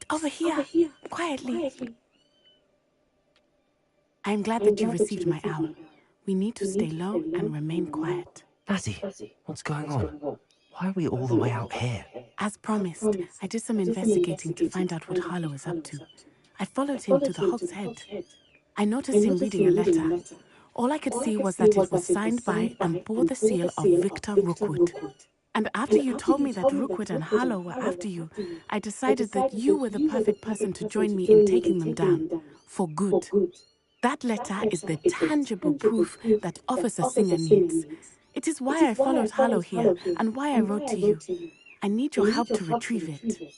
Over here, quietly. I am glad that you received my owl. We need to stay low and remain quiet. Natty, what's going on? Why are we all the way out here? As promised, I did some investigating to find out what Harlow is up to. I followed him to the Hog's Head. I noticed him reading a letter. All I could see was that it was signed by and bore the seal of Victor Rookwood. And after you told me that Rookwood and Harlow were after you, I decided that you were the perfect person to join me in taking them down, for good. That letter is the tangible proof that Officer Singer needs. It is why I followed Harlow here and why I wrote to you. I need your help to retrieve it.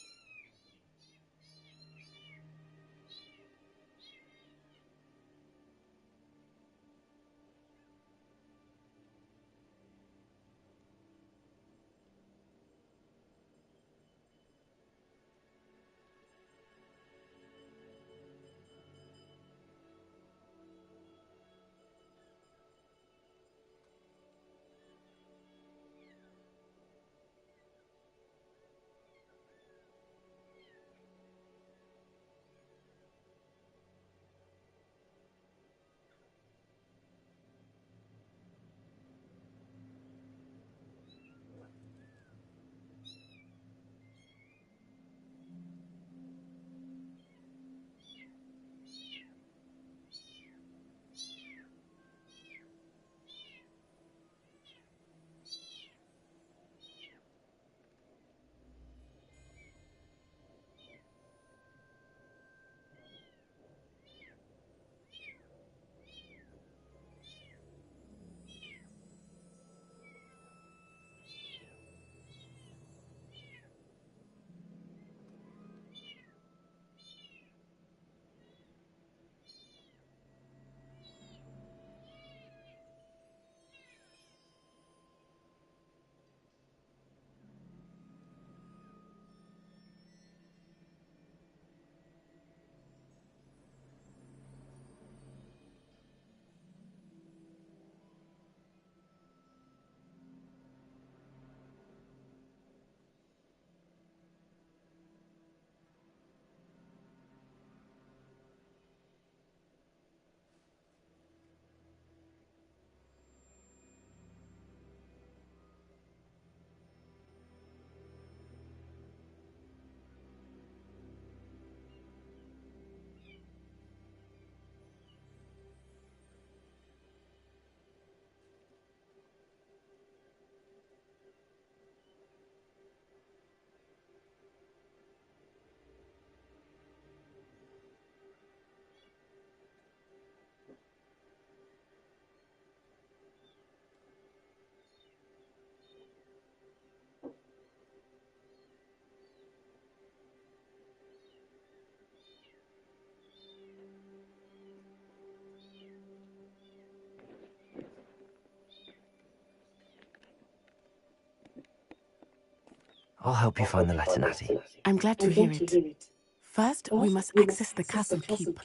I'll help you find the letter, Natty. I'm glad to hear it. First, we must access the castle keep.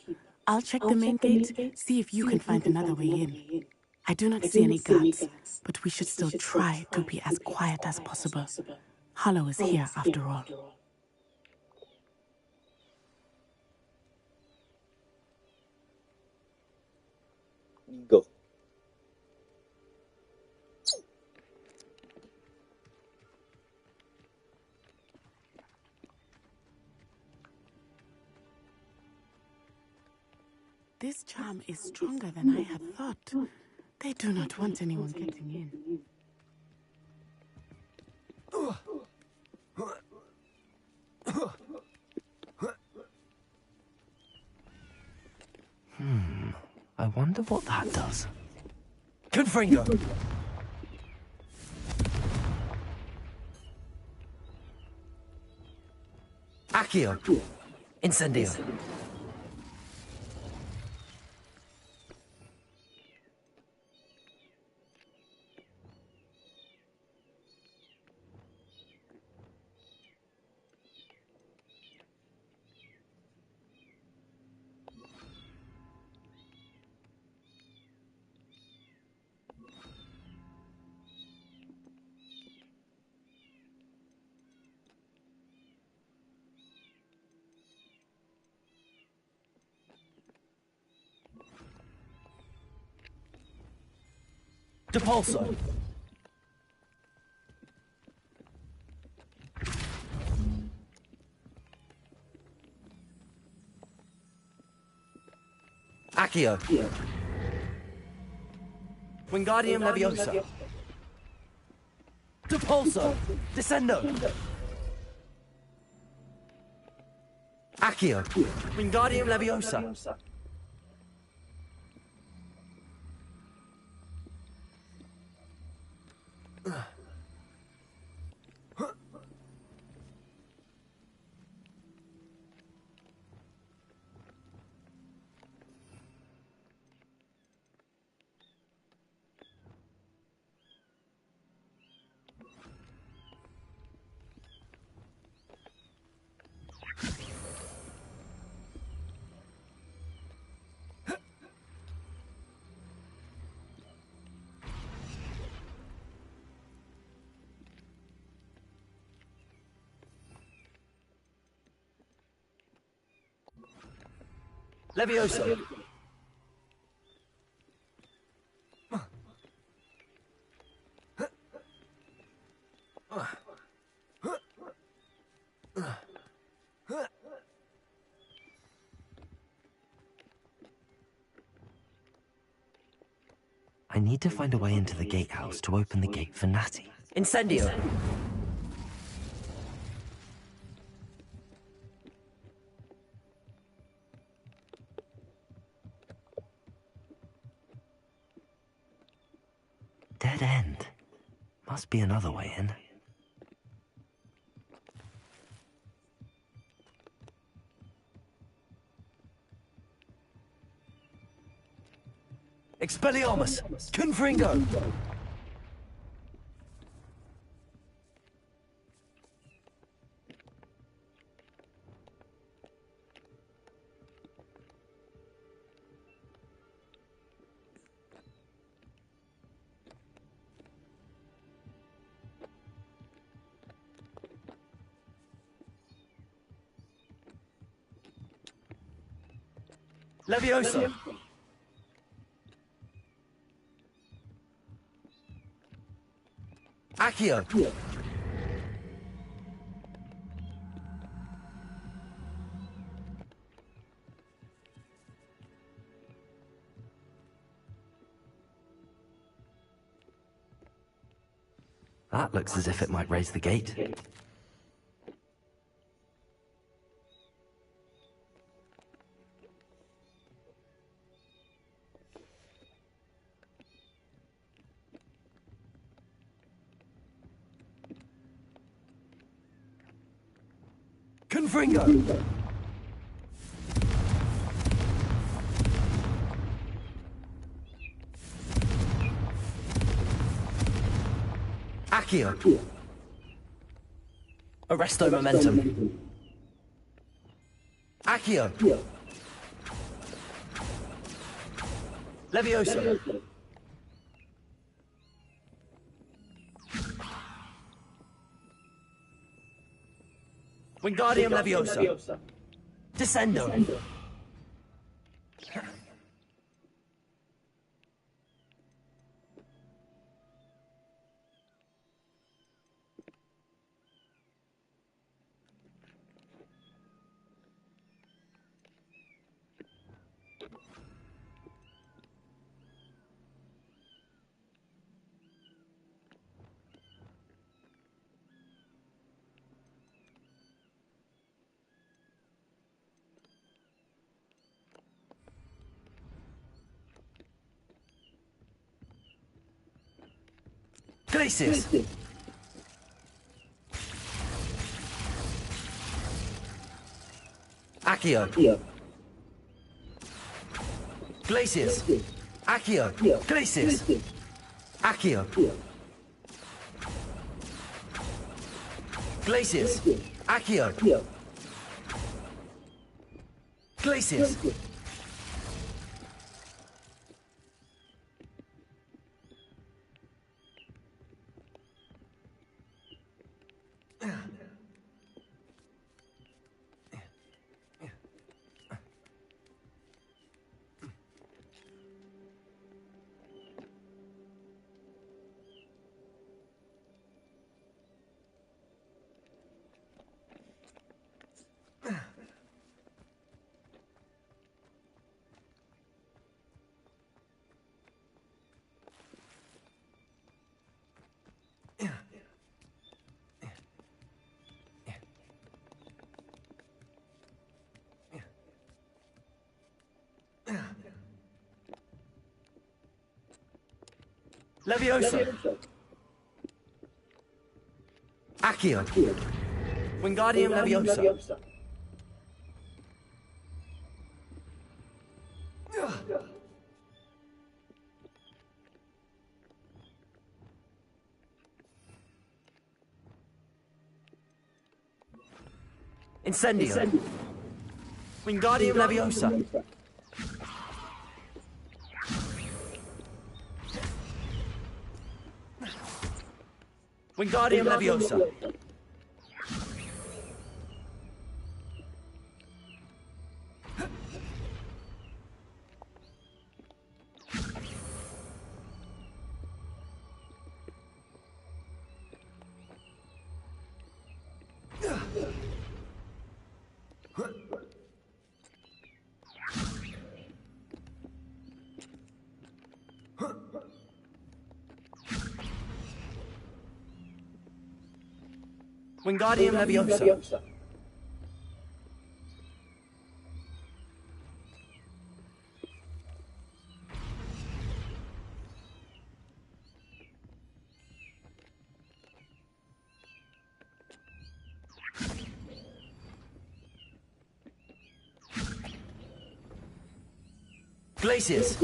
I'll check the main gate, see if you can find another way in. I do not see any guards, but we should still try to be as quiet as possible. Harlow is here after all. Go. This charm is stronger than I had thought. They do not want anyone getting in. I wonder what that does. Confringo! Accio! Incendio! Depulso. Accio. Wingardium Leviosa. Depulso. Descendo. Accio. Wingardium Leviosa. Leviosa. I need to find a way into the gatehouse to open the gate for Natty. Incendio. Dead end. Must be another way in. Expelliarmus. Confringo. Leviosa. Accio. That looks as if it might raise the gate. Confringo. Accio. Arresto momentum. Accio. Leviosa. Wingardium Leviosa. Descendo. Glacius. Accio. Glacius. Accio. Glacius. Accio. Glacius. Accio. Glacius. Leviosa! Accio! Wingardium Leviosa! Incendio! Wingardium Leviosa! Wingardium Leviosa! Wingardium Leviosa! Glacius!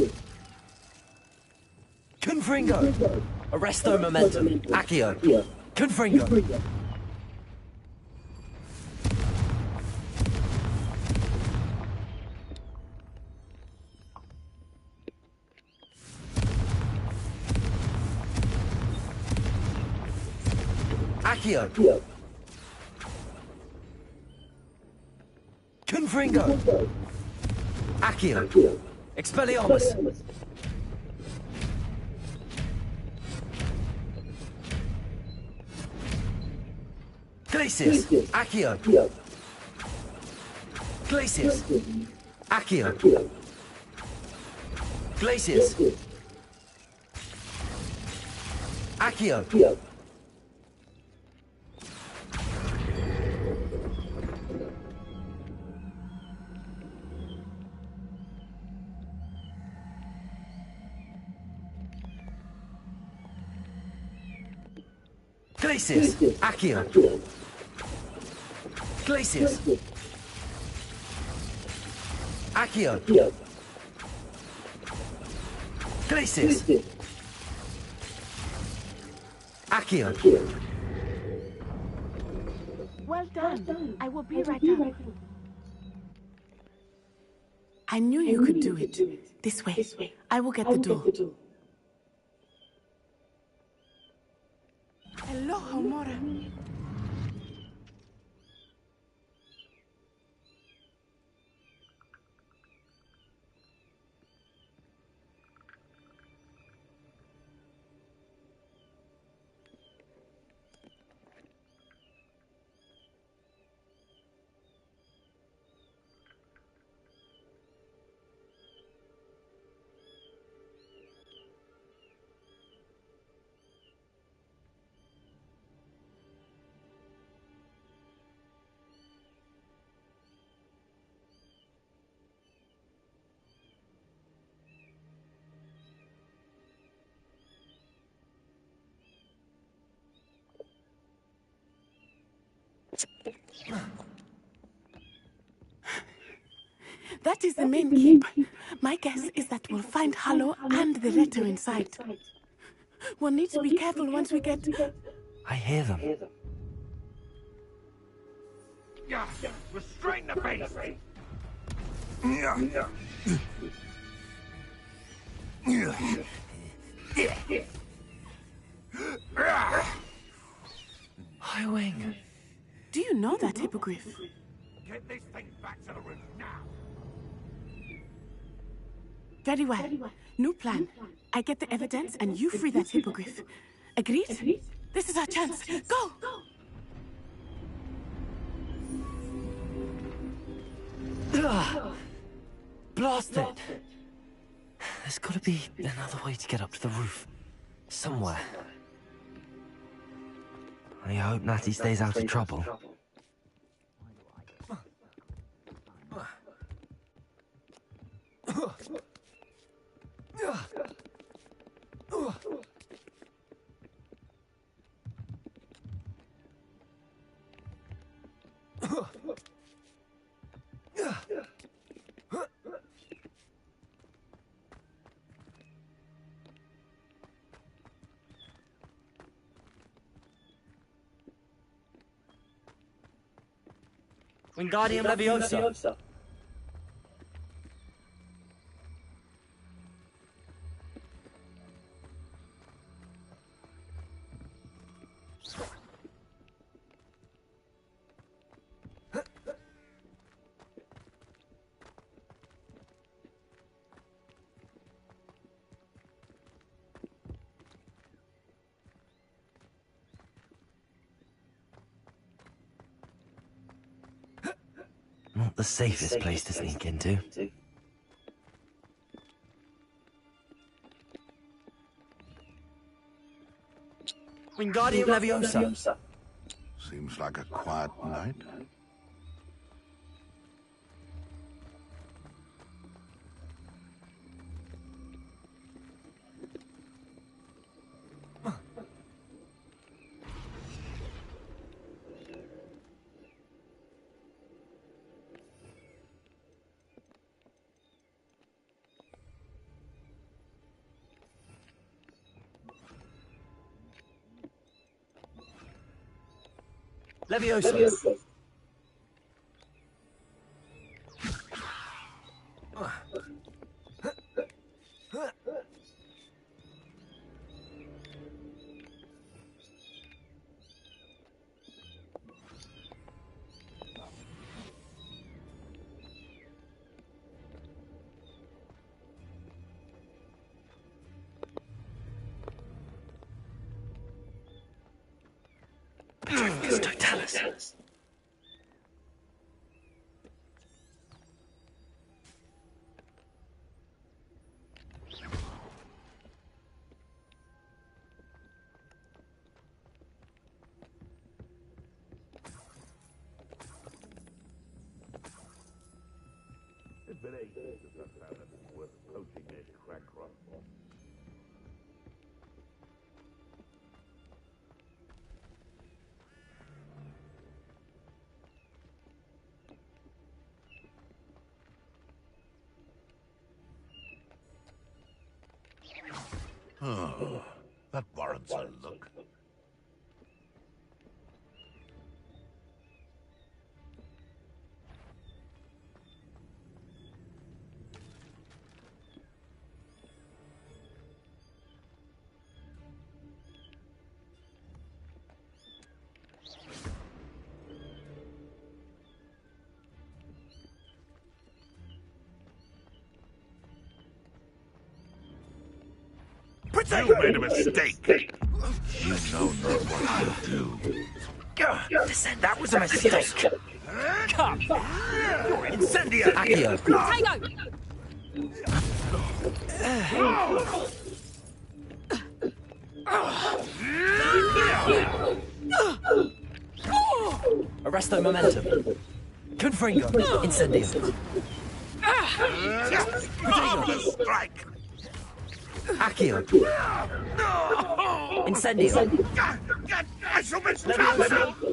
Confringo! Arresto Momentum! Accio! Confringo! Accio! Confringo! Accio! Expelliarmus! Glacius! Accio! Glacius! Accio! Glacius! Accio! Glacius! Accio! Glacius! Accio! Glacius! Accio! Well done. I will be right up. I knew you could do it. This way. I will get the door. Hello, Homora. That is the main keep. My guess is that we'll find Hallow and the letter inside. We'll need to be careful once we get... I hear them. Yeah, restrain the beast! Highwing. Do you know that hippogriff? Get this thing back to the roof now! Very well. New plan. I get the evidence and you free that hippogriff. Agreed? This is our chance. Go! Blast it! There's got to be another way to get up to the roof. Somewhere. I hope Natty stays out of trouble. Wingardium Leviosa. Not the safest place to sneak into. Wingardium Leviosa. Seems like a quiet night. Leviosa. Totalis. It's been ages since I've found it worth poaching a crack rock. Oh, that warrants a look. You made a mistake. You know not what you do. That was a mistake. Come. Incendio! Accio. Arresto momentum. Confringo. Incendio. Strike! Accio. Incendio. I shall be stopped!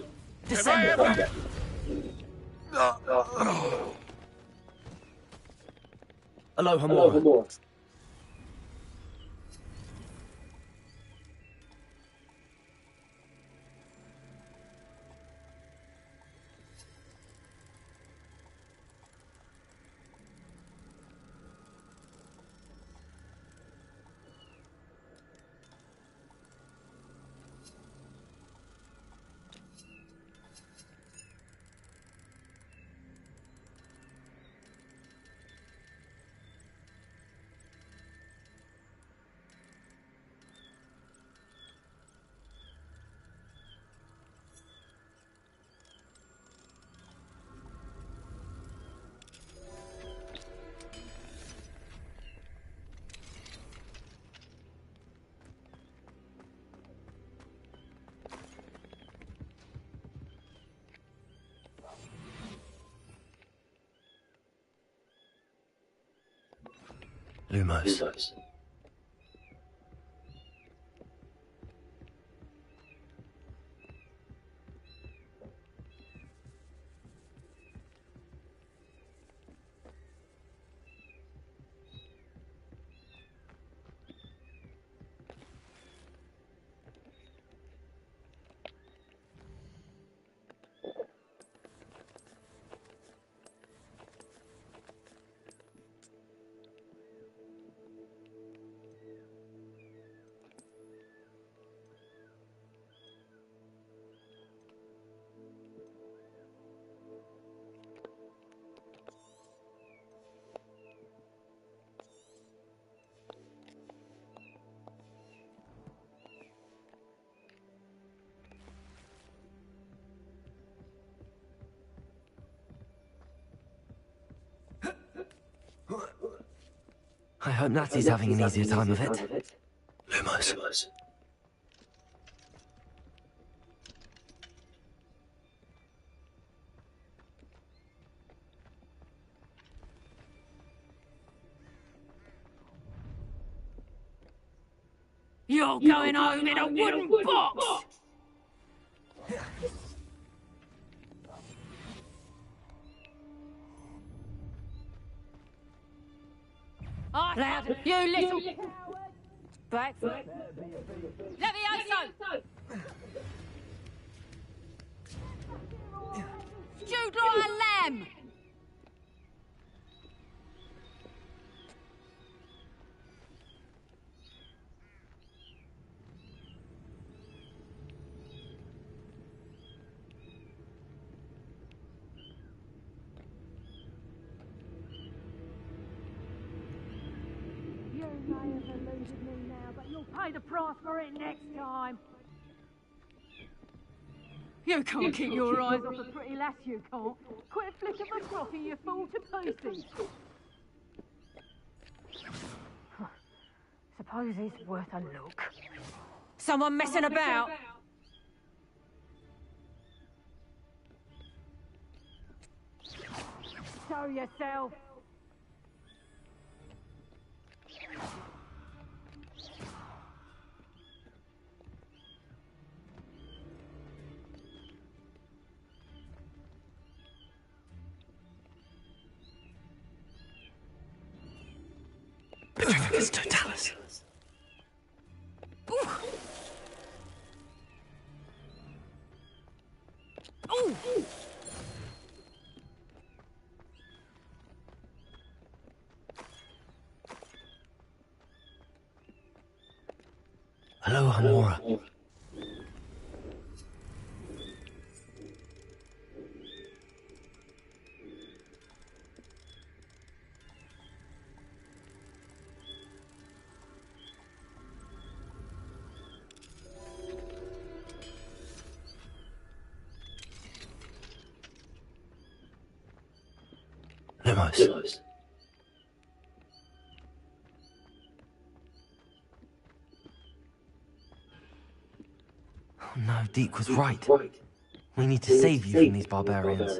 Descendo. Aloha more. Lumos. I hope Natty's having an easier time of it. Lumos. You're going home in a wooden box! Loud, you little coward! Breakfast. Levioso! Stewed like a lamb! You may have eluded me now, but you'll pay the price for it next time. You can't keep your eyes off a pretty lass, you can't. Quit a flick of a frock and you fall to pieces. Suppose it's worth a look. Someone messing about? Show yourself. Petrificus totalis. Ooh. Ooh. Hello, Hamora. Lumos. Oh no, Deke was right. We need to save you from these barbarians.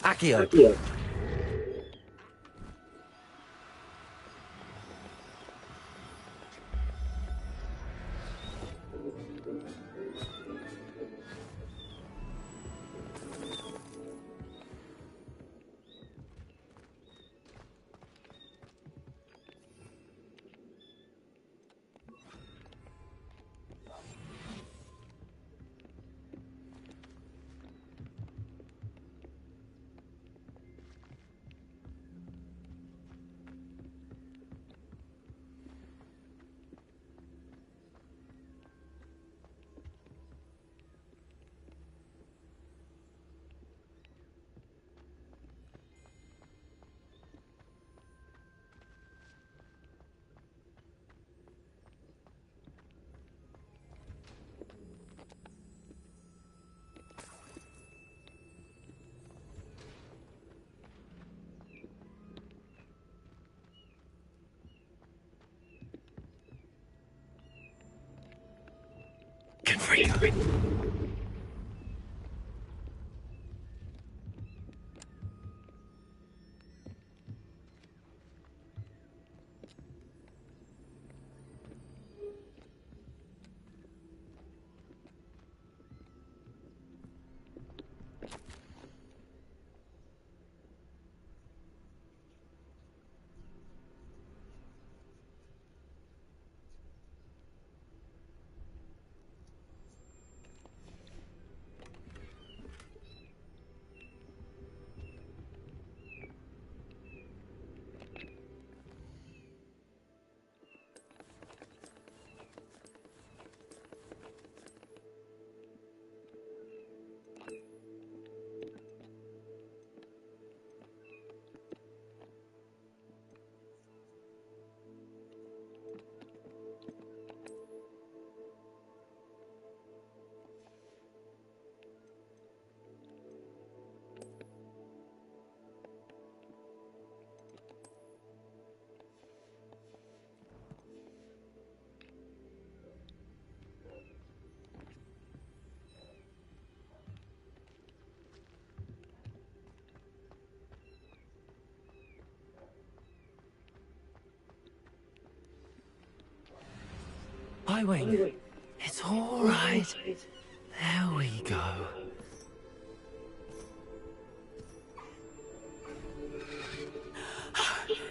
Accio! Confringo. Highwing. It's all right. There we go.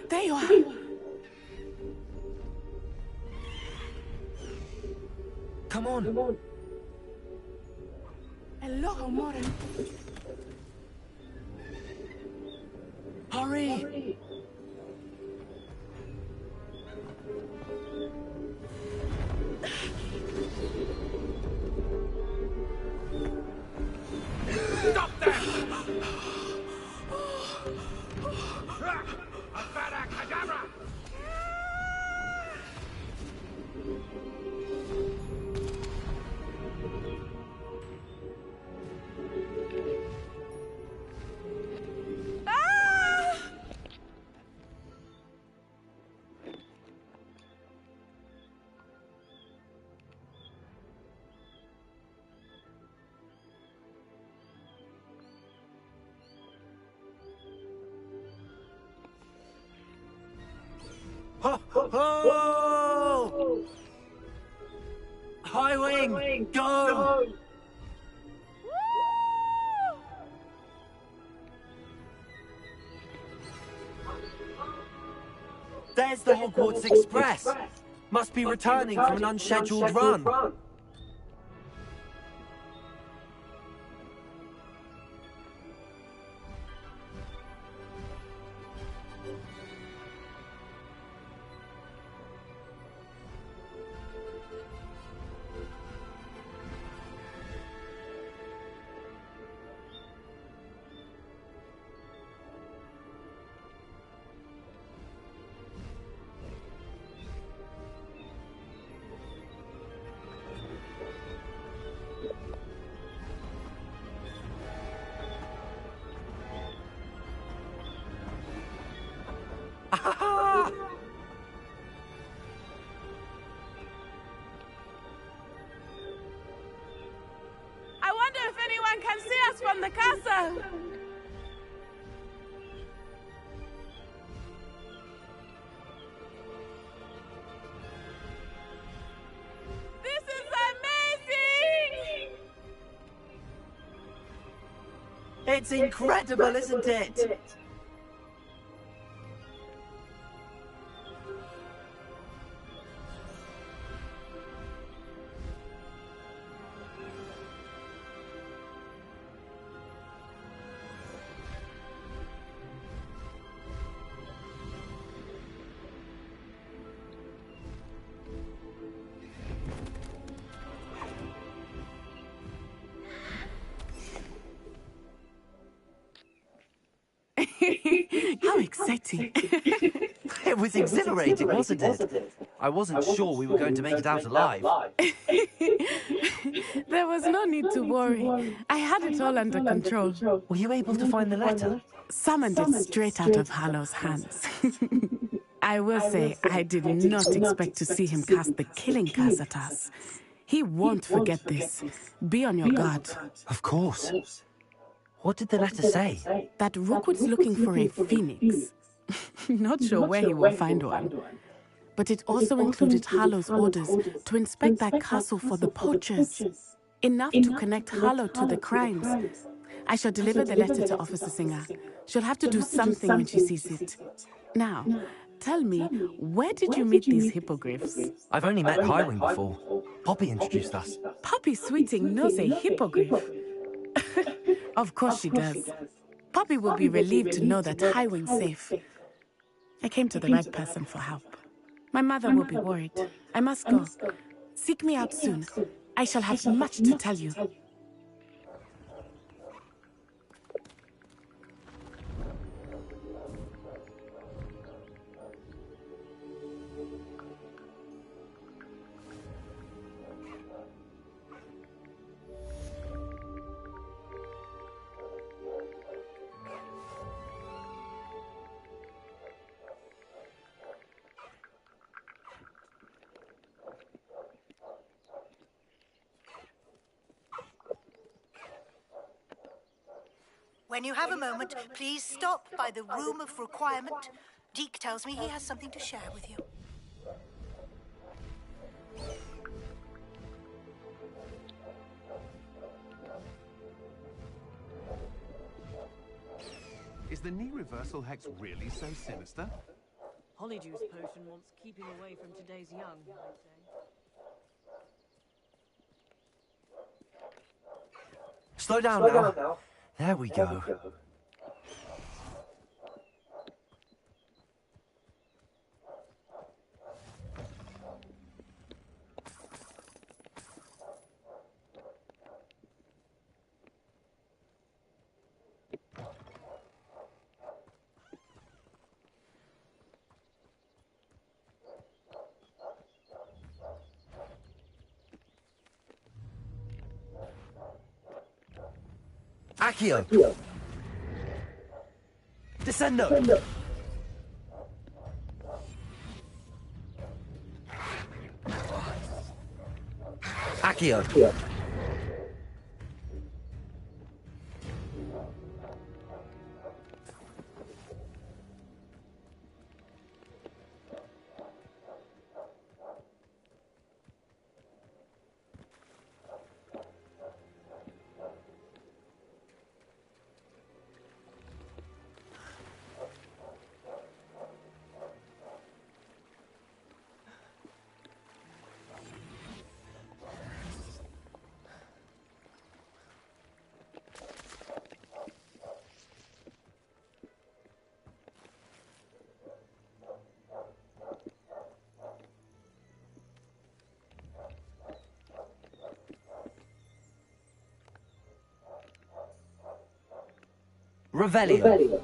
There you are. Come on. Hello, Morin. Hurry! Stop them! Avada Kedavra! Ho, ho! Highwing, go! There's the Hogwarts Express. Must be returning from an unscheduled run. I wonder if anyone can see us from the castle. This is amazing! It's incredible, isn't it? How exciting. It was exhilarating, wasn't it? I wasn't sure we were going to make it out alive. There was no need to worry. I had it all under control. Were you able to find the letter? Summoned it straight out of Hallow's hands. I will say, I did not expect to see him cast the killing curse at us. He won't forget this. Be on your guard. Of course. What did the letter say? That Rookwood's looking for a phoenix. Not sure where he will find one. But it also included Hallow's orders to inspect that castle for the poachers. Enough to connect Hallow to the crimes. I shall deliver the letter to Officer Singer. She'll have to do something when she sees it. Now, tell me, where did you meet these hippogriffs? I've only met Highwing before. Poppy introduced us. Poppy Sweeting knows a hippogriff. Of course she does. Poppy will be relieved to know that Highwing's safe. I came to the right person for help. My mother will be worried. I must go. Seek me out soon. I shall have much to tell you. When you have a moment, please stop by the Room of Requirement. Deke tells me he has something to share with you. the knee reversal hex really so sinister? Polyjuice potion wants keeping away from today's young, I'd say. Slow down now. There we go. Accio! Descendo! Accio! Revelio.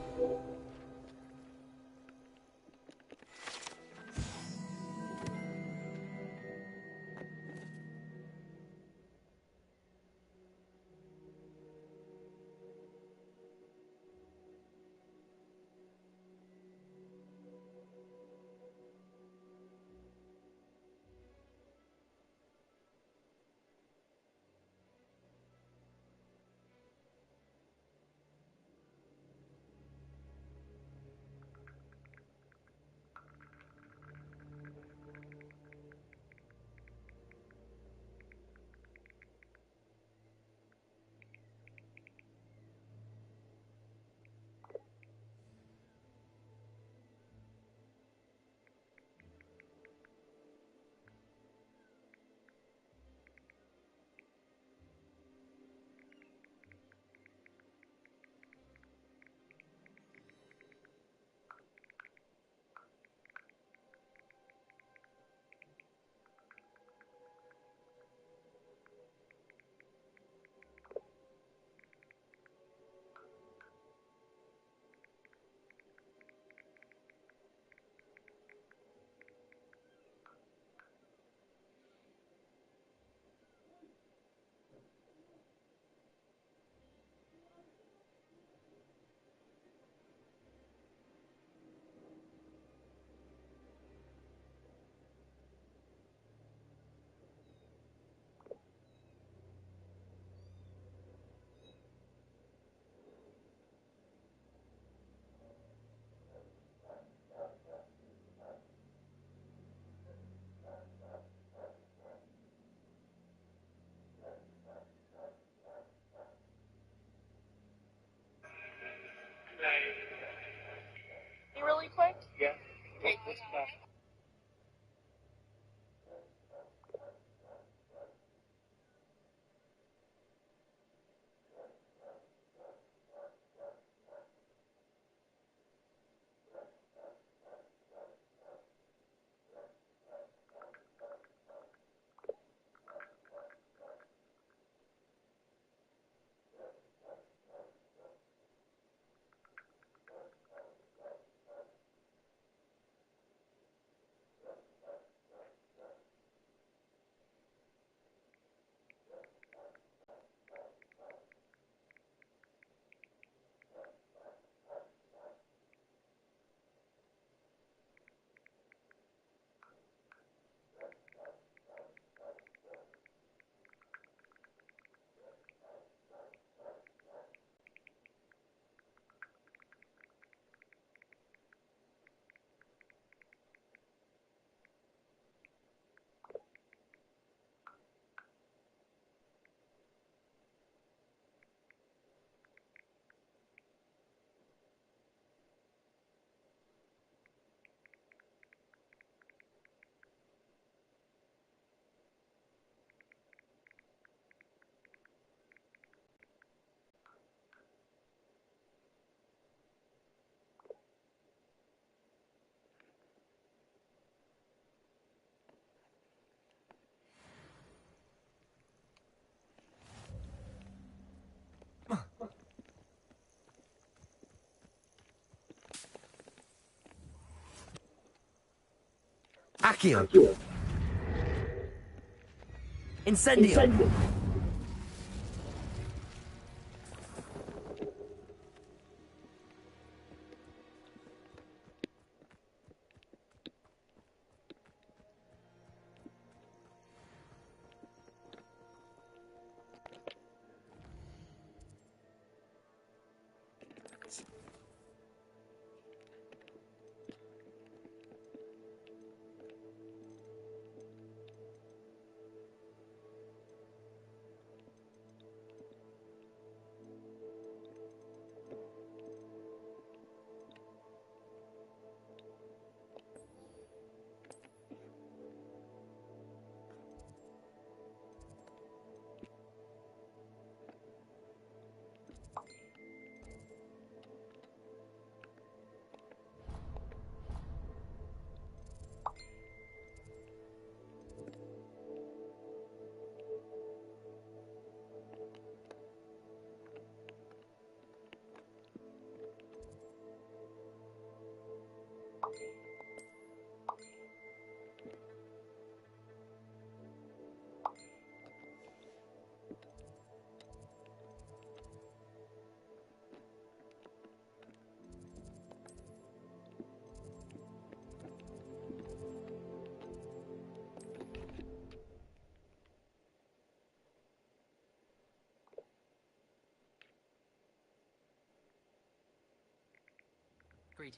Accio! Incendio!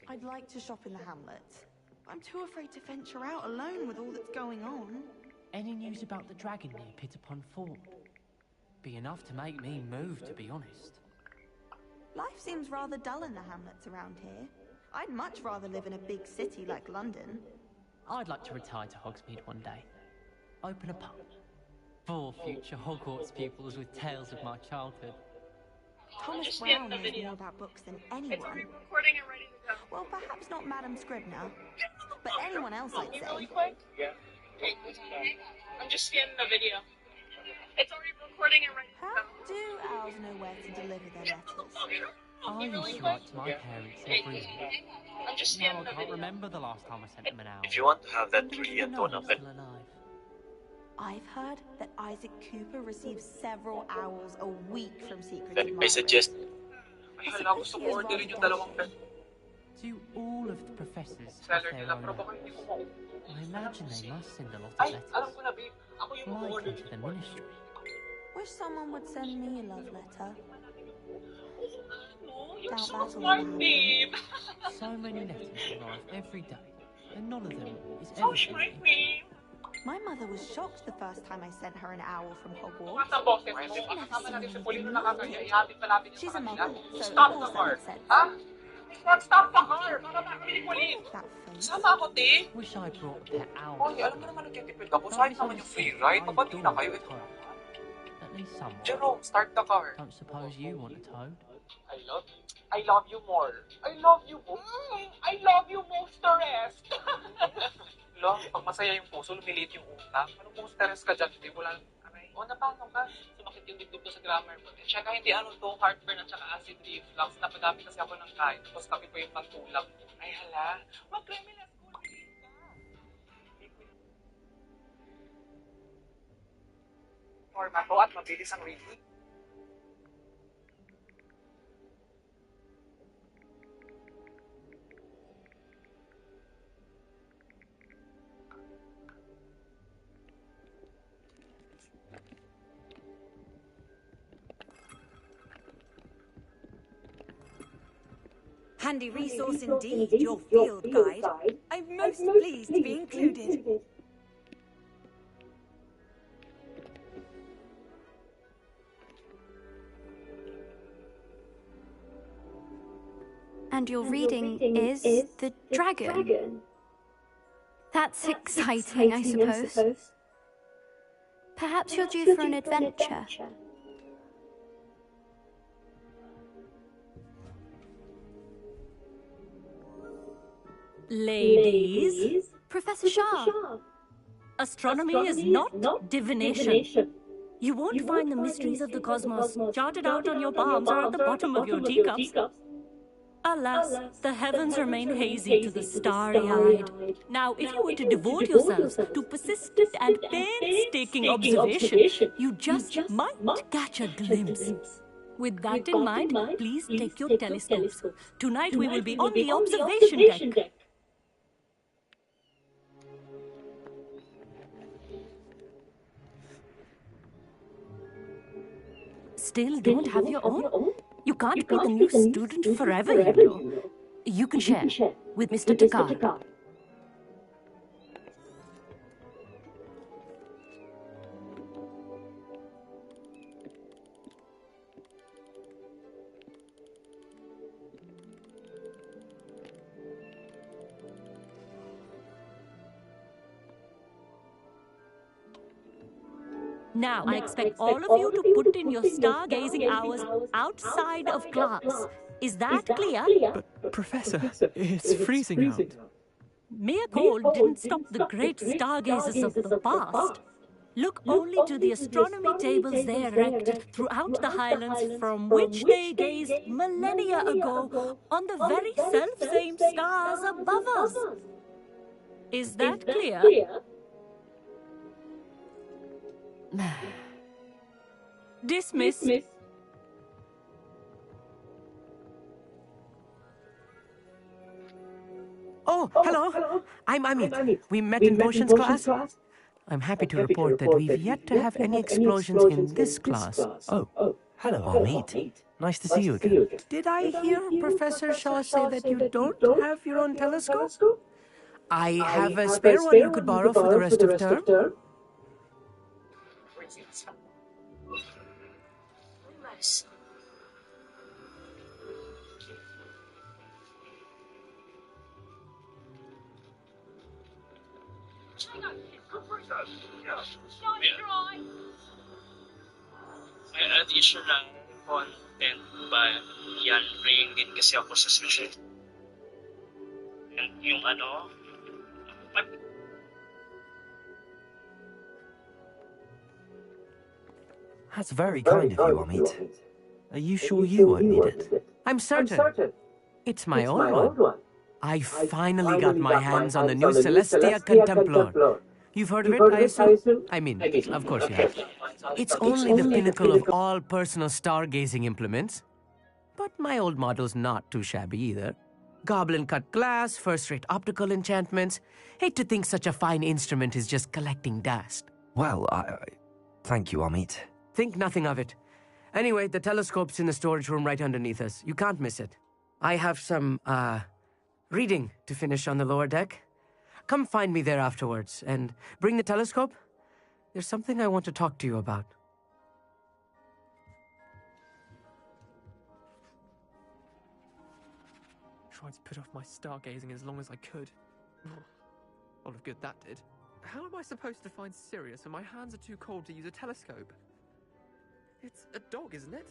I'd like to shop in the hamlet. I'm too afraid to venture out alone with all that's going on. Any news about the dragon near Pitapon Fort? Be enough to make me move, to be honest. Life seems rather dull in the hamlets around here. I'd much rather live in a big city like London. I'd like to retire to Hogsmeade one day. Open a pub. For future Hogwarts pupils with tales of my childhood. Thomas Brown knows more about books than anyone. Well, perhaps not Madam Scribner, but anyone else, I'd say. Yeah. I'm just scanning the video. It's already recording and ready to go. How do owls know where to deliver their letters? I used to write to my parents every year. I'm just Now scanning I the can't video. remember the last time I sent them an owl. If you want to have that Wonder if tree you and know one I'm of it, still alive. I've heard that Isaac Cooper receives several owls a week from secret then I admirers. suggest Hala, gusto ko orderin yung dalawang peso. Do all of the professors have Seller their nila, own pero baka owls? hindi ko maupo. I imagine they must send a lot of Ay, alam letters. ko na, babe. Ako yung Like mag-order into the ministry. Wish someone would send me a love letter. No, you're Doubt so that'll smart, happen. babe. So many letters arrive every day, and none of them is So ever smart, from me. babe. My mother was shocked the first time I sent her an owl from Hogwarts. Tumas ang boses mo. She'd never Kasama natin seen si Polino anything na like kakaya. it. Ihatid pa natin yung She's a kanila. muggle, so Stop of the course car. that makes sense. Ha? Stop the car. Para makakabili ni Polino. That face. Sama ako, te. Wish I brought a pet owl. Oy, alam mo naman nagtitipid ako. Sayang naman yung free ride. Pabati na kayo. At least someone. Jerome, start the car. Don't suppose you want a toad? I love you. I love you more. I love you more. I love you most the rest. Lo, pag masaya yung puso, lumilit yung utak. Anong most the rest ka dyan? Hindi, wala. Aray. O, napano ka? Sumakit yung dibdib ko sa grammar mo. Tsaka hindi ano to, heartburn at saka acid reflux. Napadami kasi ako ng kain. Tapos kape ko yung pantulak. Ay, hala. Mag-creme na school. Formato at mabilis ang reading. Handy resource indeed, your field guide. I'm most pleased to be included. And your reading is The Dragon. That's exciting, I suppose. Perhaps you're due for an adventure. Ladies, Professor Shah. astronomy is not divination. You won't find the mysteries of the cosmos charted out on your palms or at the bottom of your teacups. Alas, the heavens remain hazy to the starry-eyed. Now, if you were to devote yourselves to persistent and painstaking observation, you just might catch a glimpse. With that in mind, please take your telescopes. Tonight we will be on the observation deck. Still don't have your own? You can't be the new student forever, you know. You can share with Mr. Takar. Now, I expect all of you to put in your stargazing hours outside of class. Is that clear? But, Professor, it's freezing out. Mere cold didn't stop the great stargazers of the past. Look only to the astronomy tables they erected throughout the highlands from which they gazed millennia ago on the very self-same stars above us. Is that clear? Dismiss. Oh, hello. I'm Amit. We met in potions class. I'm happy to report that we've yet to have any explosions in this class. Oh, hello, Amit. Nice to see you again. Did I hear Professor Shaw say that you don't have your own telescope? I have a spare one you could borrow for the rest of term. May additional content ba yan? Praying din kasi ako sa susunod. And yung ano, That's very kind of you, Amit. Are you sure you won't need it? I'm certain. It's my own one. I finally got my hands on the new Celestia Contemplar. You've heard of it, I assume? I mean, of course you have. It's only the pinnacle of all personal stargazing implements. But my old model's not too shabby either. Goblin-cut glass, first-rate optical enchantments. Hate to think such a fine instrument is just collecting dust. Well, thank you, Amit. Think nothing of it. Anyway, the telescope's in the storage room right underneath us. You can't miss it. I have some, reading to finish on the lower deck. Come find me there afterwards, and bring the telescope. There's something I want to talk to you about. Tried to put off my stargazing as long as I could. A lot of good that did. How am I supposed to find Sirius when my hands are too cold to use a telescope? It's a dog, isn't it?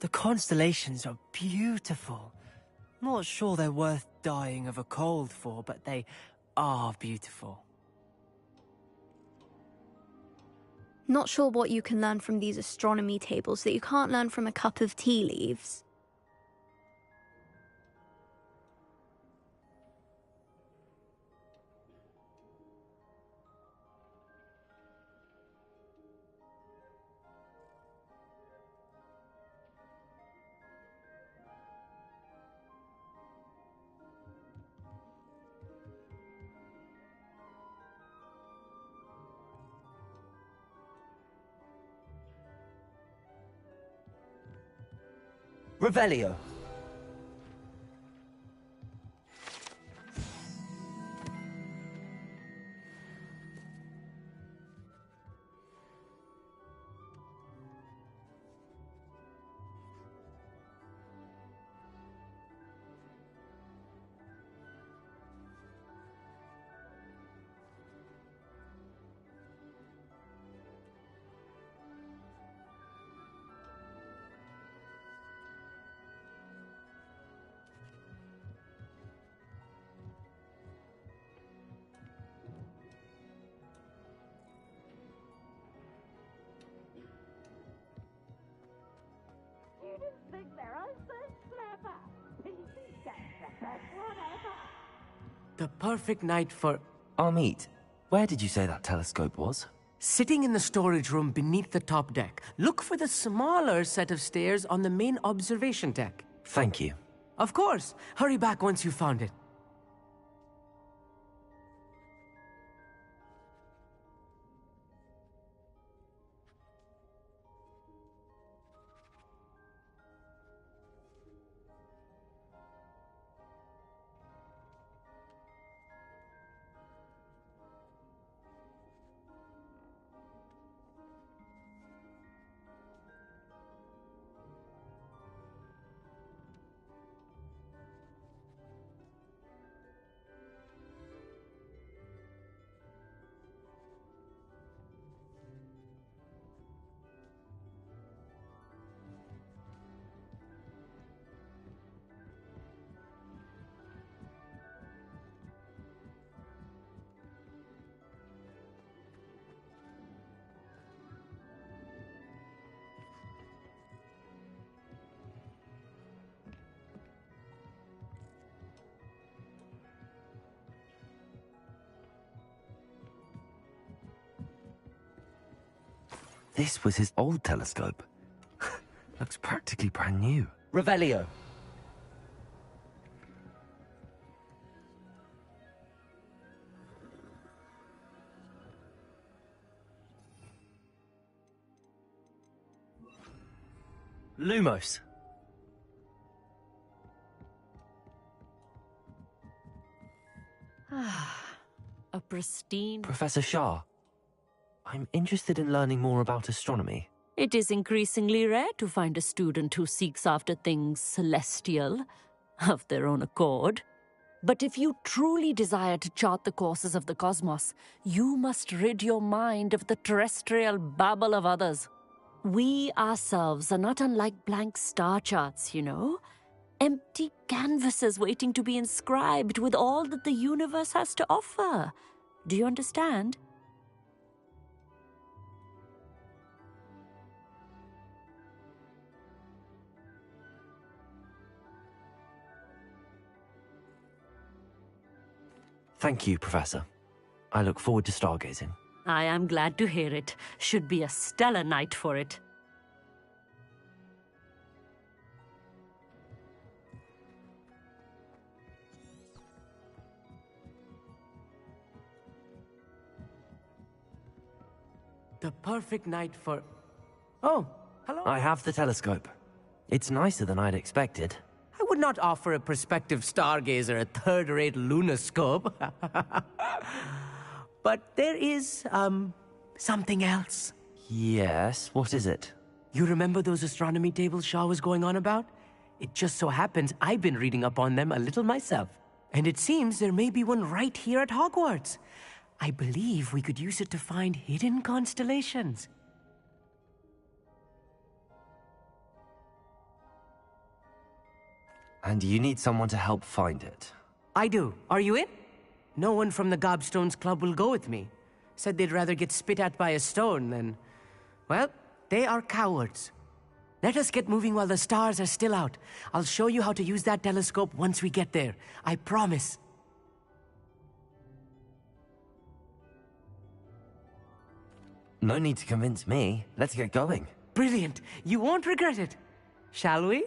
The constellations are beautiful. Not sure they're worth dying of a cold for, but they are beautiful. Not sure what you can learn from these astronomy tables that you can't learn from a cup of tea leaves. Revelio. Think they're all so clever. PC's got the best one ever. The perfect night for... Amit, where did you say that telescope was? Sitting in the storage room beneath the top deck. Look for the smaller set of stairs on the main observation deck. Thank you. Of course. Hurry back once you've found it. This was his old telescope. Looks practically brand new. Revelio. Lumos. A pristine... Professor Shah. I'm interested in learning more about astronomy. It is increasingly rare to find a student who seeks after things celestial, of their own accord. But if you truly desire to chart the courses of the cosmos, you must rid your mind of the terrestrial babble of others. We ourselves are not unlike blank star charts, you know. Empty canvases waiting to be inscribed with all that the universe has to offer. Do you understand? Thank you, Professor. I look forward to stargazing. I am glad to hear it. Should be a stellar night for it. The perfect night for... Oh, hello. I have the telescope. It's nicer than I'd expected. I would not offer a prospective stargazer a third-rate lunoscope. But there is, something else. Yes, what is it? You remember those astronomy tables Shaw was going on about? It just so happens I've been reading up on them a little myself. And it seems there may be one right here at Hogwarts. I believe we could use it to find hidden constellations. And you need someone to help find it. I do. Are you in? No one from the Gobstones Club will go with me. Said they'd rather get spit at by a stone than... Well, they are cowards. Let us get moving while the stars are still out. I'll show you how to use that telescope once we get there. I promise. No need to convince me. Let's get going. Brilliant. You won't regret it. Shall we?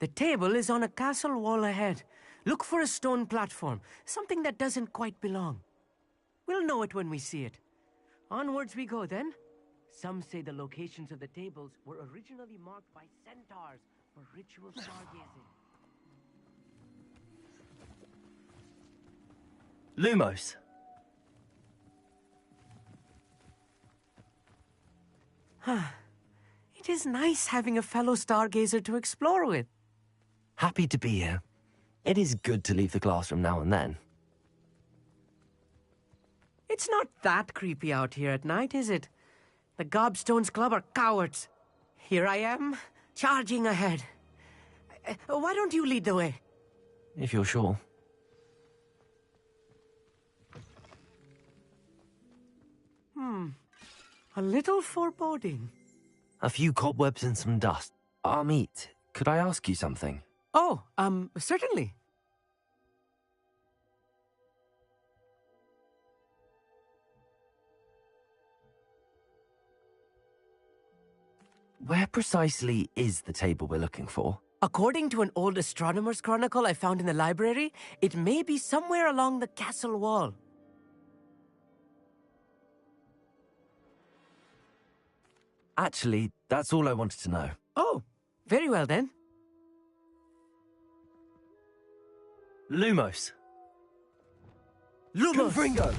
The table is on a castle wall ahead. Look for a stone platform, something that doesn't quite belong. We'll know it when we see it. Onwards we go then. Some say the locations of the tables were originally marked by centaurs for ritual stargazing. Lumos. It is nice having a fellow stargazer to explore with. Happy to be here. It is good to leave the classroom now and then. It's not that creepy out here at night, is it? The Gobstones Club are cowards. Here I am, charging ahead. Why don't you lead the way? If you're sure. A little foreboding. A few cobwebs and some dust. Amit, could I ask you something? Oh, certainly. Where precisely is the table we're looking for? According to an old astronomer's chronicle I found in the library, it may be somewhere along the castle wall. Actually, that's all I wanted to know. Oh, very well then. Lumos. Lumos! Confringo!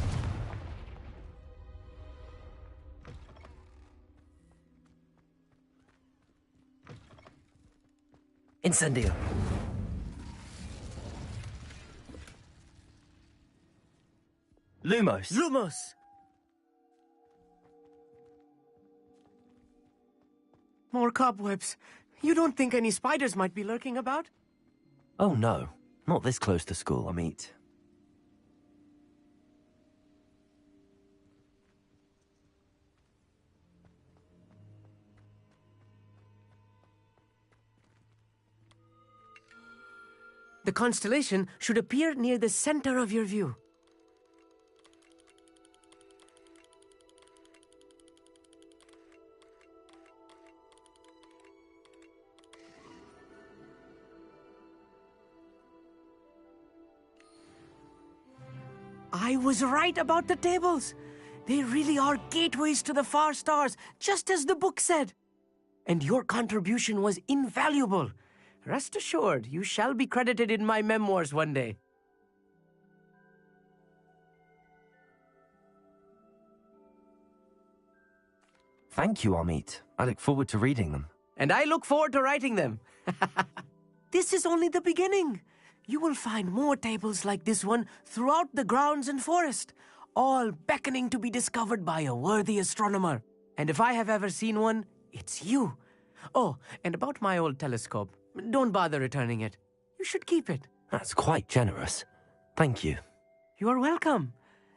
Incendio. Lumos. Lumos! More cobwebs. You don't think any spiders might be lurking about? Oh no, not this close to school, Amit. The constellation should appear near the center of your view. I was right about the tables. They really are gateways to the far stars, just as the book said. And your contribution was invaluable. Rest assured, you shall be credited in my memoirs one day. Thank you, Amit. I look forward to reading them. And I look forward to writing them. This is only the beginning. You will find more tables like this one throughout the grounds and forest, all beckoning to be discovered by a worthy astronomer. And if I have ever seen one, it's you. Oh, and about my old telescope, don't bother returning it. You should keep it. That's quite generous. Thank you. You are welcome.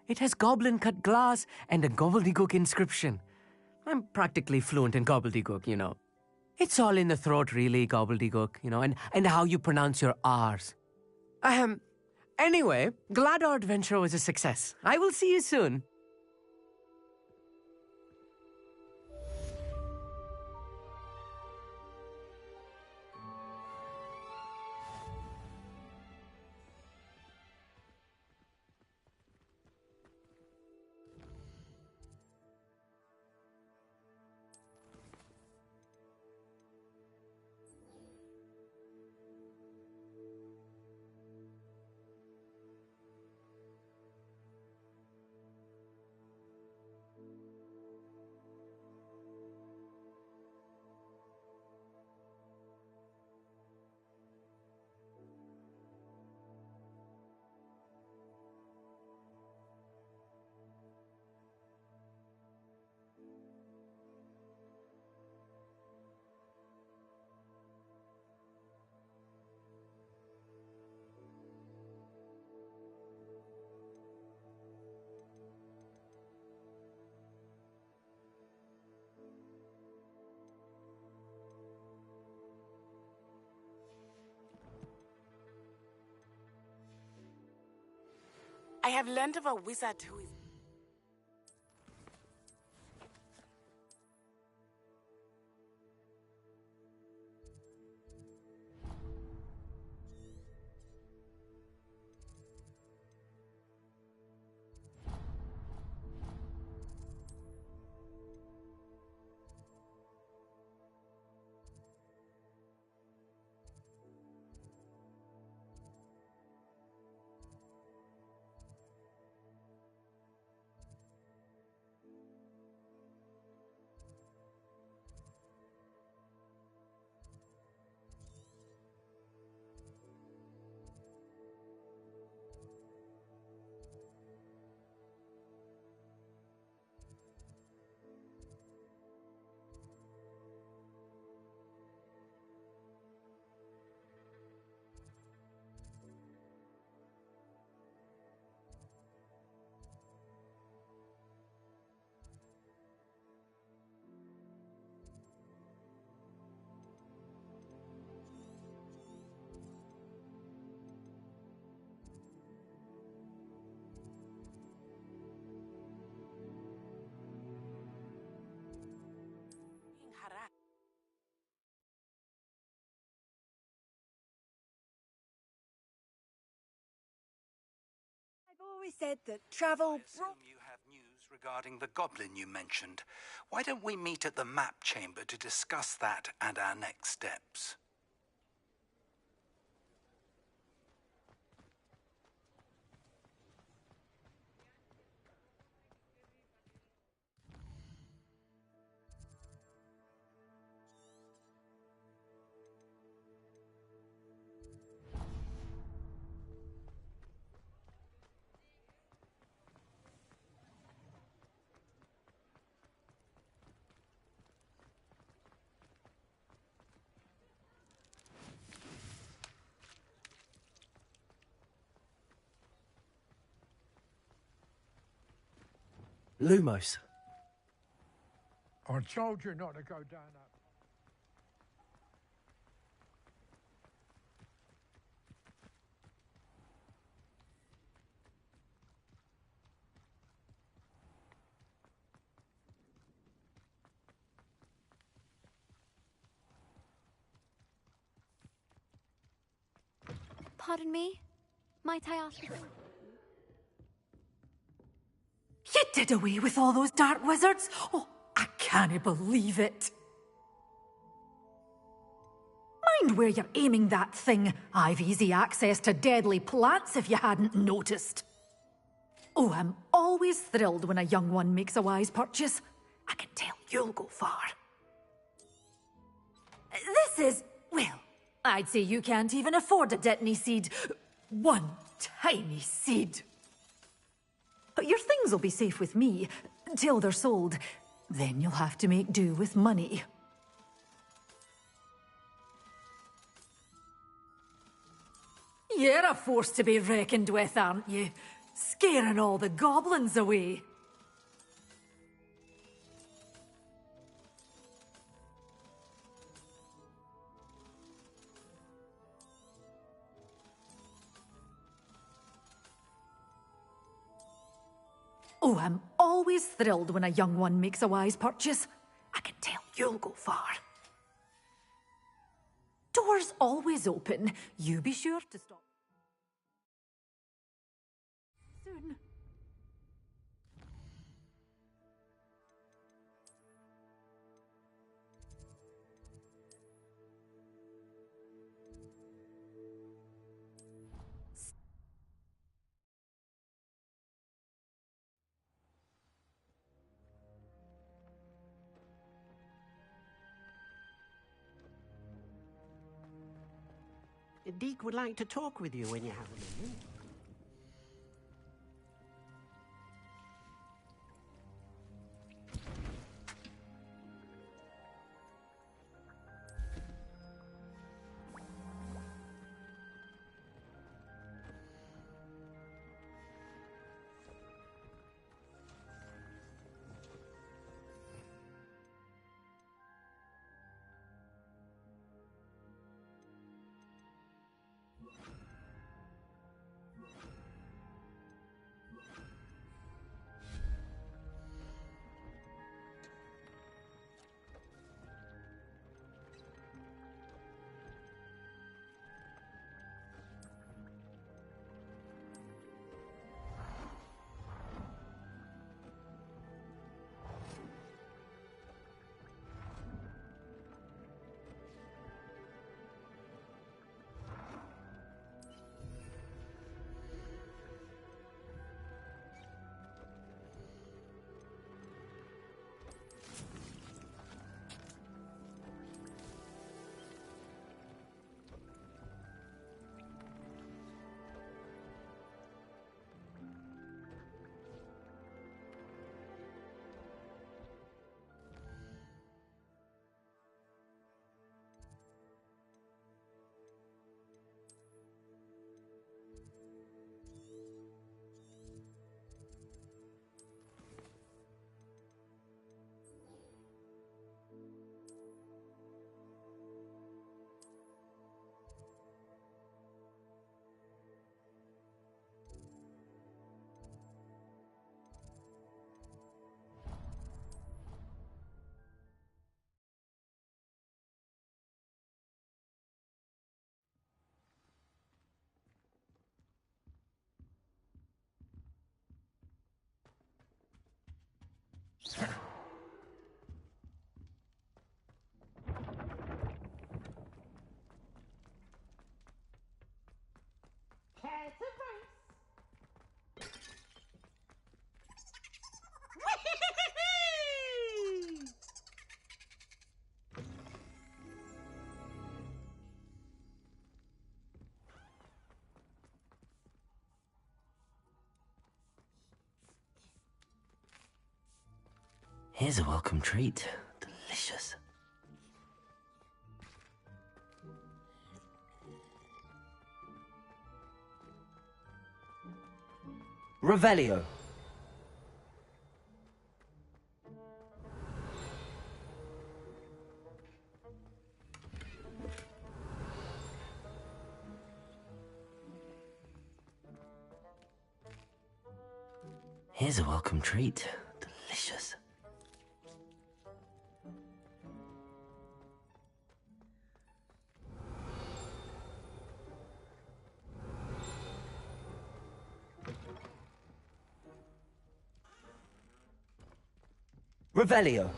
It has goblin-cut glass and a gobbledygook inscription. I'm practically fluent in gobbledygook, you know. It's all in the throat, really, gobbledygook, you know, and how you pronounce your R's. Anyway, glad our adventure was a success. I will see you soon. I have learned of a wizard who is... I've always said that travel... I assume you have news regarding the goblin you mentioned. Why don't we meet at the map chamber to discuss that and our next steps? Lumos. I told you not to go down that. Pardon me? Might I ask you? You did away with all those dark wizards? Oh, I can't believe it. Mind where you're aiming that thing. I've easy access to deadly plants if you hadn't noticed. Oh, I'm always thrilled when a young one makes a wise purchase. I can tell you'll go far. This is, well, I'd say you can't even afford a Dittany seed. One tiny seed. But your things will be safe with me, till they're sold. Then you'll have to make do with money. You're a force to be reckoned with, aren't you? Scaring all the goblins away. Oh, I'm always thrilled when a young one makes a wise purchase. I can tell you'll go far. Doors always open. You be sure to stop soon. Deke would like to talk with you when you have a minute. Here's a welcome treat. Delicious. Revelio. Here's a welcome treat. Delicious. Revelio.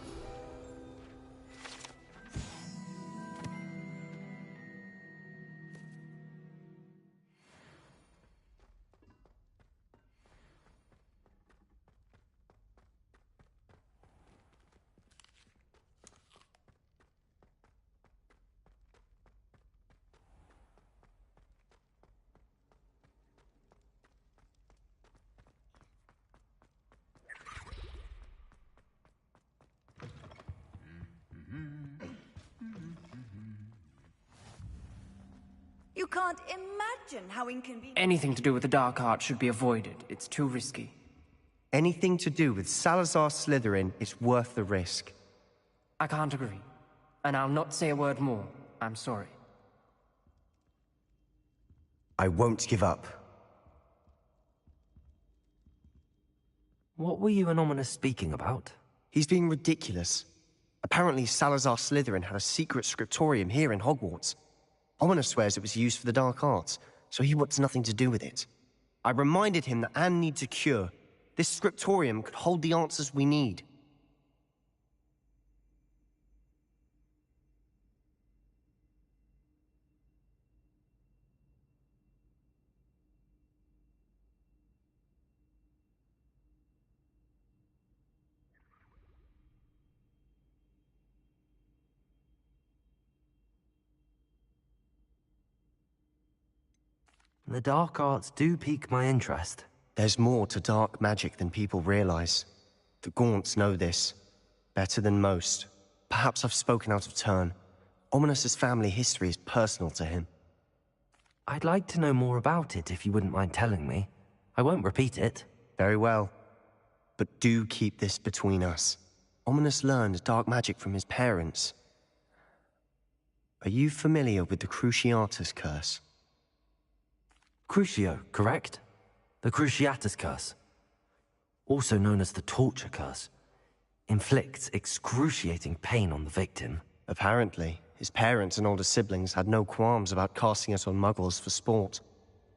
You can't imagine how inconvenient... Anything to do with the dark art should be avoided. It's too risky. Anything to do with Salazar Slytherin is worth the risk. I can't agree. And I'll not say a word more. I'm sorry. I won't give up. What were you and Ominous speaking about? He's being ridiculous. Apparently Salazar Slytherin had a secret scriptorium here in Hogwarts. Ominous swears it was used for the dark arts, so he wants nothing to do with it. I reminded him that Anne needs a cure. This scriptorium could hold the answers we need. The dark arts do pique my interest. There's more to dark magic than people realize. The Gaunts know this. Better than most. Perhaps I've spoken out of turn. Ominous's family history is personal to him. I'd like to know more about it if you wouldn't mind telling me. I won't repeat it. Very well. But do keep this between us. Ominous learned dark magic from his parents. Are you familiar with the Cruciatus Curse? Crucio, correct? The Cruciatus Curse. Also known as the Torture Curse. Inflicts excruciating pain on the victim. Apparently, his parents and older siblings had no qualms about casting it on muggles for sport.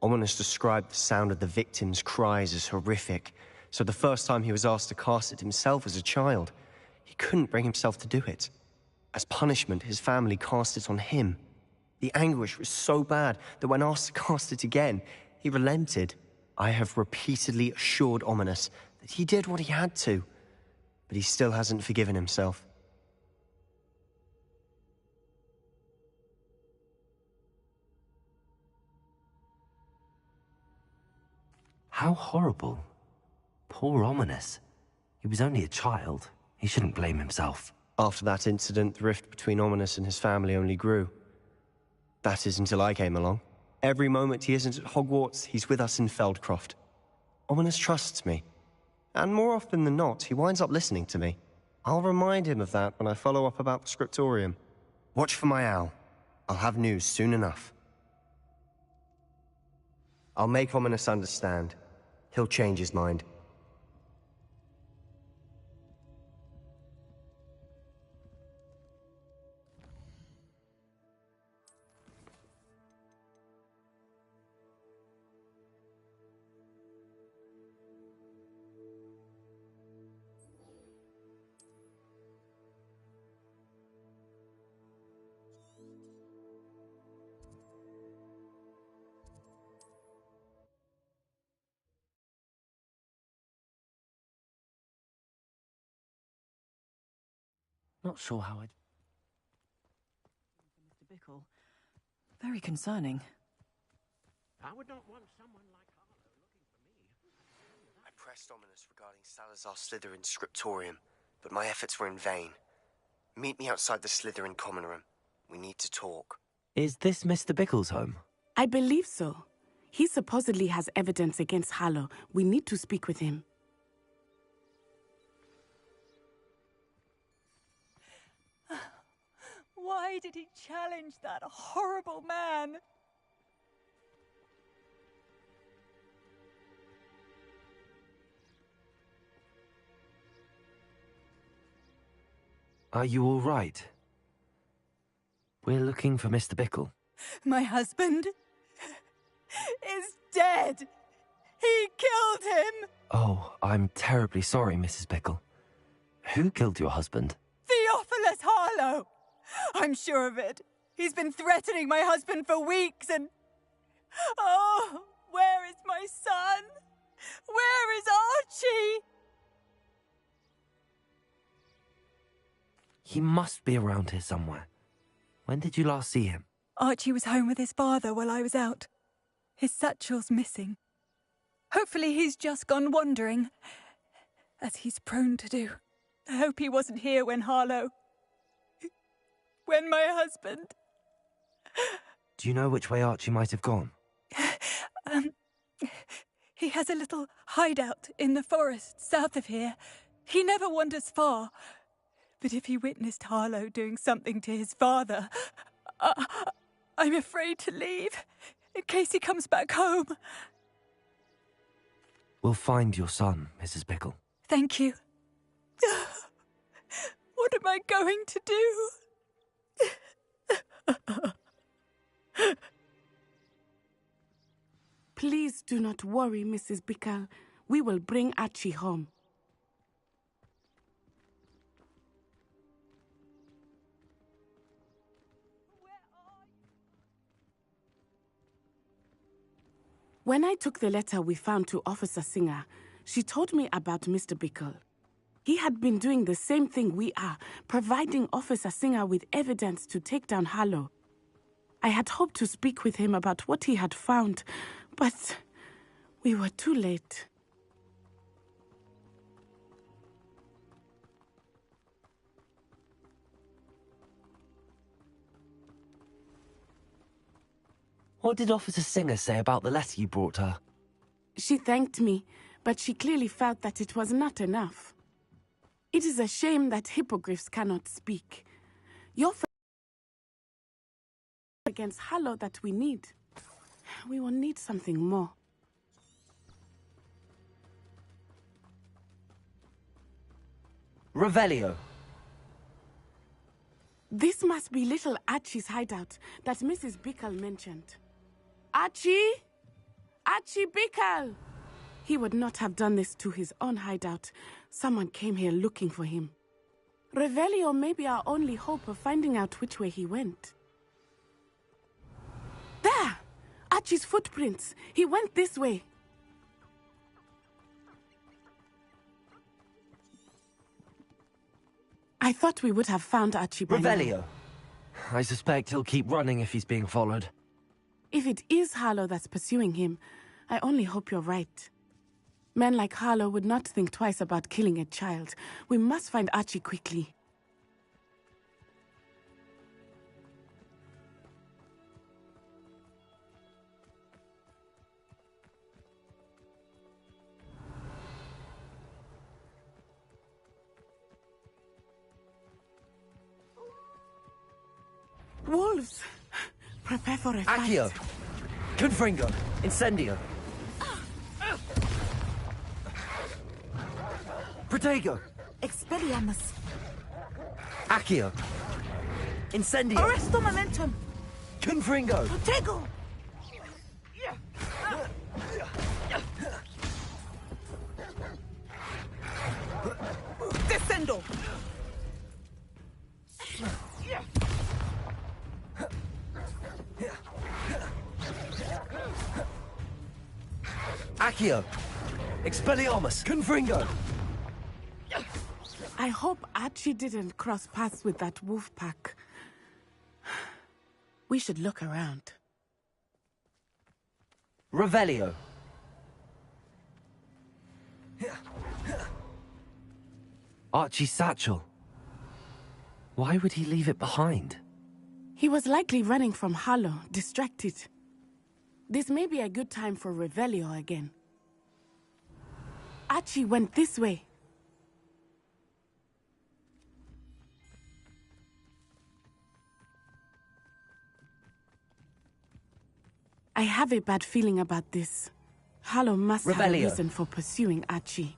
Ominous described the sound of the victim's cries as horrific, so the first time he was asked to cast it himself as a child, he couldn't bring himself to do it. As punishment, his family cast it on him. The anguish was so bad that when asked to cast it again, he relented. I have repeatedly assured Ominous that he did what he had to, but he still hasn't forgiven himself. How horrible. Poor Ominous. He was only a child. He shouldn't blame himself. After that incident, the rift between Ominous and his family only grew. That is until I came along. Every moment he isn't at Hogwarts, he's with us in Feldcroft. Ominous trusts me. And more often than not, he winds up listening to me. I'll remind him of that when I follow up about the scriptorium. Watch for my owl. I'll have news soon enough. I'll make Ominous understand. He'll change his mind. Not sure how I'd... Mr. Bickle. Very concerning. I would not want someone like Harlow looking for me. I pressed Ominous regarding Salazar Slytherin's scriptorium, but my efforts were in vain. Meet me outside the Slytherin common room. We need to talk. Is this Mr. Bickle's home? I believe so. He supposedly has evidence against Harlow. We need to speak with him. Why did he challenge that horrible man? Are you all right? We're looking for Mr. Bickle. My husband is dead. He killed him. Oh, I'm terribly sorry, Mrs. Bickle. Who killed your husband? Theophilus Harlow. I'm sure of it. He's been threatening my husband for weeks and... Oh, where is my son? Where is Archie? He must be around here somewhere. When did you last see him? Archie was home with his father while I was out. His satchel's missing. Hopefully he's just gone wandering, as he's prone to do. I hope he wasn't here when Harlow... when my husband... Do you know which way Archie might have gone? He has a little hideout in the forest south of here. He never wanders far. But if he witnessed Harlow doing something to his father, I'm afraid to leave, in case he comes back home. We'll find your son, Mrs. Bickle. Thank you. What am I going to do? Please do not worry, Mrs. Bickle. We will bring Archie home. When I took the letter we found to Officer Singer, she told me about Mr. Bickle. He had been doing the same thing we are, providing Officer Singer with evidence to take down Harlow. I had hoped to speak with him about what he had found, but we were too late. What did Officer Singer say about the letter you brought her? She thanked me, but she clearly felt that it was not enough. It is a shame that hippogriffs cannot speak. Your against Harlow that we need. We will need something more. Revelio. This must be little Archie's hideout that Mrs. Bickle mentioned. Archie? Archie Bickle! He would not have done this to his own hideout. Someone came here looking for him. Revelio may be our only hope of finding out which way he went. There! Archie's footprints. He went this way. I thought we would have found Archie by now. Revelio. I suspect he'll keep running if he's being followed. If it is Harlow that's pursuing him, I only hope you're right. Men like Harlow would not think twice about killing a child. We must find Archie quickly. Wolves! Prepare for a fight. Accio! Confringo! Incendio! Protego! Expelliarmus! Accio! Incendio! Arresto momentum! Confringo! Protego! Descendo! Accio! Expelliarmus! Confringo! I hope Archie didn't cross paths with that wolf pack. We should look around. Archie's satchel. Why would he leave it behind? He was likely running from Harlow, distracted. This may be a good time for Revelio again. Archie went this way. I have a bad feeling about this. Harlow must have a reason for pursuing Archie.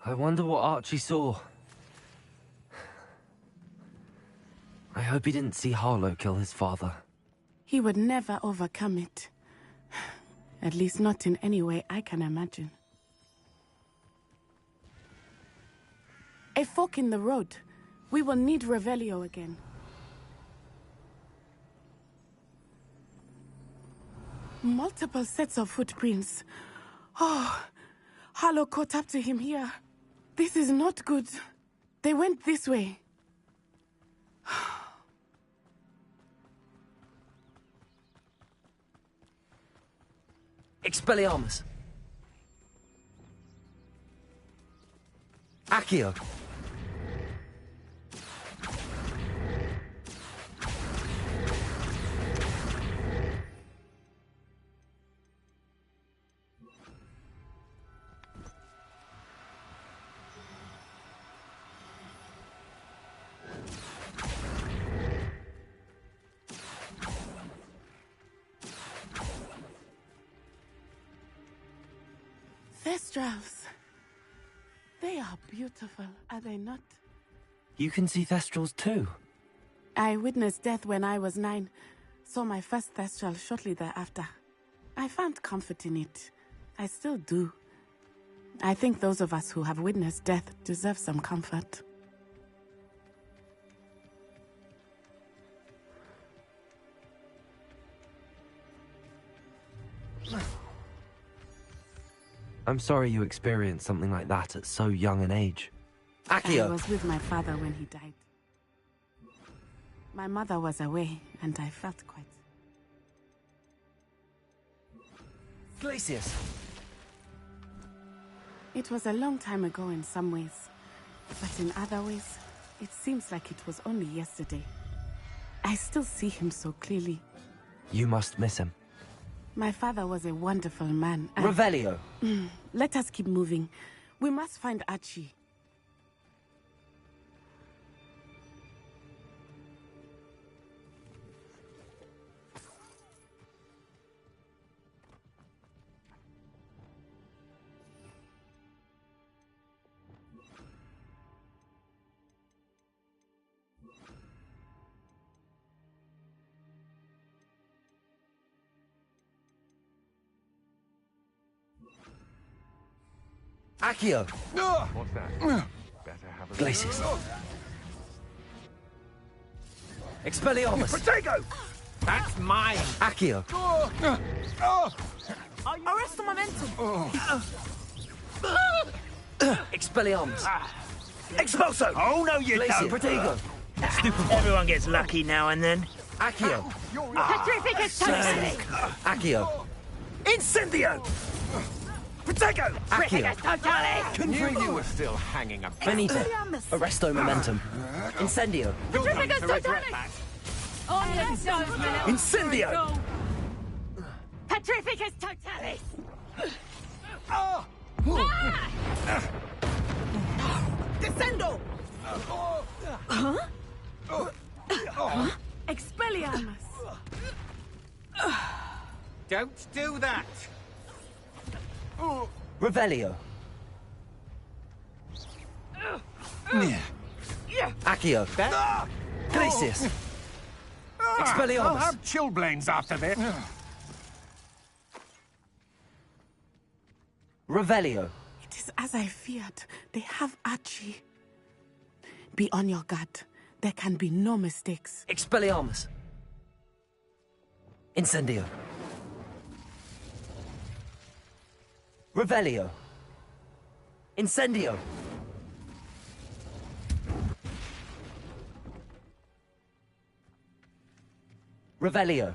I wonder what Archie saw. I hope he didn't see Harlow kill his father. He would never overcome it. At least not in any way I can imagine. A fork in the road. We will need Revelio again. Multiple sets of footprints. Oh, Harlow caught up to him here. This is not good. They went this way. Expelliarmus! Accio! Thestrals. They are beautiful, are they not? You can see Thestrals too. I witnessed death when I was 9. Saw my first Thestral shortly thereafter. I found comfort in it. I still do. I think those of us who have witnessed death deserve some comfort. I'm sorry you experienced something like that at so young an age. Accio! I was with my father when he died. My mother was away, and I felt quite... Glacius! It was a long time ago in some ways, but in other ways, it seems like it was only yesterday. I still see him so clearly. You must miss him. My father was a wonderful man. Revelio! Let us keep moving. We must find Archie. Accio! What's that? Better have a Glacius! Expelliarmus! Protego! That's mine! Accio! Arrest momentum! Expelliarmus! Expulso! Oh, no, you Glacius! don't! Protego! Everyone gets lucky now and then. Accio! Petrificus totale! Accio! Incendio! Protego! Accio! Totale! Knew you were still hanging about. Benito! Arresto momentum! Incendio! Petrificus totale! On the stones, Incendio! Petrificus totalis! Descendo! Expelliarmus! Don't do that! Revelio! Accio! Glacius! I'll Expelliarmus! have chilblains after this. Revelio! It is as I feared. They have Archie. Be on your guard. There can be no mistakes. Expelliarmus! Incendio! Revelio! Incendio! Revelio!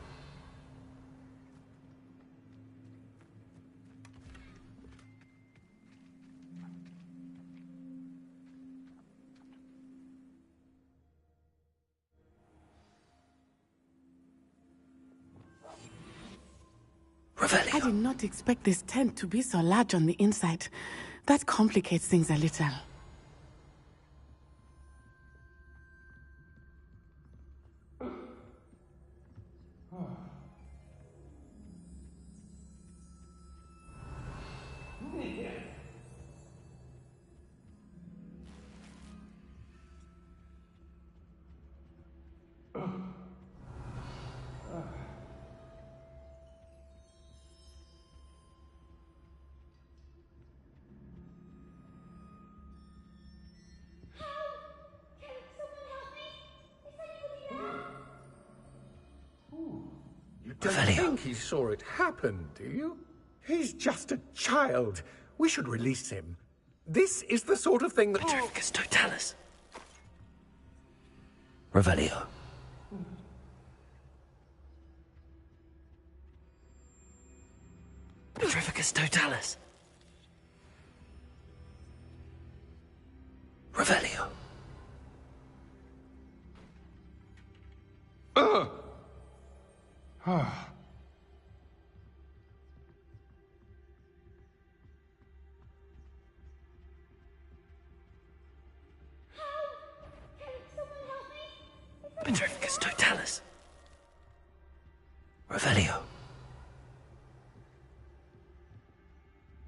I did not expect this tent to be so large on the inside. That complicates things a little. You don't think he saw it happen, do you? He's just a child. We should release him. This is the sort of thing that... Petrificus totalis. Revelio. Petrificus totalis. Revelio. Petrificus totalis. Revelio.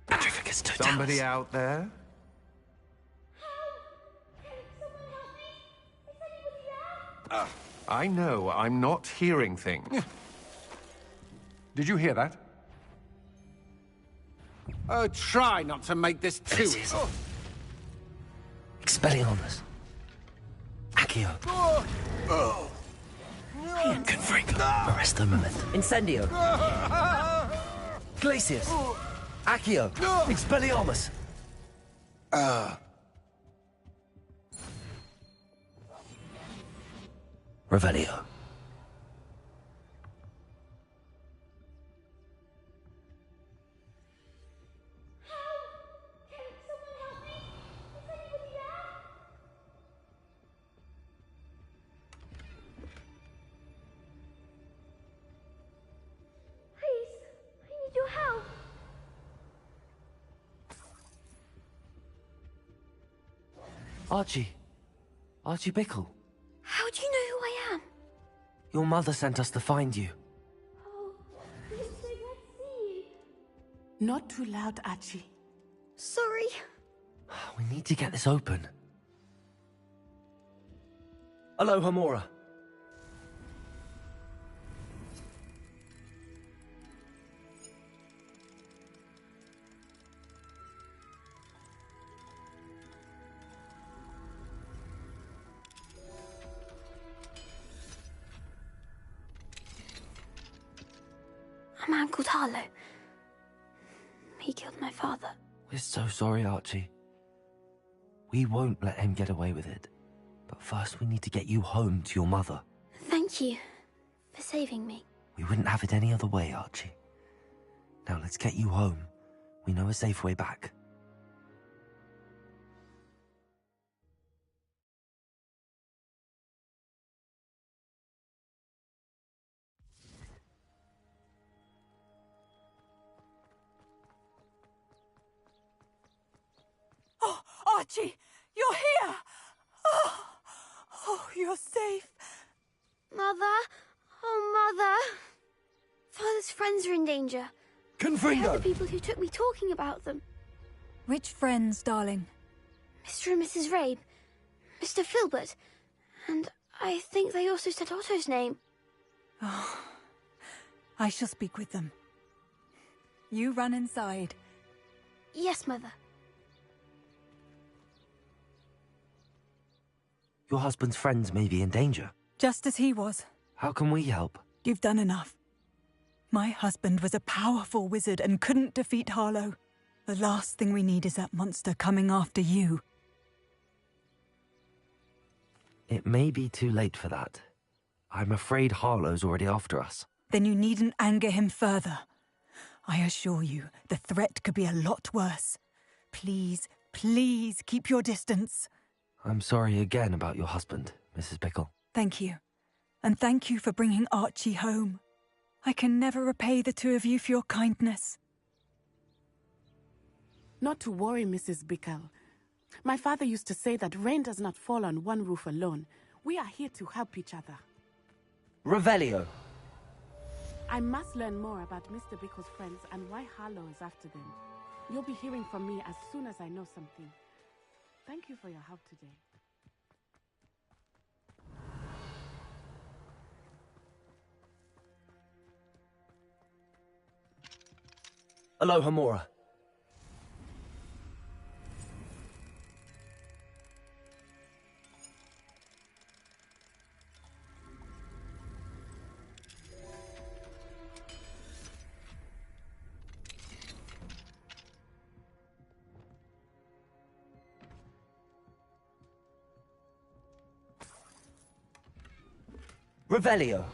Petrificus totalis. Somebody out there? I know, I'm not hearing things. Did you hear that? Try not to make this too... Expelliarmus. Accio. Confringo. Arresto momentum. Incendio. Glacius. Accio. Expelliarmus. Revelio. Archie. Archie Bickle. How do you know who I am? Your mother sent us to find you. Not too loud, Archie. Sorry. We need to get this open. Aloha, Mora. A man called Harlow. He killed my father. We're so sorry, Archie. We won't let him get away with it. But first we need to get you home to your mother. Thank you for saving me. We wouldn't have it any other way, Archie. Now let's get you home. We know a safe way back. Oh, Archie, you're here! Oh, you're safe. Mother? Oh, Mother! Father's friends are in danger. Confringo! I heard the people who took me talking about them. Which friends, darling? Mr. and Mrs. Rabe, Mr. Filbert, and I think they also said Otto's name. Oh, I shall speak with them. You run inside. Yes, Mother. Your husband's friends may be in danger. Just as he was. How can we help? You've done enough. My husband was a powerful wizard and couldn't defeat Harlow. The last thing we need is that monster coming after you. It may be too late for that. I'm afraid Harlow's already after us. Then you needn't anger him further. I assure you, the threat could be a lot worse. Please, please keep your distance. I'm sorry again about your husband, Mrs. Bickle. Thank you. And thank you for bringing Archie home. I can never repay the two of you for your kindness. Not to worry, Mrs. Bickle. My father used to say that rain does not fall on one roof alone. We are here to help each other. Revelio. I must learn more about Mr. Bickle's friends and why Harlow is after them. You'll be hearing from me as soon as I know something. Thank you for your help today. Aloha Mora. Revelio.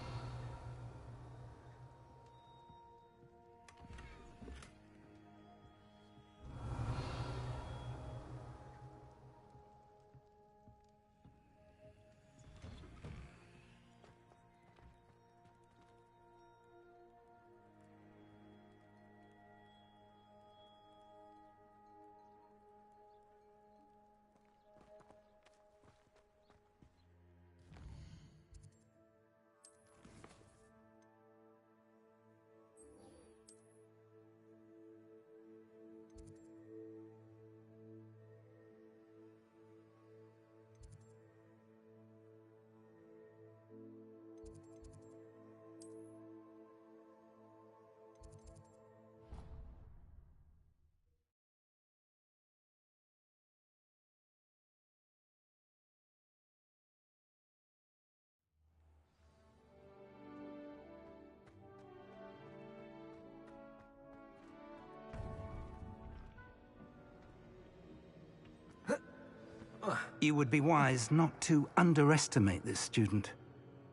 You would be wise not to underestimate this student.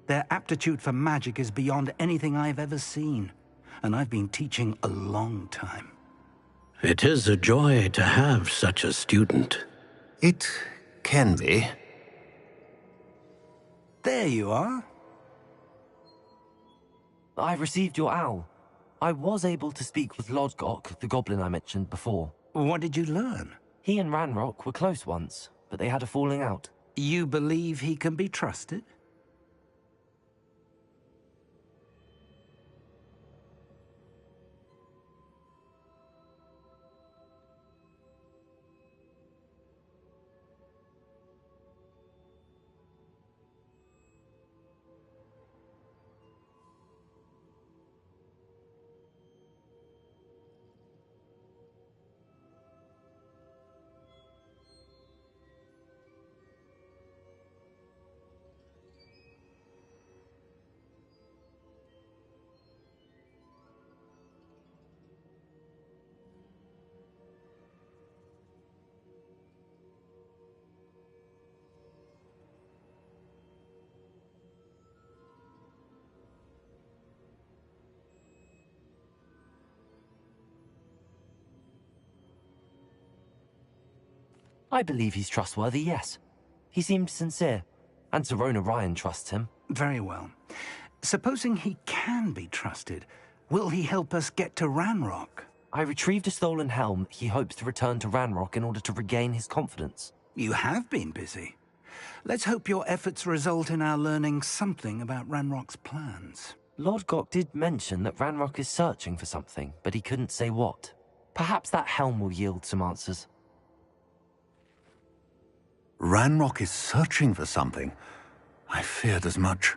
Their aptitude for magic is beyond anything I've ever seen, and I've been teaching a long time. It is a joy to have such a student. It can be. There you are. I received your owl. I was able to speak with Lodgok, the goblin I mentioned before. What did you learn? He and Ranrock were close once, but they had a falling out. You believe he can be trusted? I believe he's trustworthy, yes. He seemed sincere, and Sirona Ryan trusts him. Very well. Supposing he can be trusted, will he help us get to Ranrock? I retrieved a stolen helm he hopes to return to Ranrock in order to regain his confidence. You have been busy. Let's hope your efforts result in our learning something about Ranrock's plans. Lodgok did mention that Ranrock is searching for something, but he couldn't say what. Perhaps that helm will yield some answers. Ranrock is searching for something. I feared as much.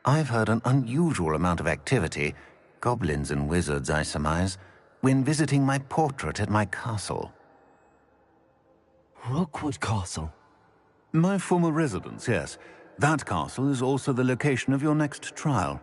I've heard an unusual amount of activity, goblins and wizards, I surmise, when visiting my portrait at my castle. Rookwood Castle? My former residence, yes. That castle is also the location of your next trial.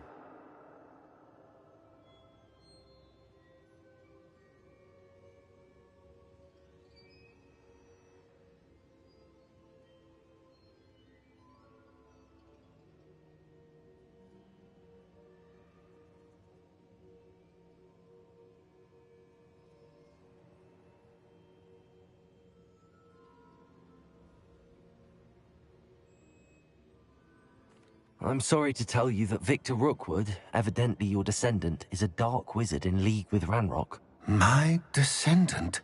I'm sorry to tell you that Victor Rookwood, evidently your descendant, is a dark wizard in league with Ranrock. My descendant?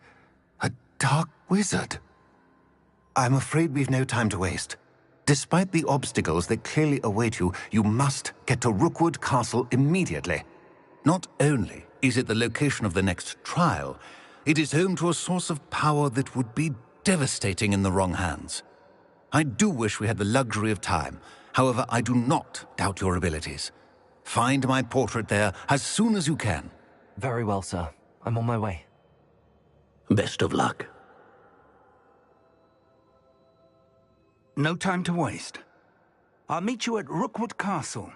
A dark wizard? I'm afraid we've no time to waste. Despite the obstacles that clearly await you, you must get to Rookwood Castle immediately. Not only is it the location of the next trial, it is home to a source of power that would be devastating in the wrong hands. I do wish we had the luxury of time. However, I do not doubt your abilities. Find my portrait there as soon as you can. Very well, sir. I'm on my way. Best of luck. No time to waste. I'll meet you at Rookwood Castle.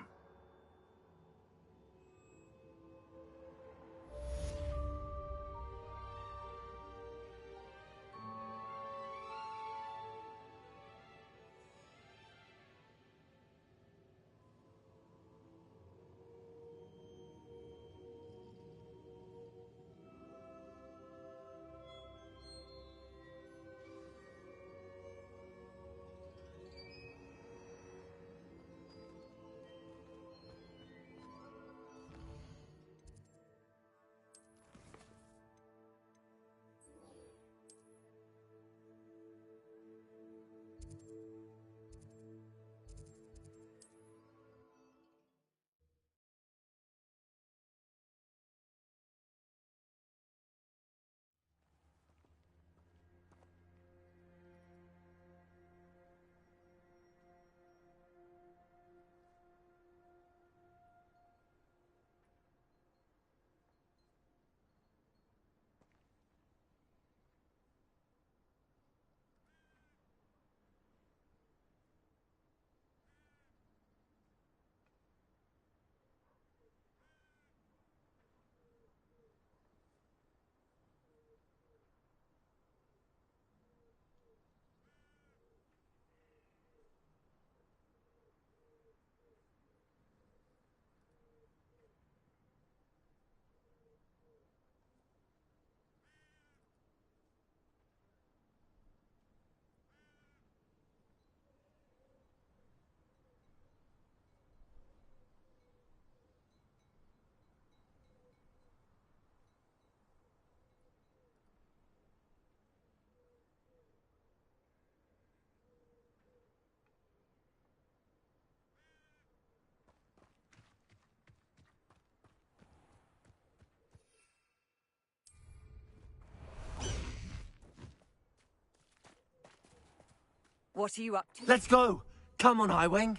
What are you up to? Let's go! Come on, Highwing!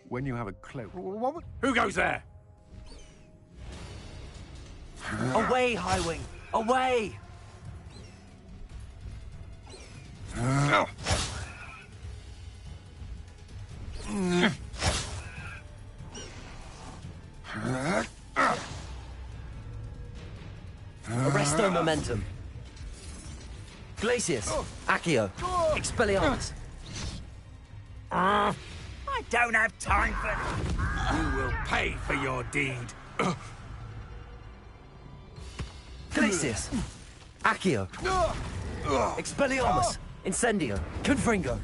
When you have a clue. Who goes there? Away, Highwing! Away! Arresto momentum. Glacius, Accio, Expelliarmus. I don't have time for that. You will pay for your deed. Glacius, Accio, Expelliarmus, Incendio, Confringo.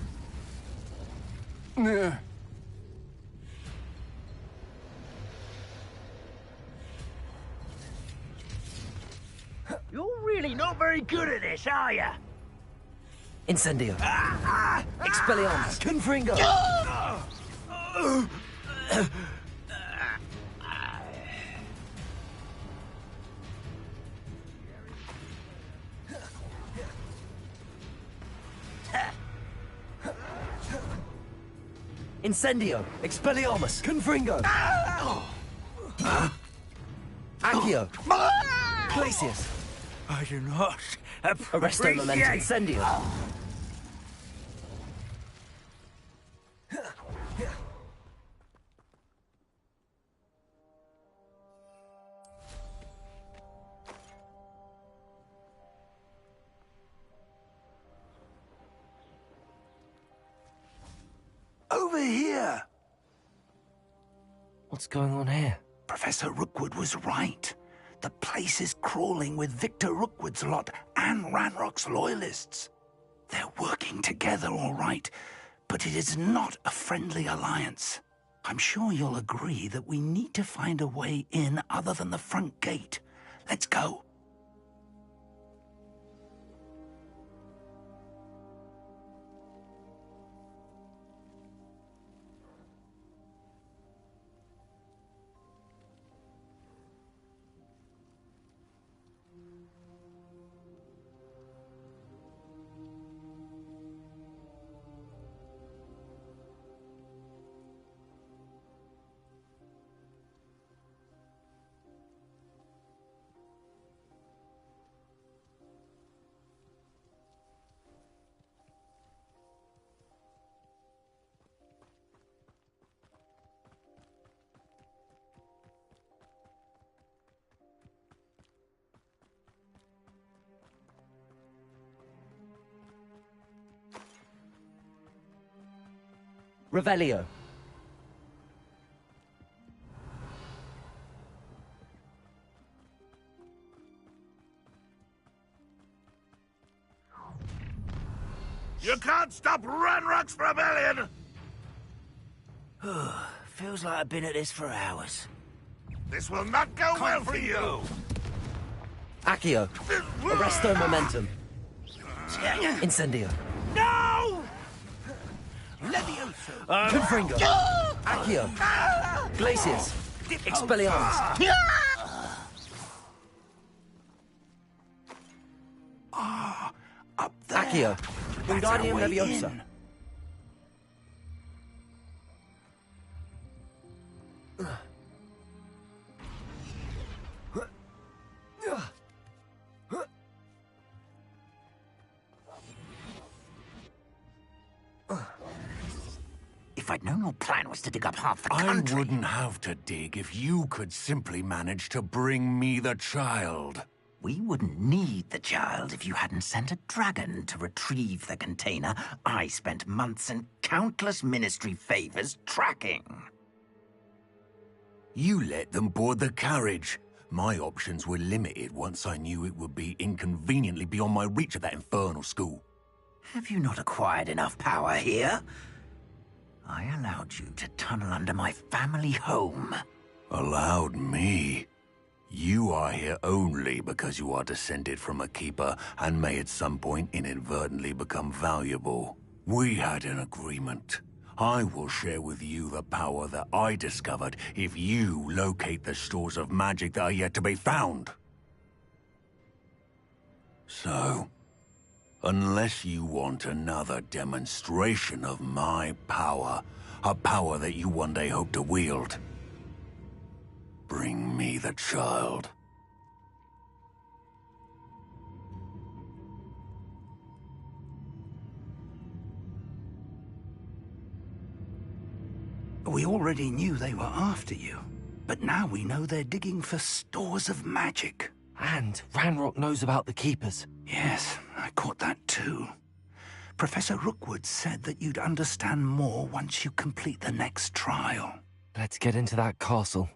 You're really not very good at this, are you? Incendio, Expelliarmus, Confringo. Incendio, Expelliarmus, Confringo. Accio, Glacius. I do not Arresto momentum, Incendio. Over here! What's going on here? Professor Rookwood was right. The place is crawling with Victor Rookwood's lot and Ranrock's loyalists. They're working together, all right, but it is not a friendly alliance. I'm sure you'll agree that we need to find a way in other than the front gate. Let's go. Revelio. You can't stop Ranrock's rebellion! Feels like I've been at this for hours. This will not go well for you! Accio. Arresto momentum. Incendio. No! Levioso! Confringo. Accio. Glacius. Expelliarmus. Up there. Accio. Wingardium way Leviosa. in. If I'd known your plan was to dig up half the country... I wouldn't have to dig if you could simply manage to bring me the child. We wouldn't need the child if you hadn't sent a dragon to retrieve the container I spent months and countless ministry favors tracking. You let them board the carriage. My options were limited once I knew it would be inconveniently beyond my reach at that infernal school. Have you not acquired enough power here? I allowed you to tunnel under my family home. Allowed me? You are here only because you are descended from a keeper and may at some point inadvertently become valuable. We had an agreement. I will share with you the power that I discovered if you locate the stores of magic that are yet to be found. So, unless you want another demonstration of my power, a power that you one day hope to wield, bring me the child. We already knew they were after you, but now we know they're digging for stores of magic. And Ranrock knows about the Keepers. Yes, I caught that too. Professor Rookwood said that you'd understand more once you complete the next trial. Let's get into that castle.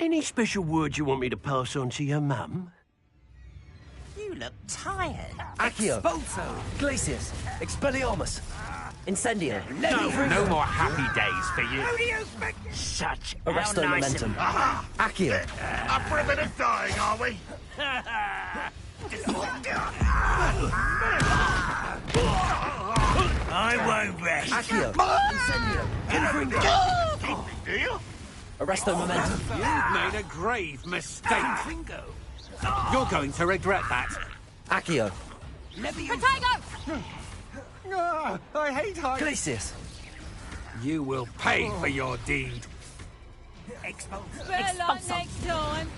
Any special words you want me to pass on to your mum? You look tired. Accio! Expulso! Glacius! Expelliarmus! Incendio! No more happy days for you. Who do you think? Such Arresto how nice momentum. Aha! Accio! Up for a bit of dying, are we? I won't rest. Accio! Incendio! Do you? Arresto momentum. You've made a grave mistake. You're going to regret that. Accio! Potato! I hate heights. Glacius! You will pay for your deed. Better luck next time.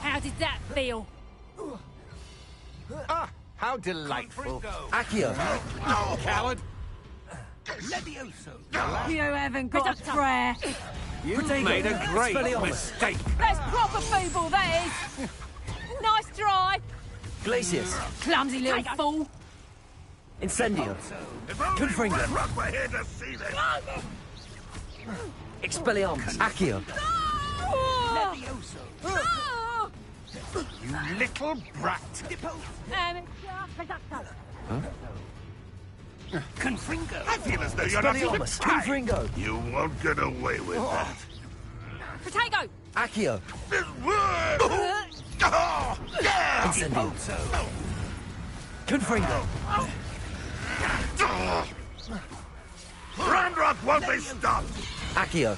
How did that feel? Ah, how delightful. Accio! Coward. You haven't got a prayer. You've made a grave mistake. That's proper feeble, that is. Nice try. Glacius! Clumsy little fool. Incendio! If only Confringo! Renrock were here to see this. Expelliarmus! Accio! You little brat. Confringo. I feel as though you're not even Expelliarmus! trying. Confringo! You won't get away with that. Potato. Accio! Incendio! Confringo! Renrock won't be stopped. Accio!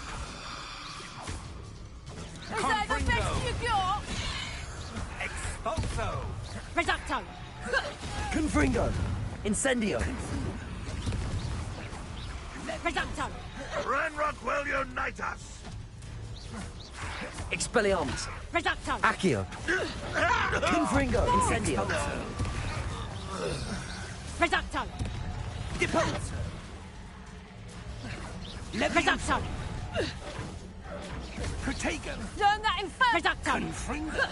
Is that the best you got? Expulso! Reducto. Confringo! Incendio! Reducto. Renrock will unite us. Expelliarmus! Reducto. Accio! Confringo! Incendio! Reducto. Depulso! Reducto. Protego! Learn that in first. Reducto. Confringo!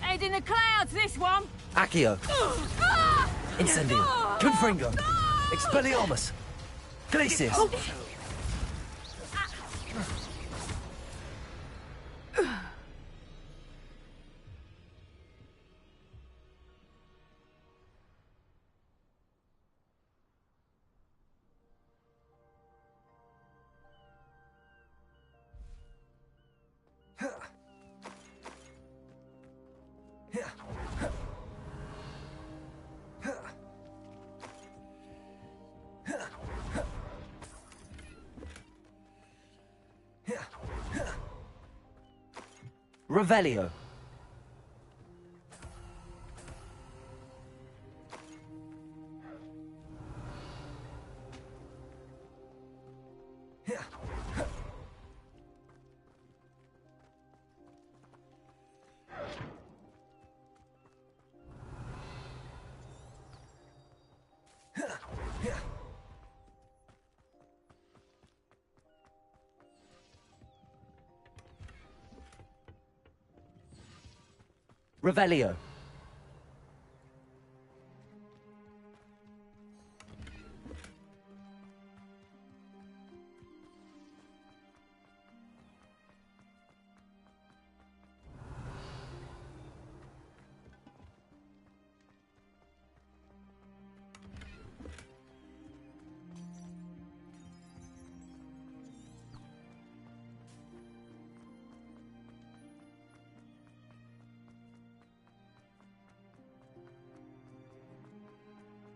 Head in the clouds, this one. Accio! Ah! Incendio! Confringo! Expelliarmus! Glacius! Revelio! Revelio!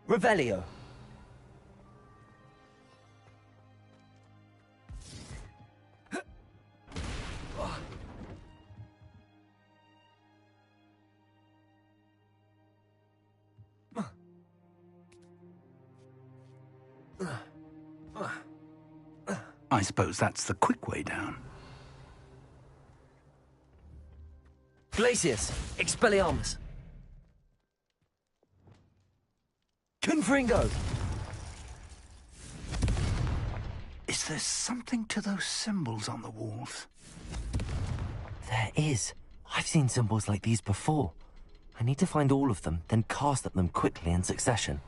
Revelio! I suppose that's the quick way down. Glacius! Expelliarmus! Confringo! Is there something to those symbols on the walls? There is. I've seen symbols like these before. I need to find all of them, then cast at them quickly in succession.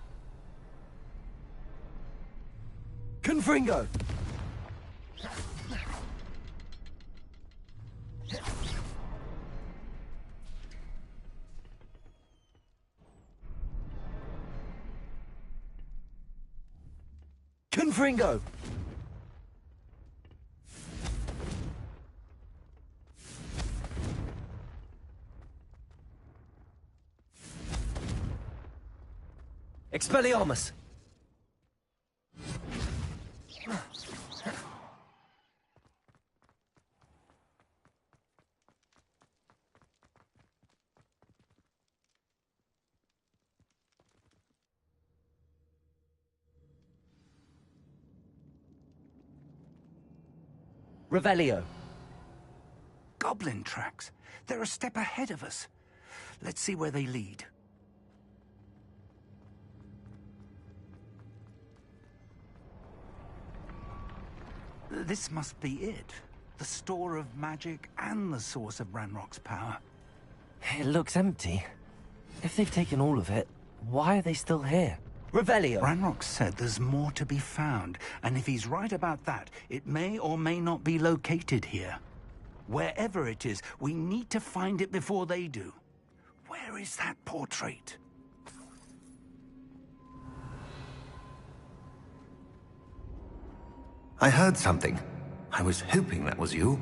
Confringo! Confringo! Expelliarmus! Revelio. Goblin tracks. They're a step ahead of us. Let's see where they lead. This must be it. The store of magic and the source of Ranrock's power. It looks empty. If they've taken all of it, why are they still here? Revelio! Ranrock said there's more to be found, and if he's right about that, it may or may not be located here. Wherever it is, we need to find it before they do. Where is that portrait? I heard something. I was hoping that was you.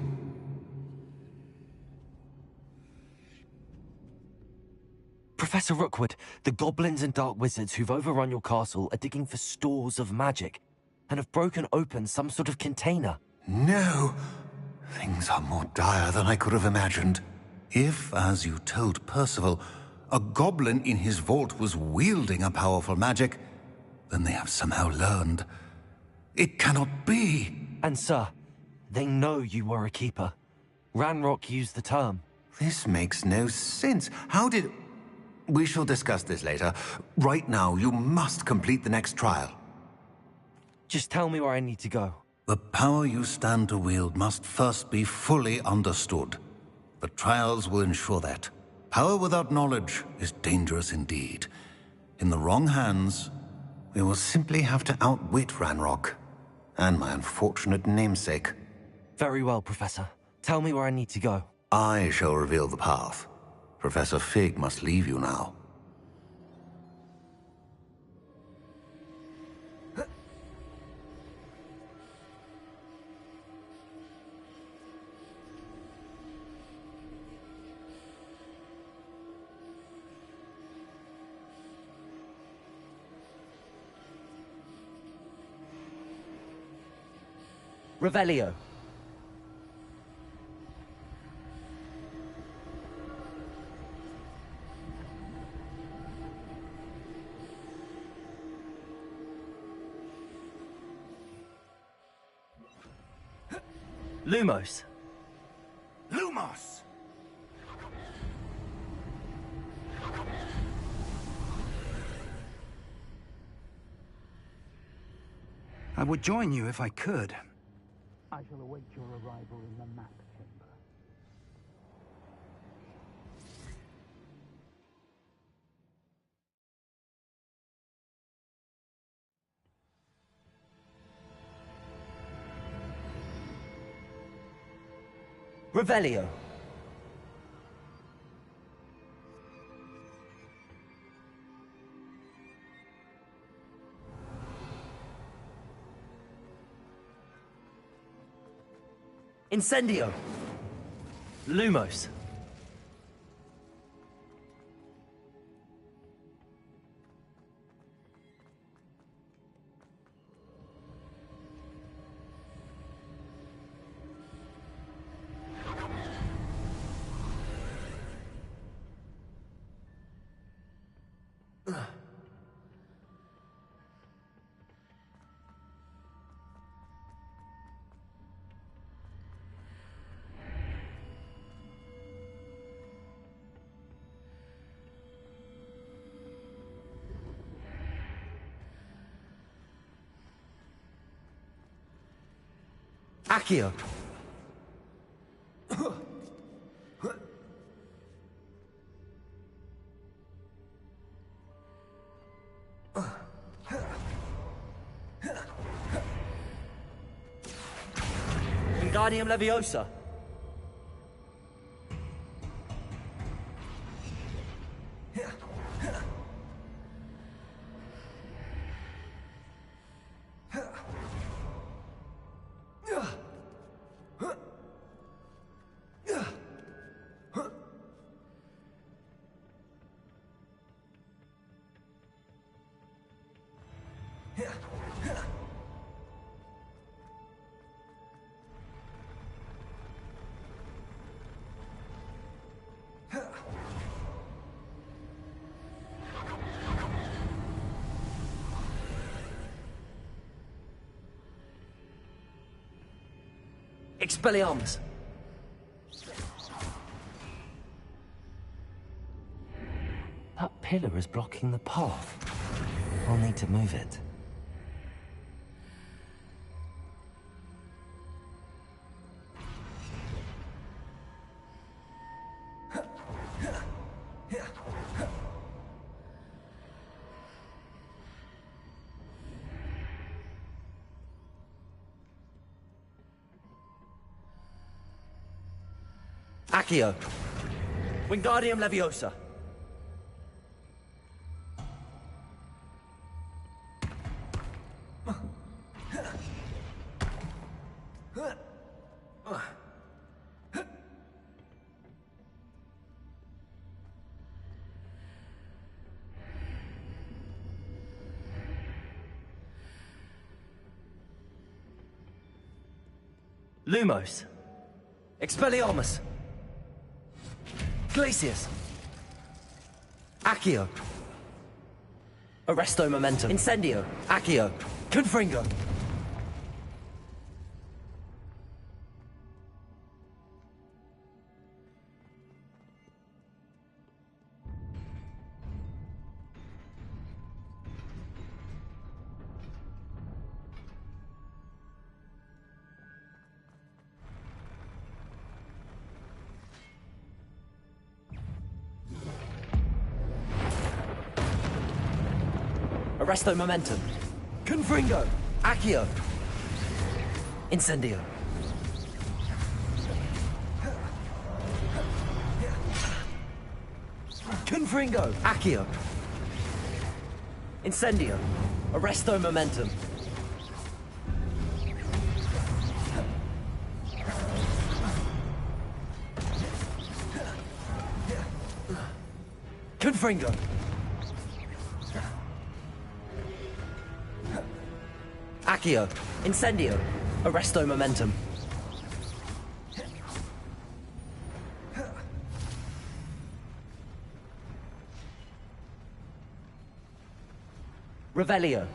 Professor Rookwood, the goblins and dark wizards who've overrun your castle are digging for stores of magic and have broken open some sort of container. No! Things are more dire than I could have imagined. If, as you told Percival, a goblin in his vault was wielding a powerful magic, then they have somehow learned. It cannot be! And sir, they know you were a keeper. Ranrock used the term. This makes no sense. How did... We shall discuss this later. Right now, you must complete the next trial. Just tell me where I need to go. The power you stand to wield must first be fully understood. The trials will ensure that. Power without knowledge is dangerous indeed. In the wrong hands, we will simply have to outwit Ranrock and my unfortunate namesake. Very well, Professor. Tell me where I need to go. I shall reveal the path. Professor Fig must leave you now. Revelio. Lumos. Lumos! I would join you if I could. I shall await your arrival in the map chamber. Revelio. Incendio. Lumos. Accio. Wingardium Leviosa. Expelliarmus! That pillar is blocking the path. I'll need to move it. Accio! Wingardium Leviosa! Lumos! Expelliarmus! Glacius! Accio! Arresto Momentum! Incendio! Accio! Confringo! Arresto Momentum. Confringo. Accio. Incendio. Confringo. Accio. Incendio. Arresto Momentum. Confringo. Accio. Incendio. Arresto Momentum. Revelio.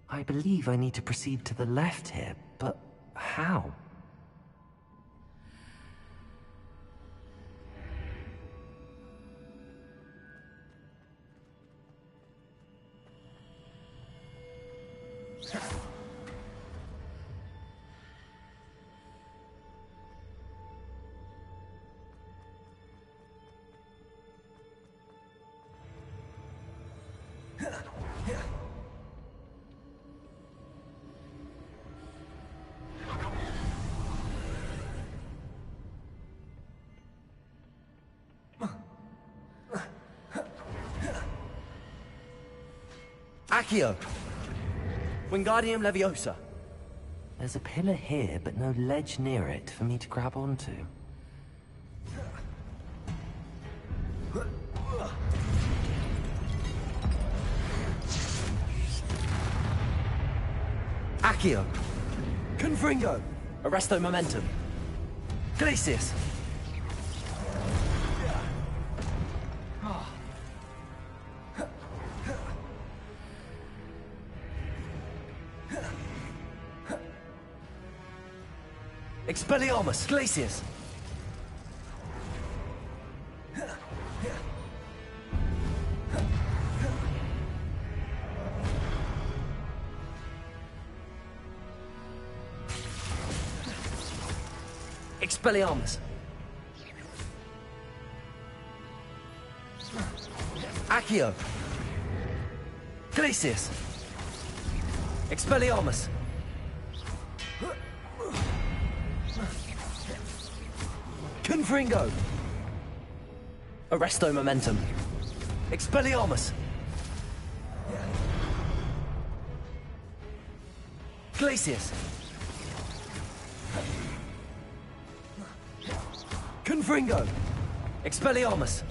I believe I need to proceed to the left here, but how? Accio. Wingardium Leviosa. There's a pillar here, but no ledge near it for me to grab onto. Accio. Confringo. Arresto Momentum. Glacius. Expelliarmus! Glacius! Expelliarmus! Accio! Glacius! Expelliarmus! Confringo! Arresto Momentum. Expelliarmus! Glacius! Confringo! Expelliarmus!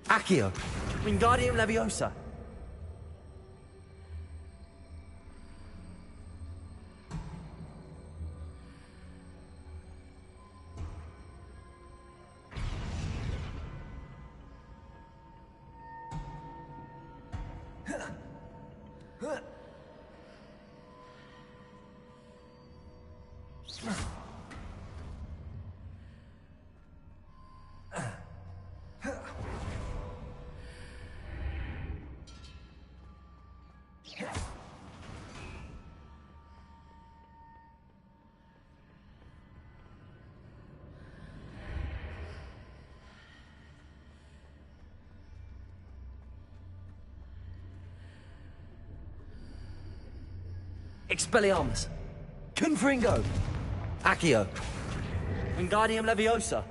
Accio! Wingardium Leviosa! Expelliarmus! Confringo! Accio! Wingardium Leviosa!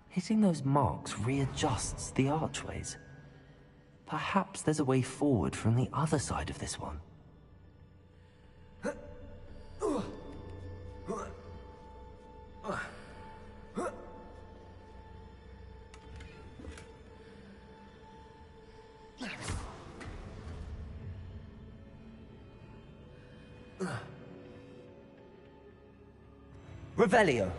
Hitting those marks readjusts the archways. Perhaps there's a way forward from the other side of this one. Revelio.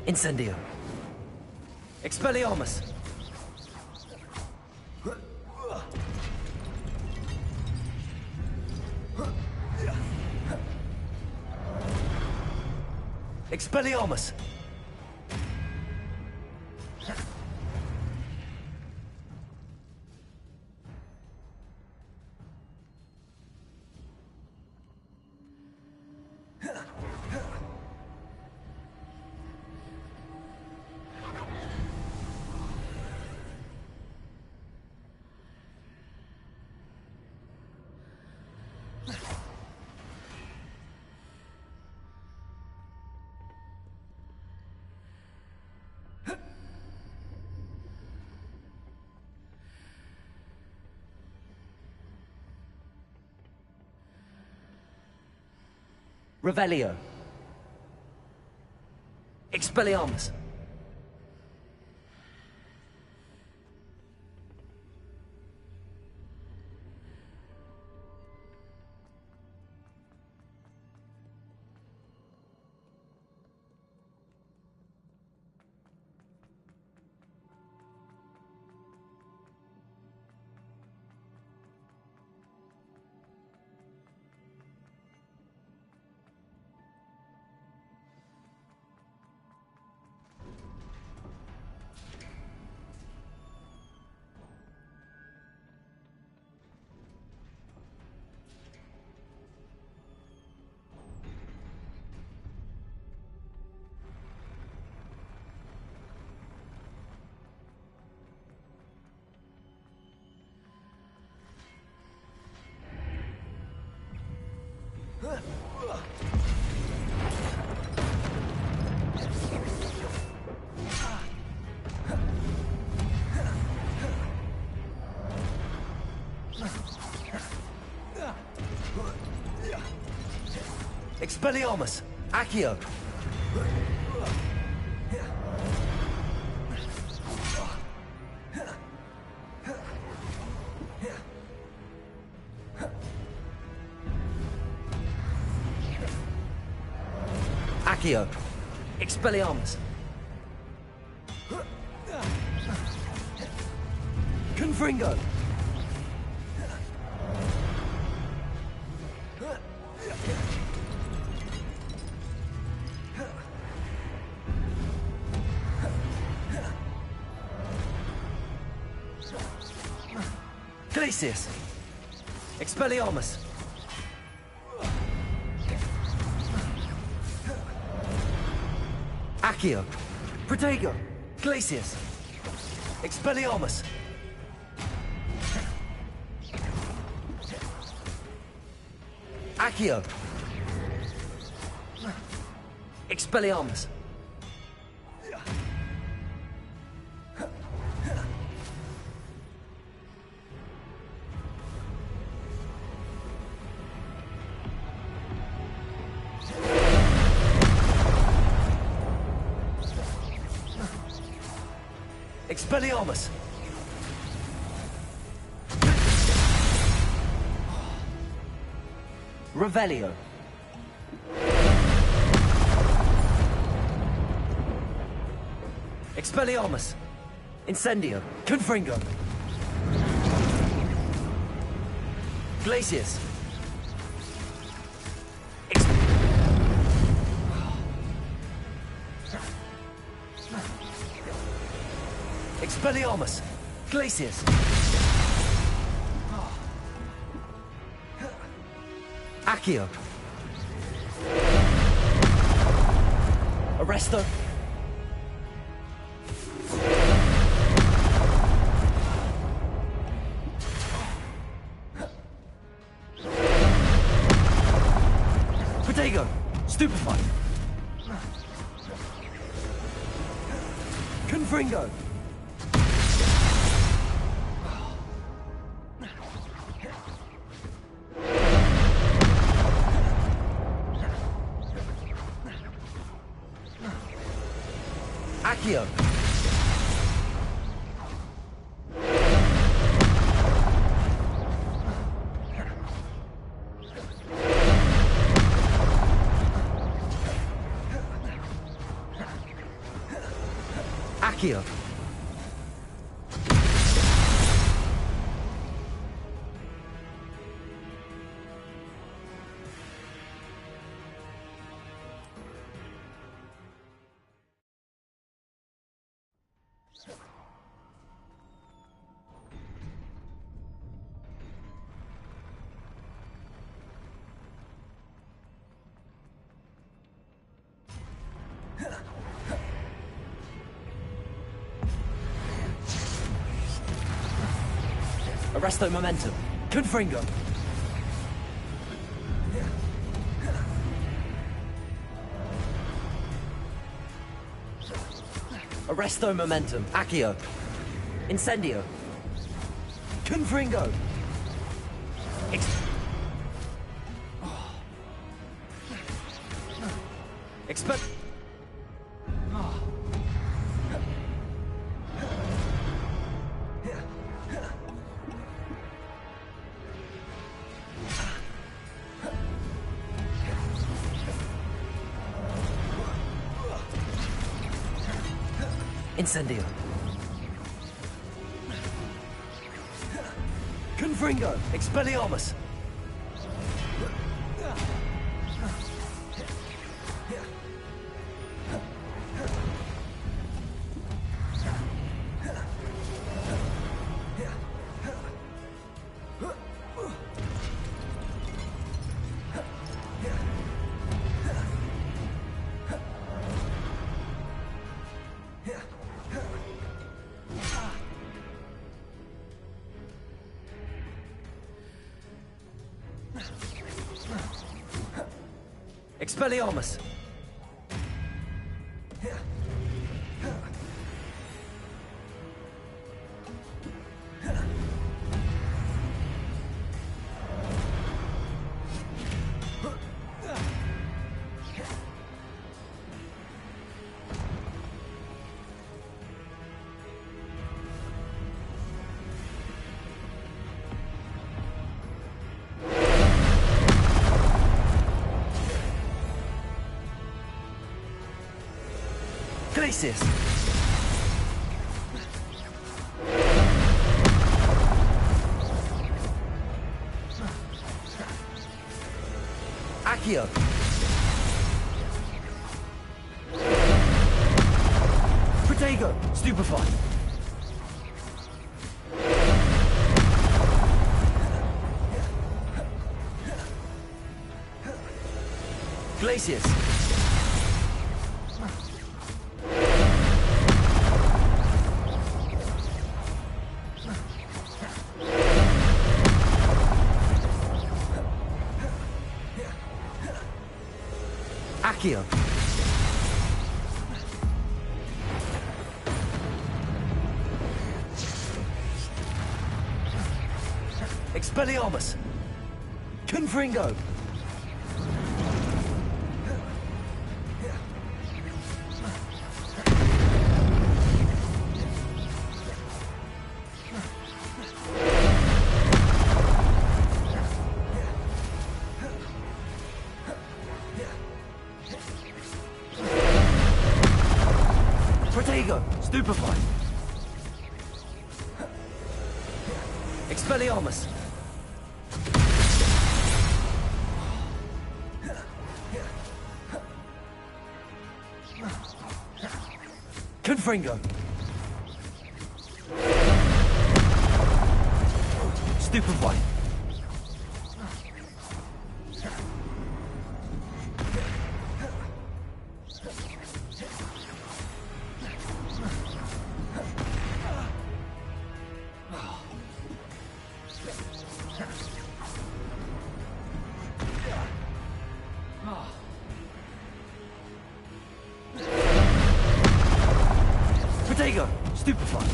Incendio. Expelliarmus. Expelliarmus. Revelio. Expelliarmus. Expelliarmus! Accio! Accio! Expelliarmus! Confringo! Glacius! Expelliarmus! Accio! Protego! Glacius! Expelliarmus! Accio! Expelliarmus! Expelliarmus! Revelio! Expelliarmus! Incendio! Confringo! Glacius! Expelliarmus! Glacius! Accio! Arresto! Protego! Stupefy! Confringo! Accio! Accio! Arresto momentum. Confringo. Arresto momentum. Accio. Incendio. Confringo. Expect. Incendio. Confringo. Expelliarmus. Expelliarmus! Glacius! Accio! Protego! Stupefy! Glacius! Accio! Expelliarmus! Confringo! Protego! Stupefy! Expelliarmus! Confringo! Stupefy! Protego! Stupefy!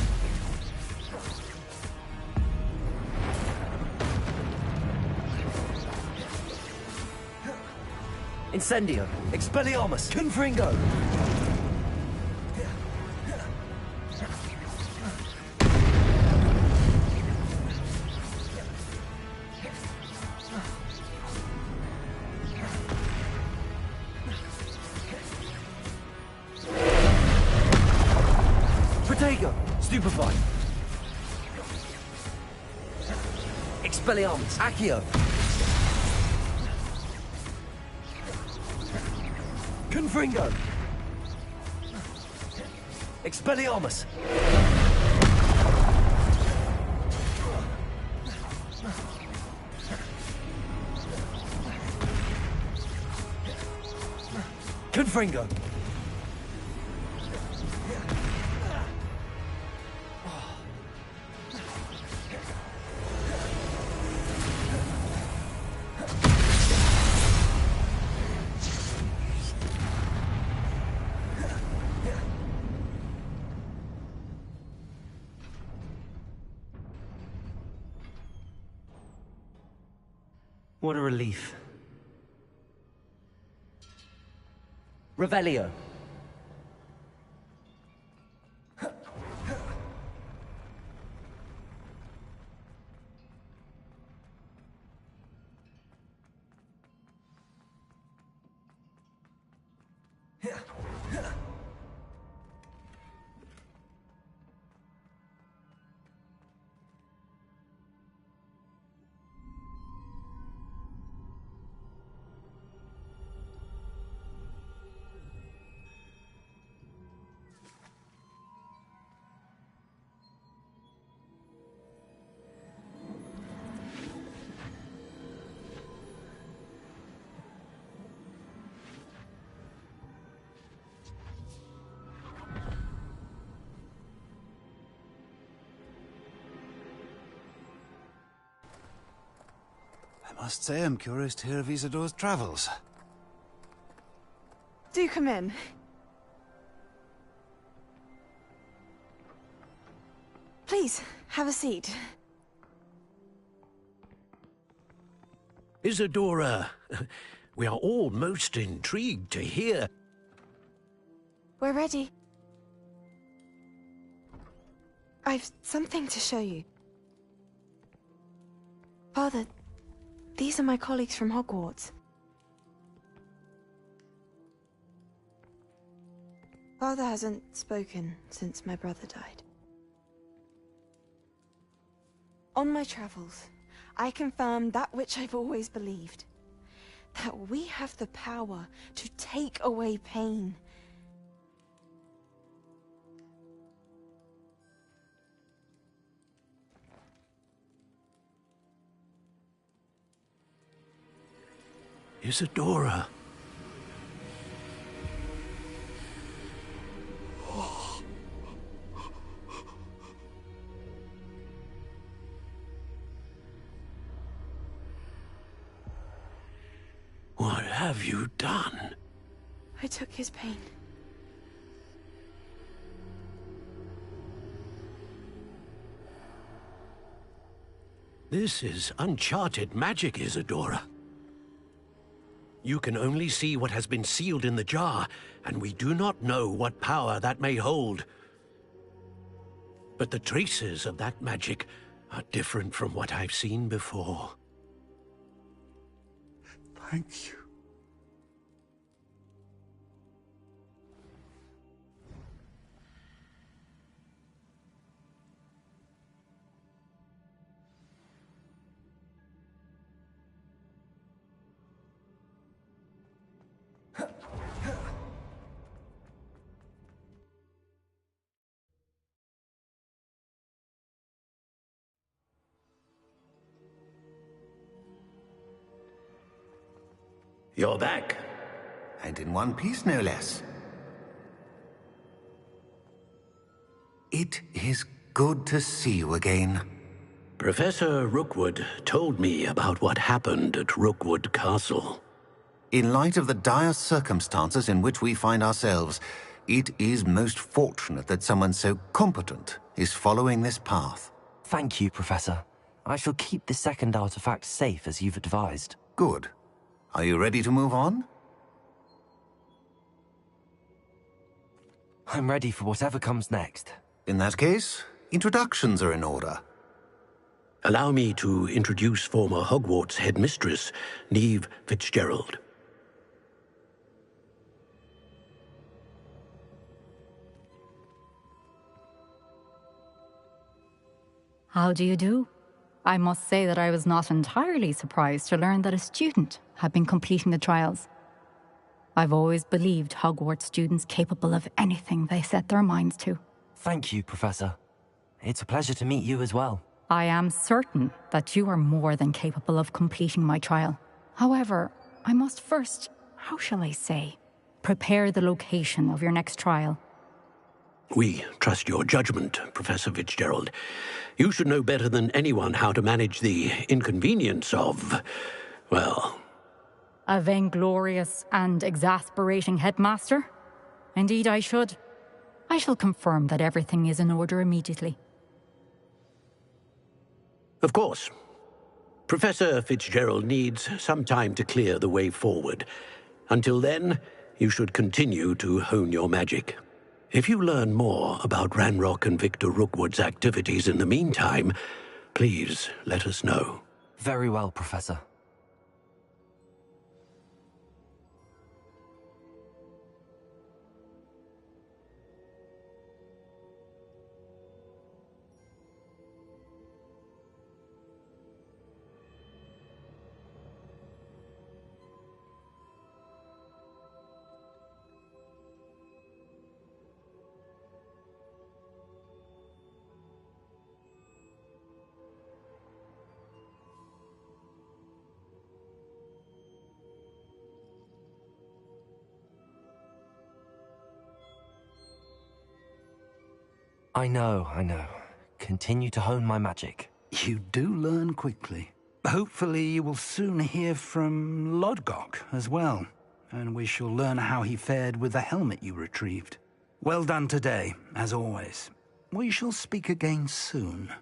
Incendio! Expelliarmus! Confringo! Protego! Stupefy! Expelliarmus! Accio! Confringo! Expelliarmus! Confringo! What a relief. Revelio. I must say I'm curious to hear of Isidore's travels. Do come in. Please, have a seat. Isadora, we are all most intrigued to hear. We're ready. I've something to show you. Father, these are my colleagues from Hogwarts. Father hasn't spoken since my brother died. On my travels, I confirmed that which I've always believed. That we have the power to take away pain. Isadora. What have you done? I took his pain. This is uncharted magic, Isadora. You can only see what has been sealed in the jar, and we do not know what power that may hold. But the traces of that magic are different from what I've seen before. Thank you. You're back. And in one piece, no less. It is good to see you again. Professor Rookwood told me about what happened at Rookwood Castle. In light of the dire circumstances in which we find ourselves, it is most fortunate that someone so competent is following this path. Thank you, Professor. I shall keep the second artifact safe as you've advised. Good. Are you ready to move on? I'm ready for whatever comes next. In that case, introductions are in order. Allow me to introduce former Hogwarts headmistress, Neve Fitzgerald. How do you do? I must say that I was not entirely surprised to learn that a student had been completing the trials. I've always believed Hogwarts students capable of anything they set their minds to. Thank you, Professor. It's a pleasure to meet you as well. I am certain that you are more than capable of completing my trial. However, I must first, how shall I say, prepare the location of your next trial. We trust your judgment, Professor Fitzgerald. You should know better than anyone how to manage the inconvenience of, well... A vainglorious and exasperating headmaster? Indeed I should. I shall confirm that everything is in order immediately. Of course. Professor Fitzgerald needs some time to clear the way forward. Until then, you should continue to hone your magic. If you learn more about Ranrock and Victor Rookwood's activities in the meantime, please let us know. Very well, Professor. I know. Continue to hone my magic. You do learn quickly. Hopefully you will soon hear from Lodgok as well, and we shall learn how he fared with the helmet you retrieved. Well done today, as always. We shall speak again soon.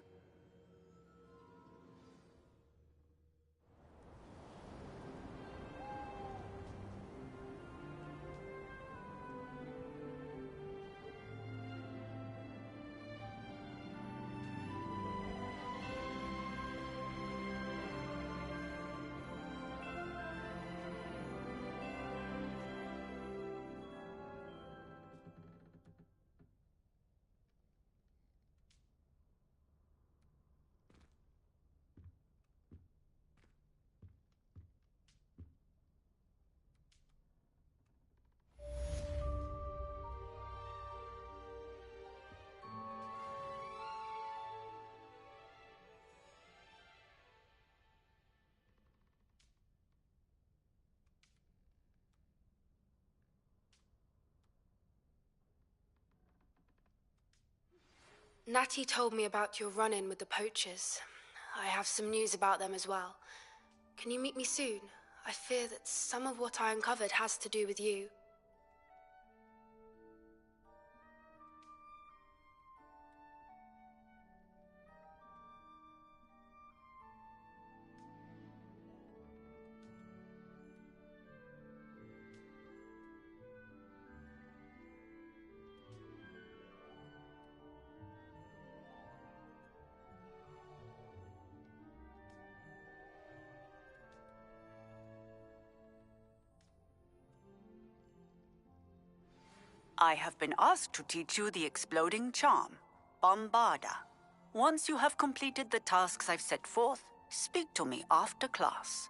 Natty told me about your run-in with the poachers. I have some news about them as well. Can you meet me soon? I fear that some of what I uncovered has to do with you. I have been asked to teach you the exploding charm, Bombarda. Once you have completed the tasks I've set forth, speak to me after class.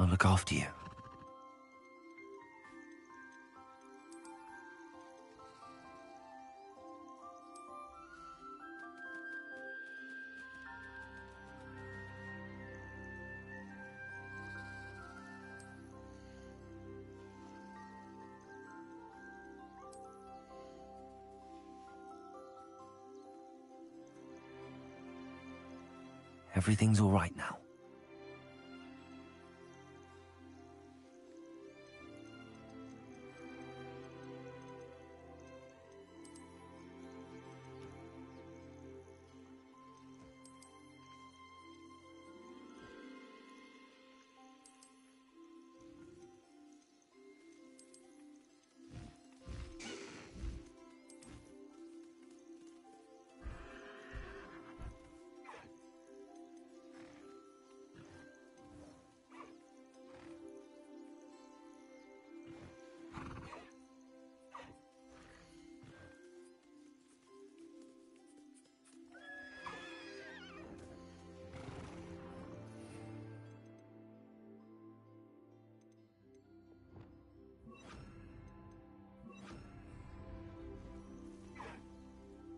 I'll look after you. Everything's all right now.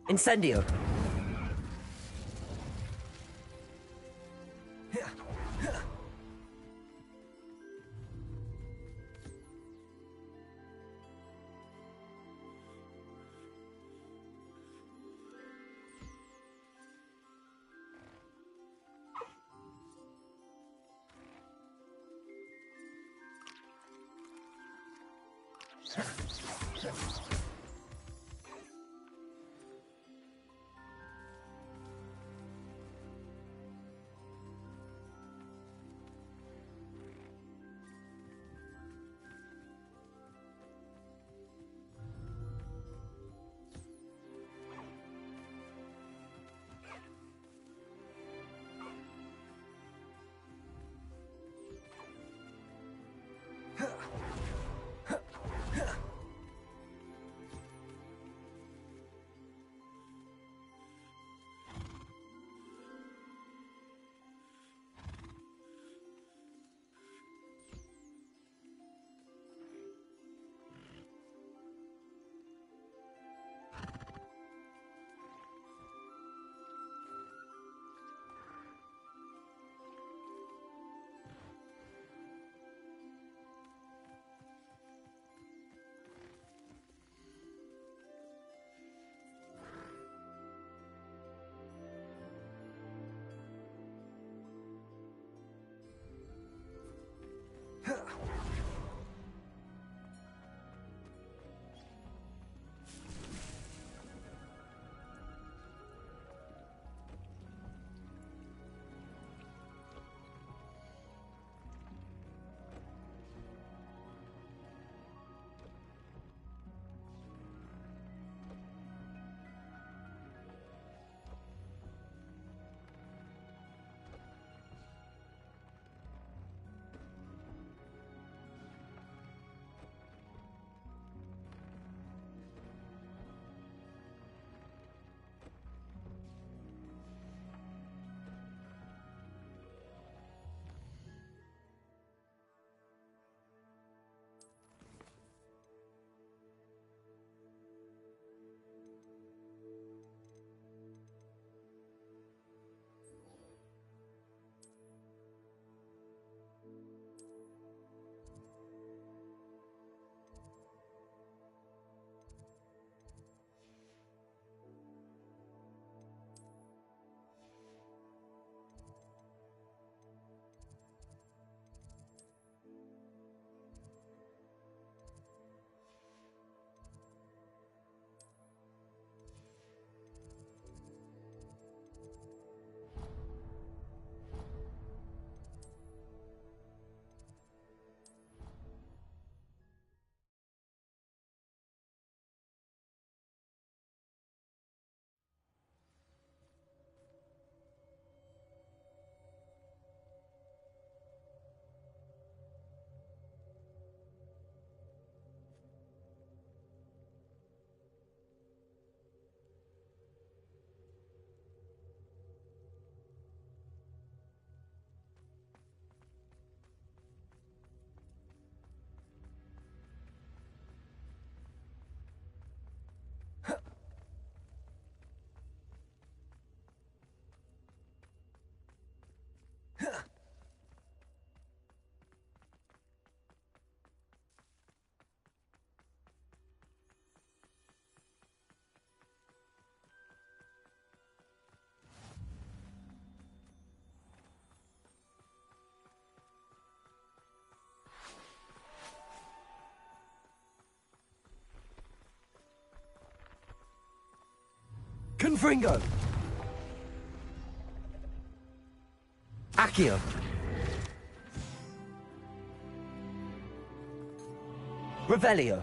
Incendio! Confringo! Accio! Revelio!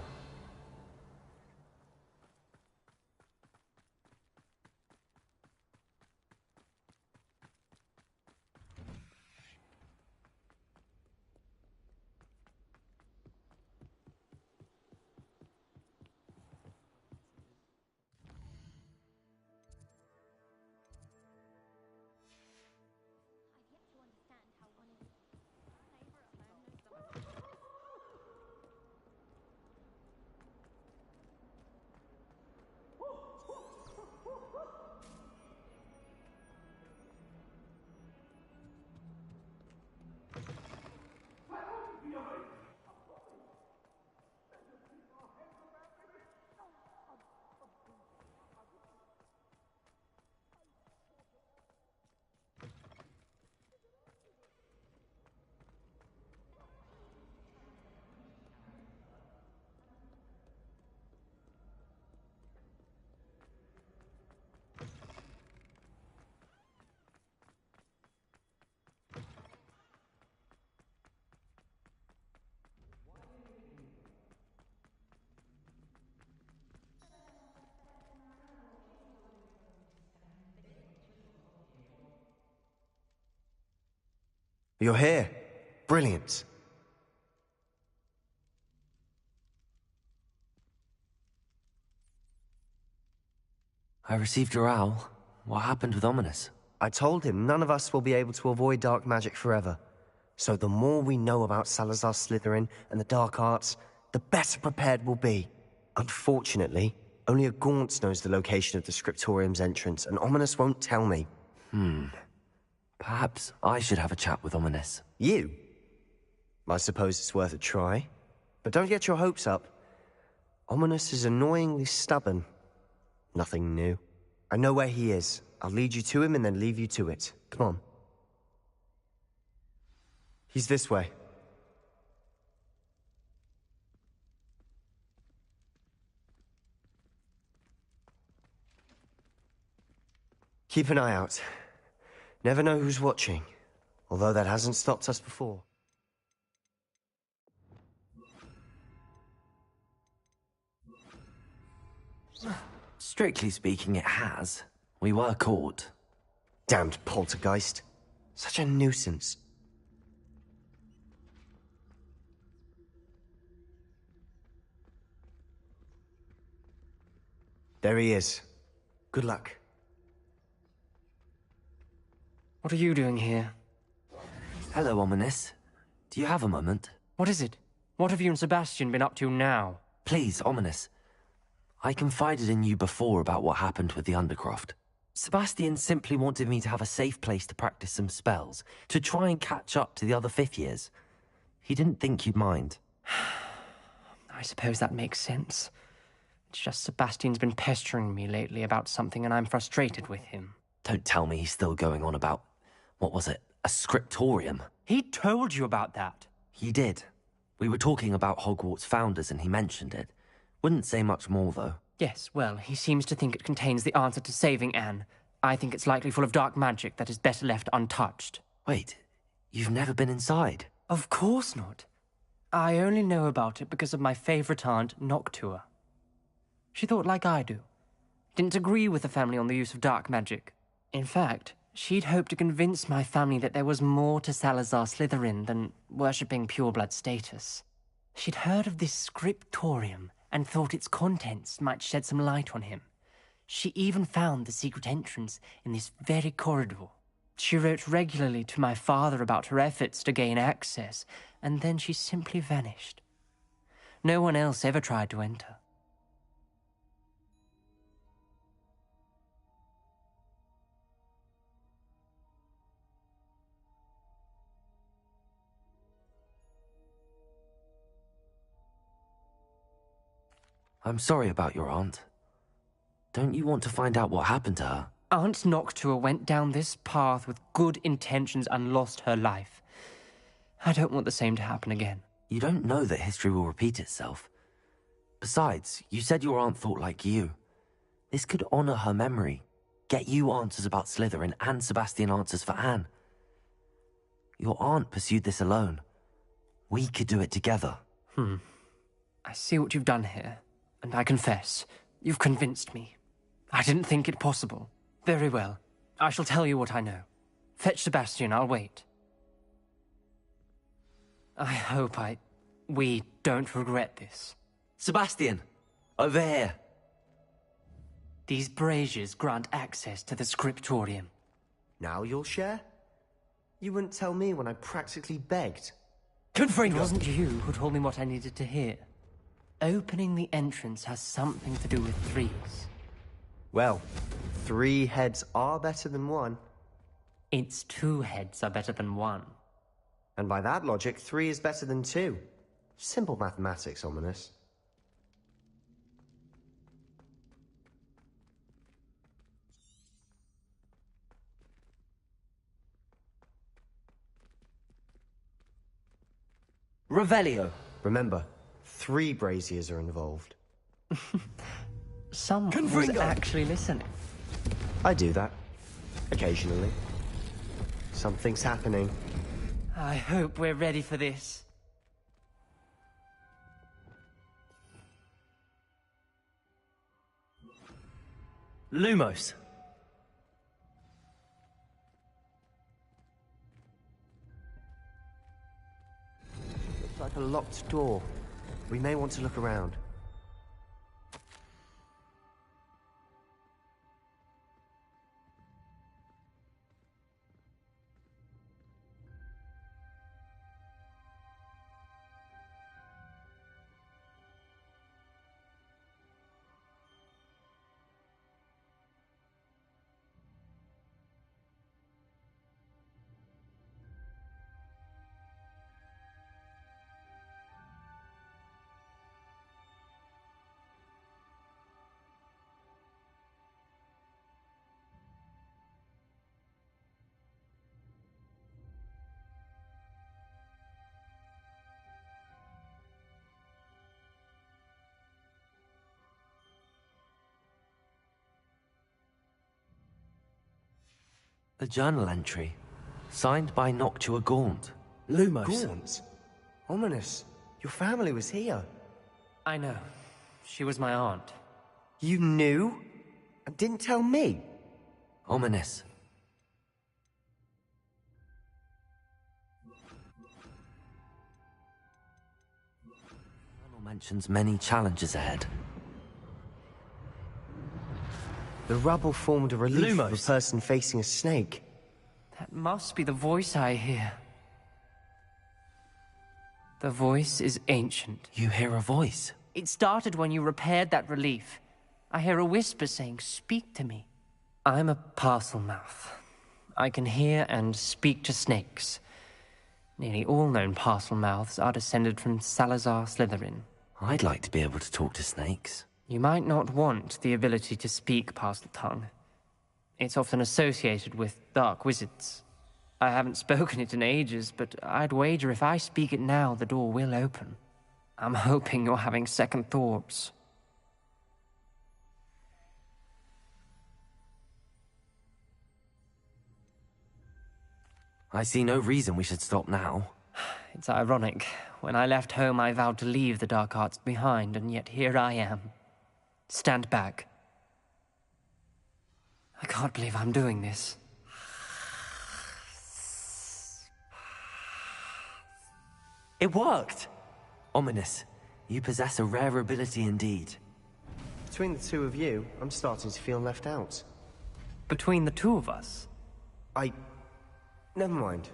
You're here. Brilliant. I received your owl. What happened with Ominous? I told him none of us will be able to avoid dark magic forever. So the more we know about Salazar Slytherin and the dark arts, the better prepared we'll be. Unfortunately, only a Gaunt knows the location of the Scriptorium's entrance, and Ominous won't tell me. Perhaps I should have a chat with Ominous. You? I suppose it's worth a try. But don't get your hopes up. Ominous is annoyingly stubborn. Nothing new. I know where he is. I'll lead you to him and then leave you to it. Come on. He's this way. Keep an eye out. Never know who's watching, although that hasn't stopped us before. Strictly speaking, it has. We were caught. Damned poltergeist. Such a nuisance. There he is. Good luck. What are you doing here? Hello, Ominous. Do you have a moment? What is it? What have you and Sebastian been up to now? Please, Ominous. I confided in you before about what happened with the Undercroft. Sebastian simply wanted me to have a safe place to practice some spells, to try and catch up to the other fifth years. He didn't think you'd mind. I suppose that makes sense. It's just Sebastian's been pestering me lately about something and I'm frustrated with him. Don't tell me he's still going on about, what was it, a scriptorium? He told you about that? He did. We were talking about Hogwarts founders and he mentioned it. Wouldn't say much more, though. Yes, well, he seems to think it contains the answer to saving Anne. I think it's likely full of dark magic that is better left untouched. Wait, you've never been inside? Of course not. I only know about it because of my favourite aunt, Noctua. She thought like I do. Didn't agree with the family on the use of dark magic. In fact, she'd hoped to convince my family that there was more to Salazar Slytherin than worshipping pureblood status. She'd heard of this scriptorium and thought its contents might shed some light on him. She even found the secret entrance in this very corridor. She wrote regularly to my father about her efforts to gain access, and then she simply vanished. No one else ever tried to enter. I'm sorry about your aunt. Don't you want to find out what happened to her? Aunt Noctua went down this path with good intentions and lost her life. I don't want the same to happen again. You don't know that history will repeat itself. Besides, you said your aunt thought like you. This could honor her memory. Get you answers about Slytherin and Sebastian answers for Anne. Your aunt pursued this alone. We could do it together. I see what you've done here, and I confess, you've convinced me. I didn't think it possible. Very well. I shall tell you what I know. Fetch Sebastian, I'll wait. I hope we don't regret this. Sebastian! Over here! These braziers grant access to the scriptorium. Now you'll share? You wouldn't tell me when I practically begged. It wasn't you who told me what I needed to hear. Opening the entrance has something to do with threes. Well, 3 heads are better than 1. It's 2 heads are better than 1. And by that logic, 3 is better than 2. Simple mathematics, Ominous. Revelio. Remember, 3 braziers are involved. Someone was actually listening. I do that. Occasionally. Something's happening. I hope we're ready for this. Lumos. Looks like a locked door. We may want to look around. A journal entry, signed by Noctua Gaunt. Lumos. Gaunt? Ominous. Your family was here. I know. She was my aunt. You knew? And didn't tell me? Ominous. Journal mentions many challenges ahead. The rubble formed a relief of a Lumos. person facing a snake. That must be the voice I hear. The voice is ancient. You hear a voice? It started when you repaired that relief. I hear a whisper saying, "Speak to me." I'm a parcel mouth. I can hear and speak to snakes. Nearly all known parcel mouths are descended from Salazar Slytherin. I'd like to be able to talk to snakes. You might not want the ability to speak parcel tongue. It's often associated with dark wizards. I haven't spoken it in ages, but I'd wager if I speak it now, the door will open. I'm hoping you're having second thoughts. I see no reason we should stop now. It's ironic. When I left home, I vowed to leave the dark arts behind, and yet here I am. Stand back. I can't believe I'm doing this. It worked! Ominous. You possess a rare ability indeed. Between the 2 of you, I'm starting to feel left out. Between the 2 of us? Never mind.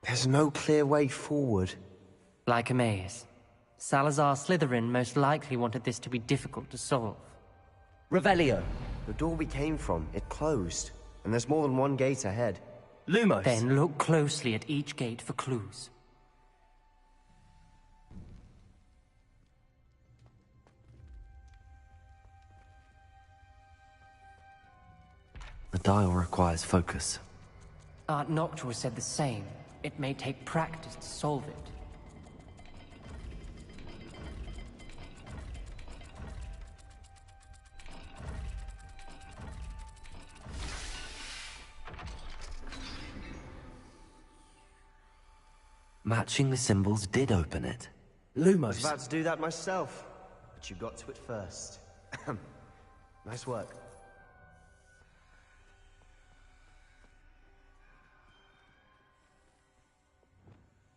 There's no clear way forward. Like a maze. Salazar Slytherin most likely wanted this to be difficult to solve. Revelio. The door we came from, it closed. And there's more than 1 gate ahead. Lumos. Then look closely at each gate for clues. The dial requires focus. Aunt Noctua said the same. It may take practice to solve it. Matching the symbols did open it. I was Lumos. about to do that myself, but you got to it first. Nice work.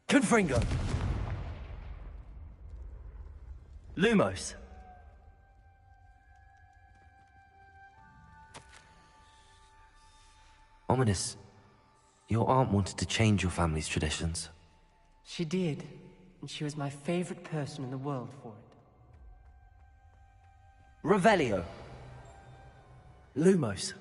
Confringo. Lumos. Ominous, your aunt wanted to change your family's traditions. She did, and she was my favorite person in the world for it. Revelio. Lumos.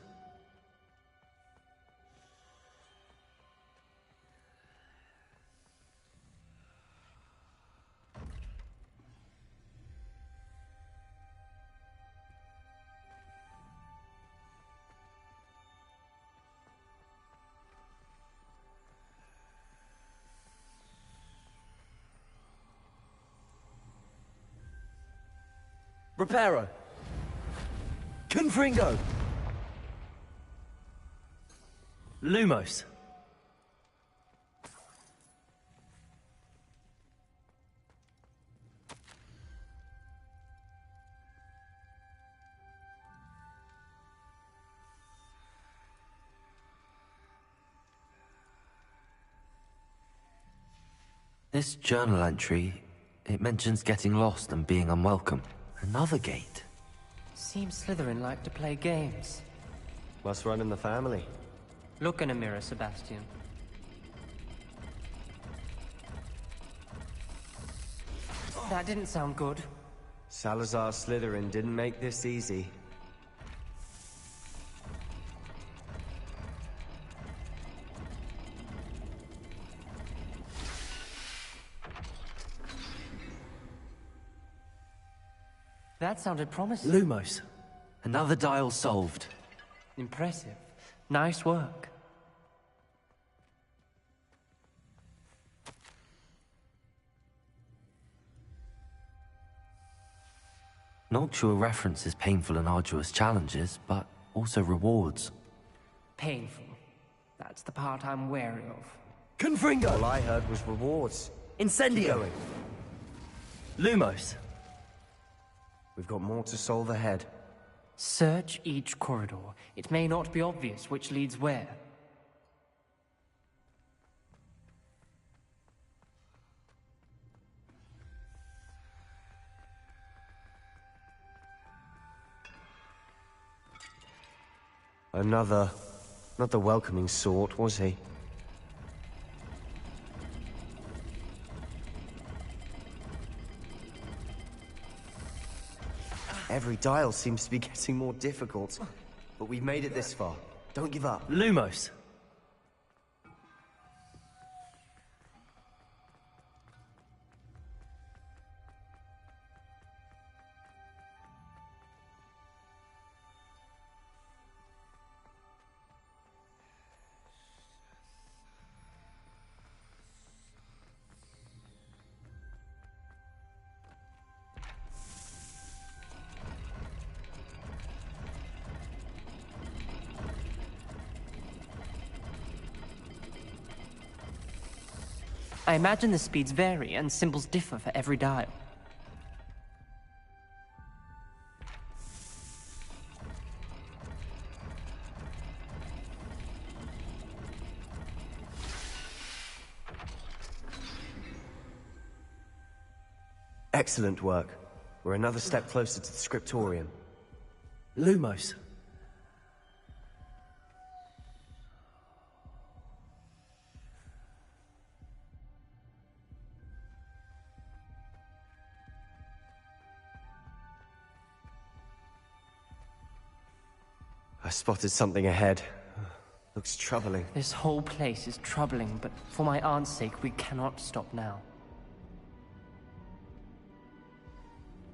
Reparo. Confringo. Lumos. This journal entry, it mentions getting lost and being unwelcome. Another gate. Seems Slytherin like to play games. Must run in the family. Look in a mirror, Sebastian. That didn't sound good. Salazar Slytherin didn't make this easy. That sounded promising. Lumos. Another dial solved. Impressive. Nice work. Noctua references painful and arduous challenges, but also rewards. Painful. That's the part I'm wary of. Confringo! All I heard was rewards. Incendio! Lumos. We've got more to solve ahead. Search each corridor. It may not be obvious which leads where. Another... not the welcoming sort, was he? Every dial seems to be getting more difficult. But we've made it this far. Don't give up. Lumos. I imagine the speeds vary and symbols differ for every dial. Excellent work. We're another step closer to the scriptorium. Lumos. I spotted something ahead. Looks troubling. This whole place is troubling, but for my aunt's sake, we cannot stop now.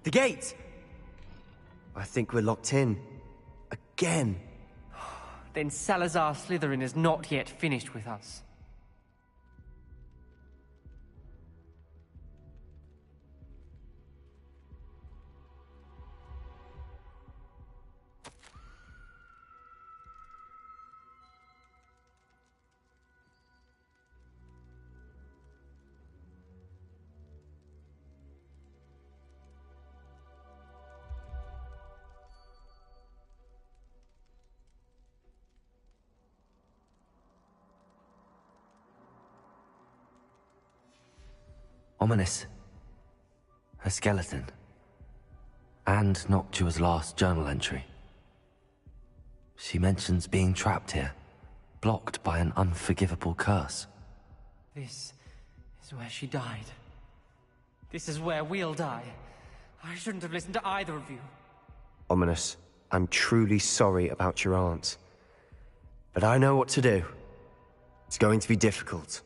The gate! I think we're locked in. Again. Then Salazar Slytherin is not yet finished with us. Ominous. A skeleton. And Noctua's last journal entry. She mentions being trapped here, blocked by an unforgivable curse. This is where she died. This is where we'll die. I shouldn't have listened to either of you. Ominous, I'm truly sorry about your aunt. But I know what to do. It's going to be difficult.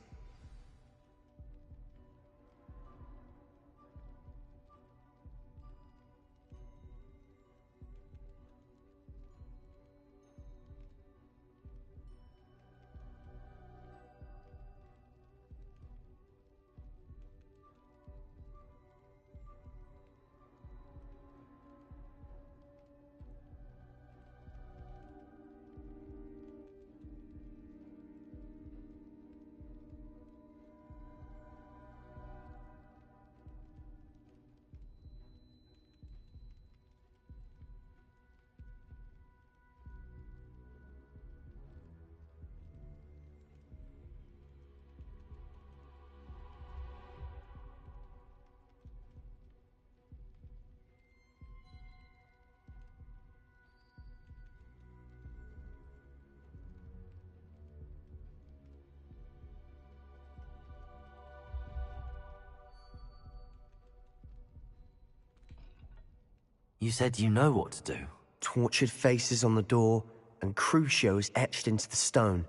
You said you know what to do. Tortured faces on the door and crucios etched into the stone.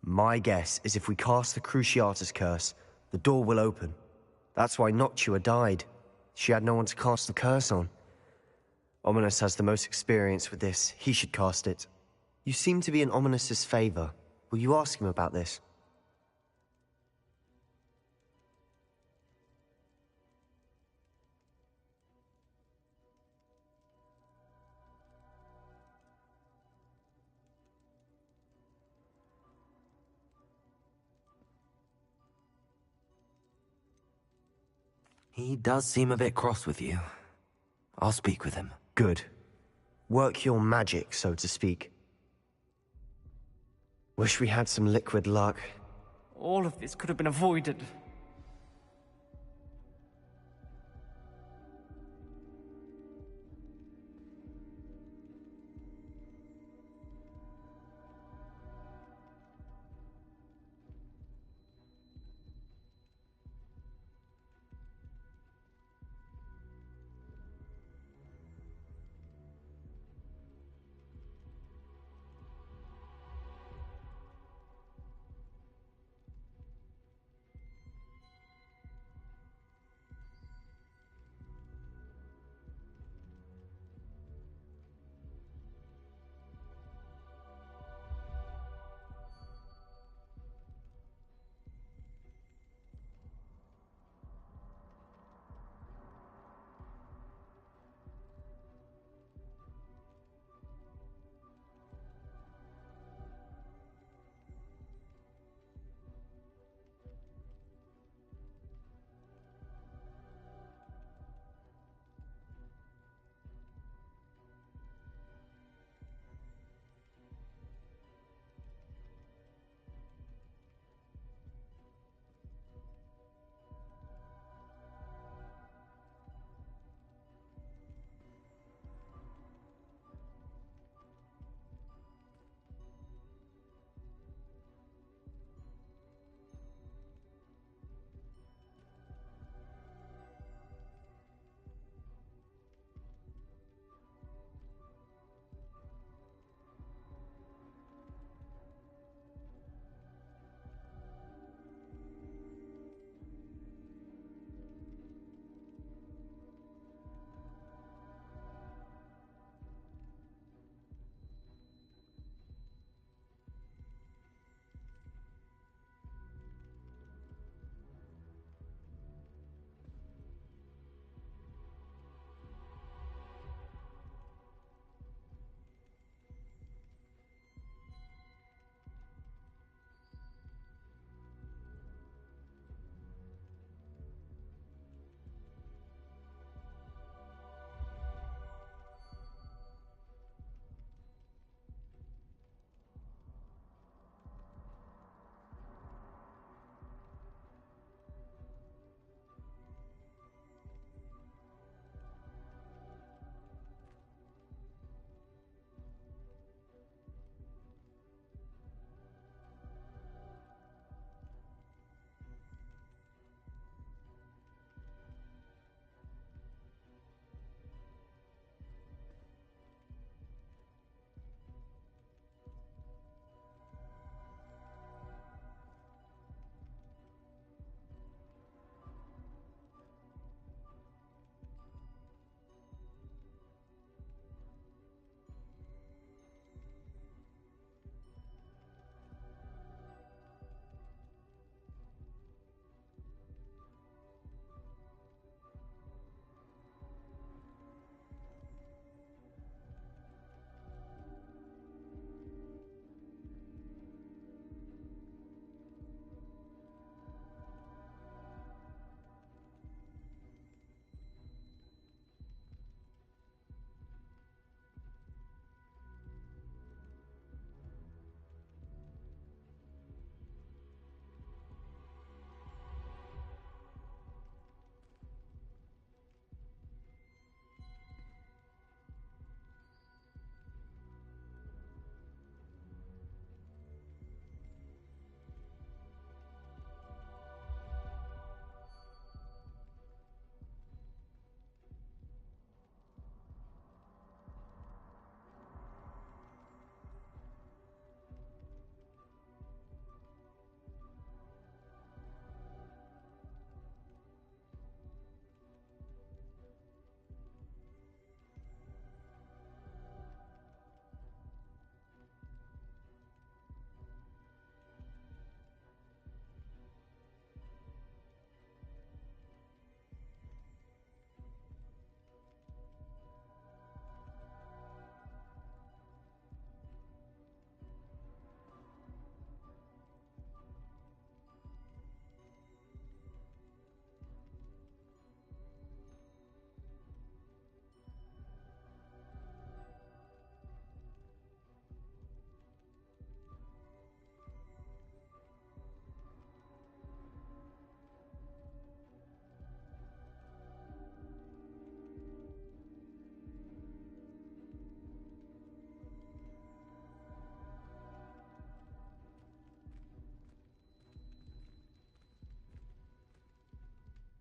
My guess is if we cast the Cruciatus curse, the door will open. That's why Noctua died. She had no one to cast the curse on. Ominous has the most experience with this. He should cast it. You seem to be in Ominous's favor. Will you ask him about this? He does seem a bit cross with you. I'll speak with him. Good. Work your magic, so to speak. Wish we had some liquid luck. All of this could have been avoided.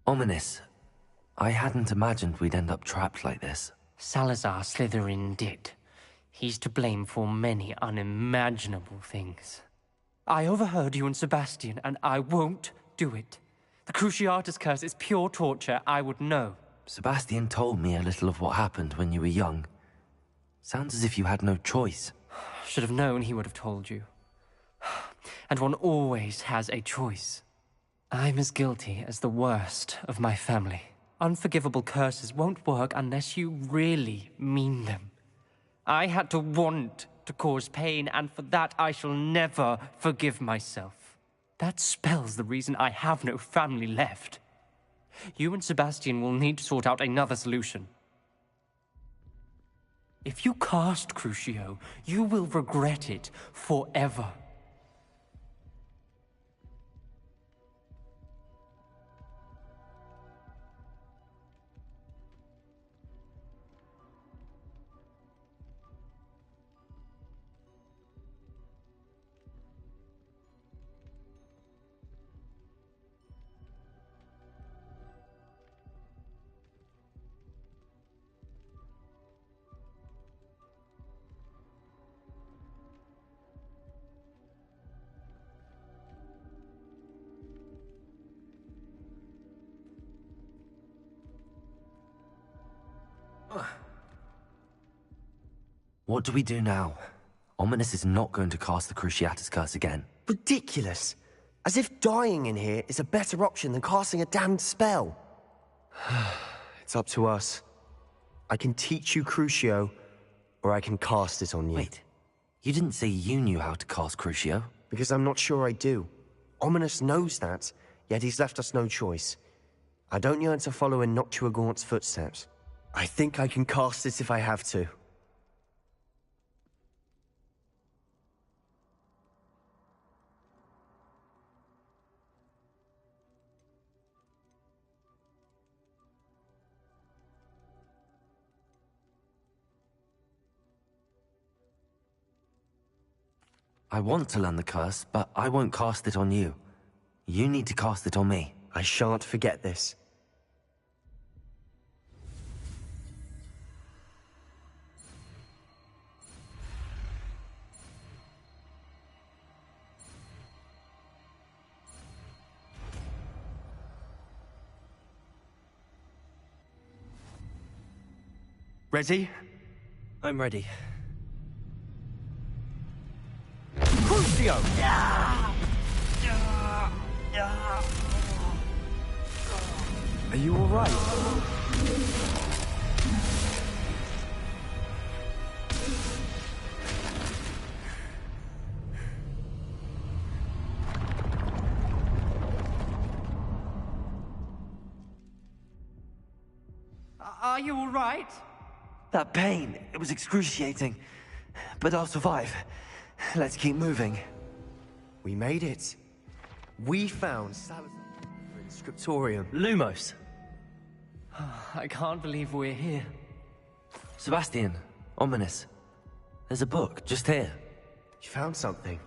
Ominous. I hadn't imagined we'd end up trapped like this. Salazar Slytherin did. He's to blame for many unimaginable things. I overheard you and Sebastian, and I won't do it. The Cruciatus curse is pure torture, I would know. Sebastian told me a little of what happened when you were young. Sounds as if you had no choice. Should have known he would have told you. And one always has a choice. I'm as guilty as the worst of my family. Unforgivable curses won't work unless you really mean them. I had to want to cause pain, and for that I shall never forgive myself. That spells the reason I have no family left. You and Sebastian will need to sort out another solution. If you cast Crucio, you will regret it forever. What do we do now? Ominous is not going to cast the Cruciatus curse again. Ridiculous. As if dying in here is a better option than casting a damned spell. It's up to us. I can teach you Crucio, or I can cast it on you. Wait, you didn't say you knew how to cast Crucio? Because I'm not sure I do. Ominous knows that, yet he's left us no choice. I don't yearn to follow in Noctuagaunt's footsteps. I think I can cast it if I have to. I want to learn the curse, but I won't cast it on you. You need to cast it on me. I shan't forget this. Ready? I'm ready. Crucio! Are you all right? Are you all right? That pain, it was excruciating. But I'll survive. Let's keep moving. We made it. We found Salazar's scriptorium. Lumos. I can't believe we're here. Sebastian, Ominous. There's a book just here. You found something.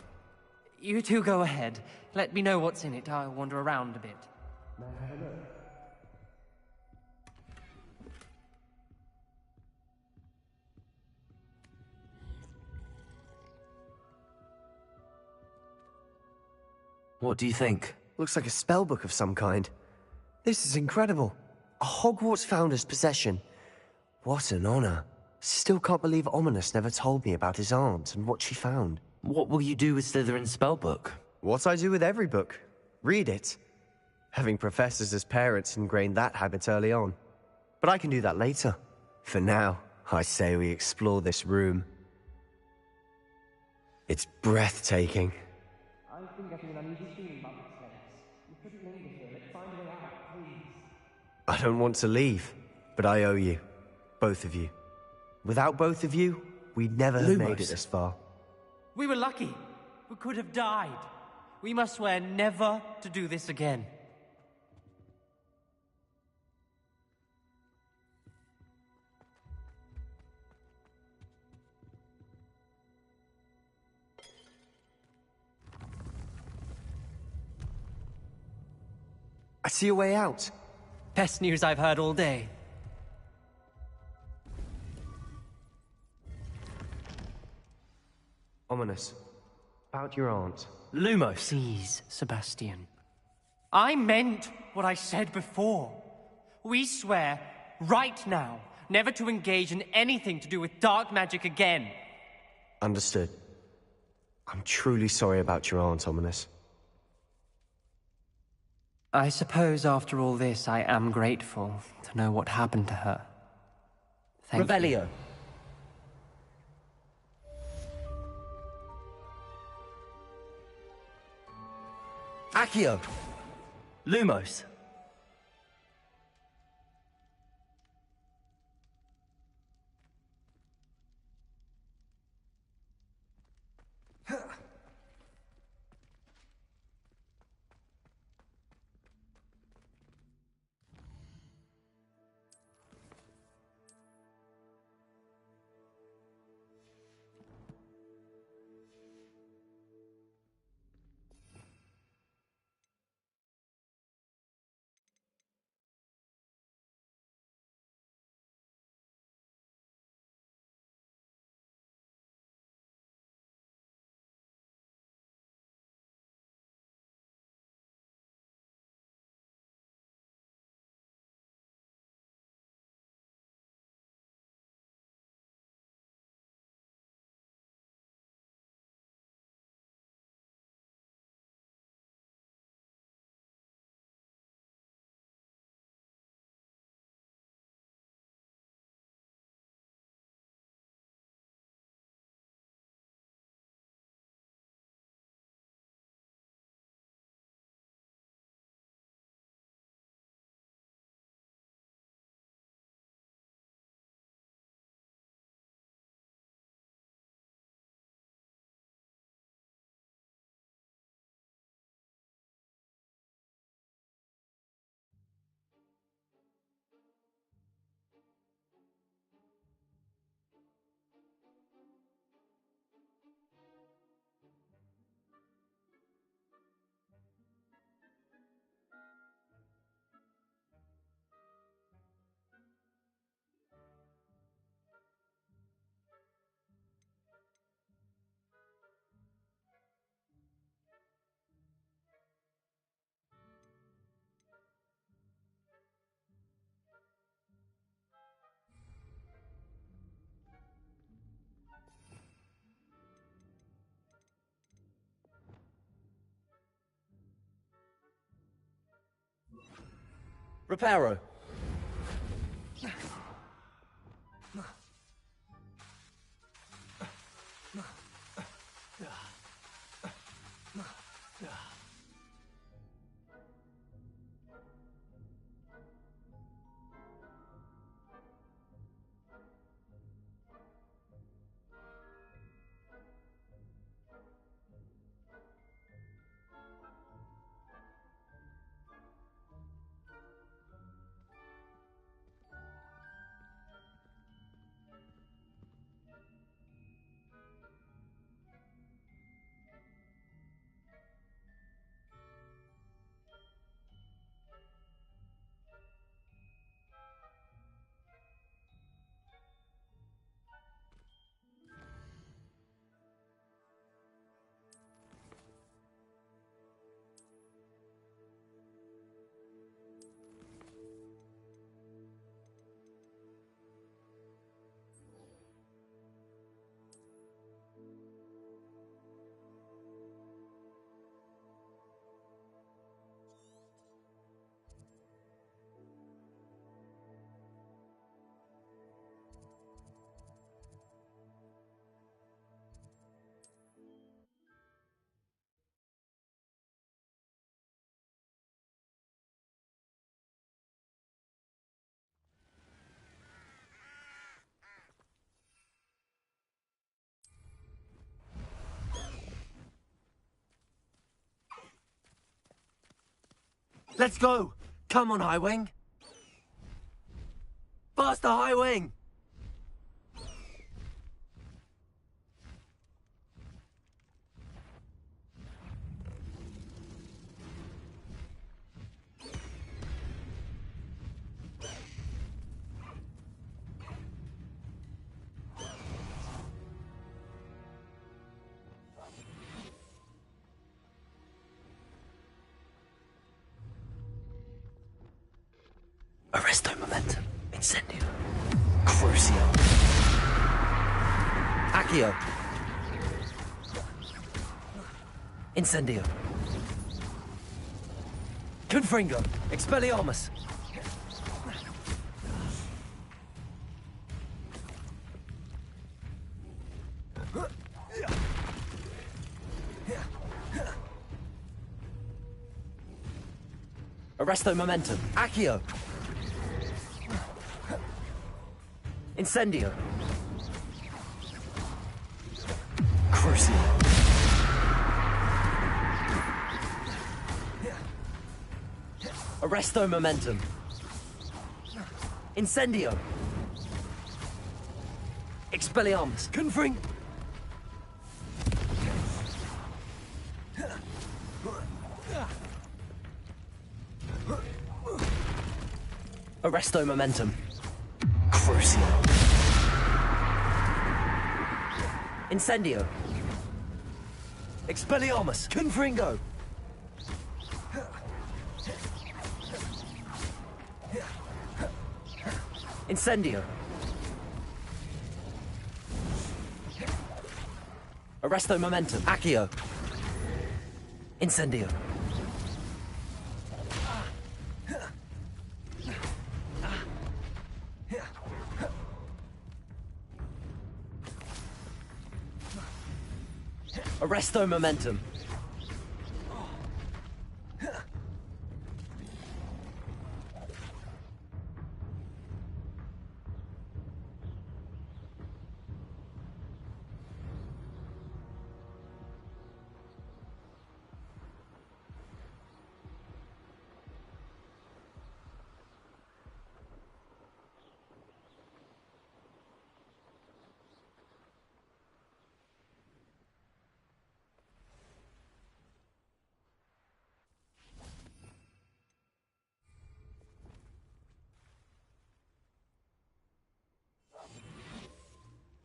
You two go ahead. Let me know what's in it. I'll wander around a bit. What do you think? Looks like a spellbook of some kind. This is incredible. A Hogwarts founder's possession. What an honor. Still can't believe Ominous never told me about his aunt and what she found. What will you do with Slytherin's spellbook? What I do with every book. Read it. Having professors as parents ingrained that habit early on. But I can do that later. For now, I say we explore this room. It's breathtaking. I've been getting an uneasy feeling about this place. We couldn't linger here. Let's find a way out, please. I don't want to leave, but I owe you. Both of you. Without both of you, we'd never have made it this far. We were lucky. We could have died. We must swear never to do this again. I see a way out. Best news I've heard all day. Ominous. About your aunt. Lumos. Please, Sebastian. I meant what I said before. We swear, right now, never to engage in anything to do with dark magic again. Understood. I'm truly sorry about your aunt, Ominous. I suppose after all this, I am grateful to know what happened to her. Thank Revelio. you. Accio. Lumos. Reparo. Let's go! Come on, High Wing! Faster, High Wing! Arresto momentum. Incendio. Crucio. Accio. Incendio. Confringo. Expelliarmus. Arresto momentum. Accio. Incendio. Crucio. Arresto momentum. Incendio. Expelliarmus. Confring. Arresto momentum. Crucio. Incendio. Expelliarmus. Confringo. Incendio. Arresto momentum. Accio. Incendio. Arresto momentum.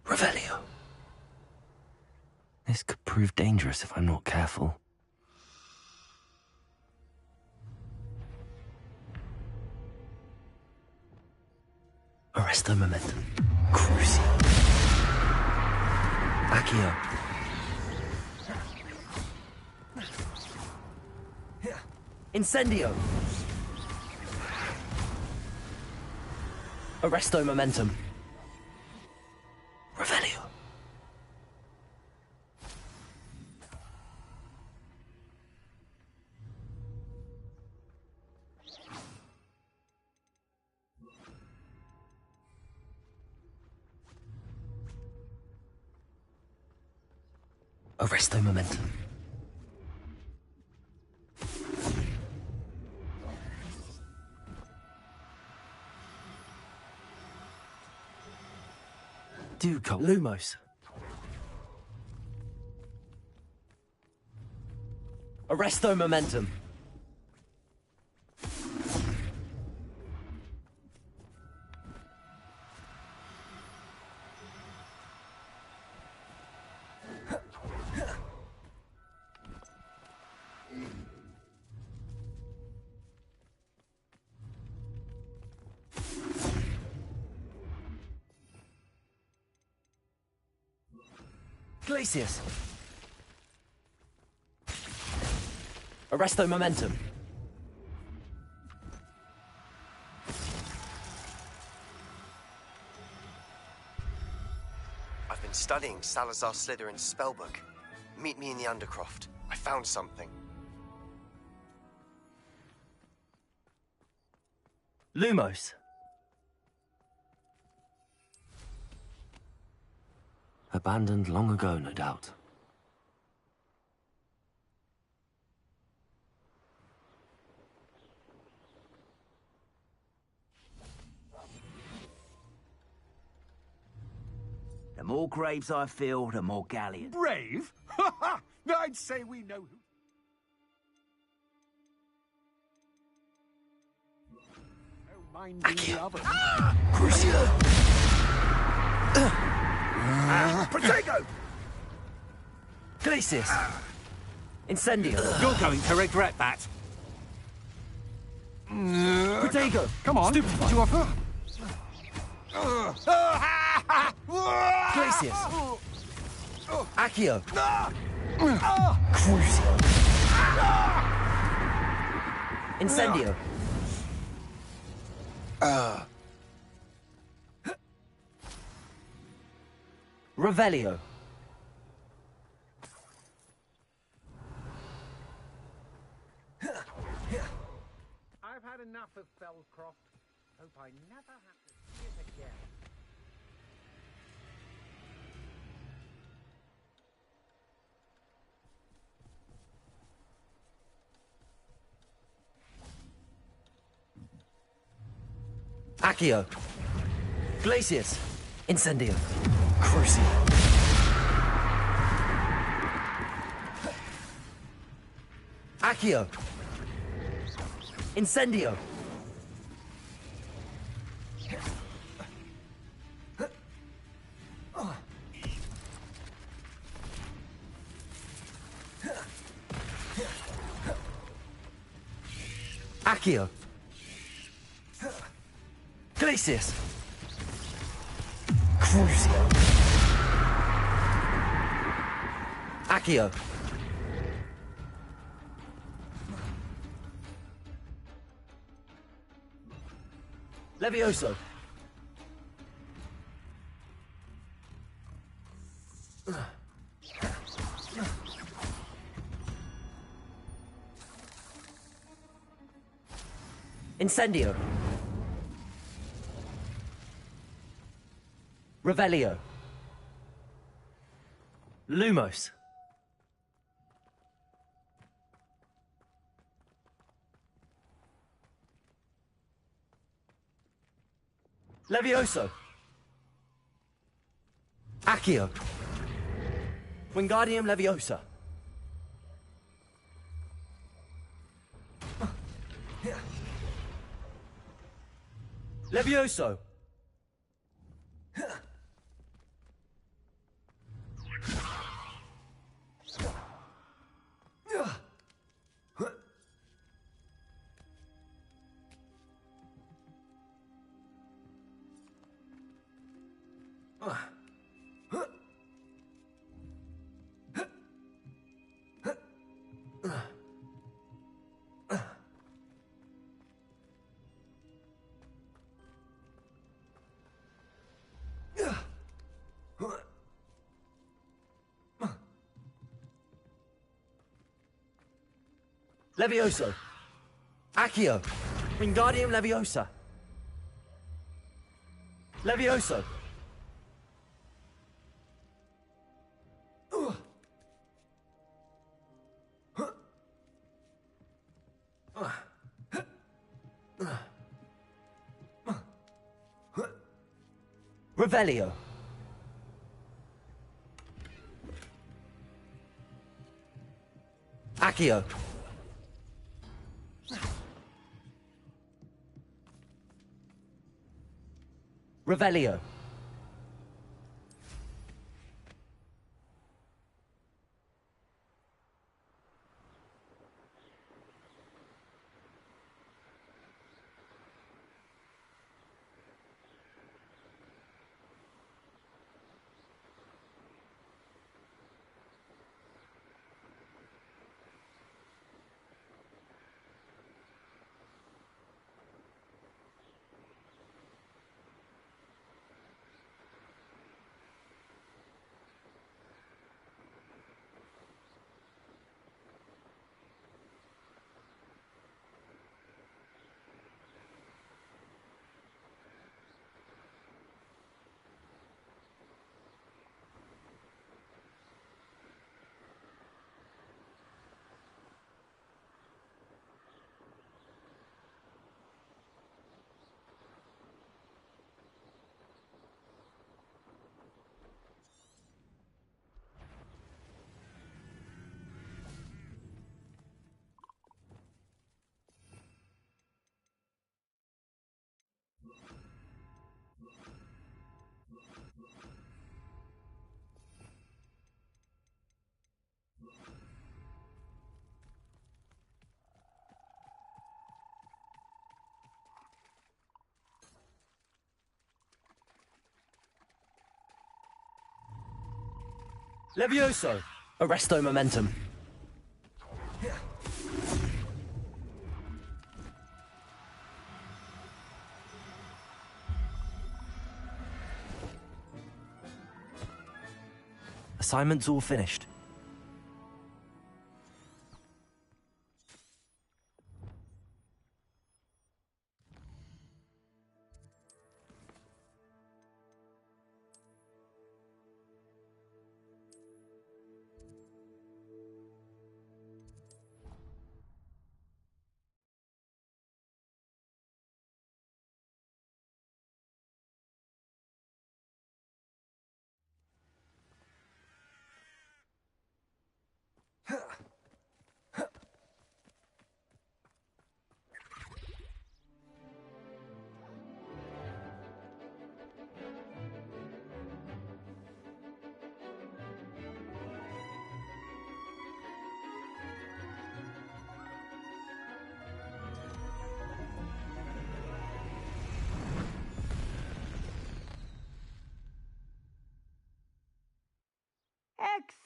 Revelio. This could prove dangerous if I'm not careful. Arresto momentum. Crucio. Accio. Incendio. Arresto momentum. Revelio. Arresto momentum. Duco. Lumos. Arresto momentum. Glacius. Arresto momentum. I've been studying Salazar Slytherin's spellbook. Meet me in the Undercroft. I found something. Lumos. Abandoned long ago, no doubt. The more graves I fill, the more galleons. Brave? I'd say we know who... No minding the others. Crucio. Protego! Glacius. Incendio. You're going to regret that. Protego! Come on, what do you offer? Glacius! Accio! Crucio! Incendio! Revelio! I've had enough of Fellcroft. Hope I never have to see it again. Accio! Glacius! Incendio! Crucio! Accio! Incendio! Accio! Glacius! Crucio! Accio! Levioso! Incendio! Revelio! Lumos! Levioso! Accio! Wingardium Leviosa! Levioso! Levioso! Accio! Wingardium Leviosa! Levioso! Revelio! Accio! Revelio! Levioso! Arresto momentum. Assignment's all finished.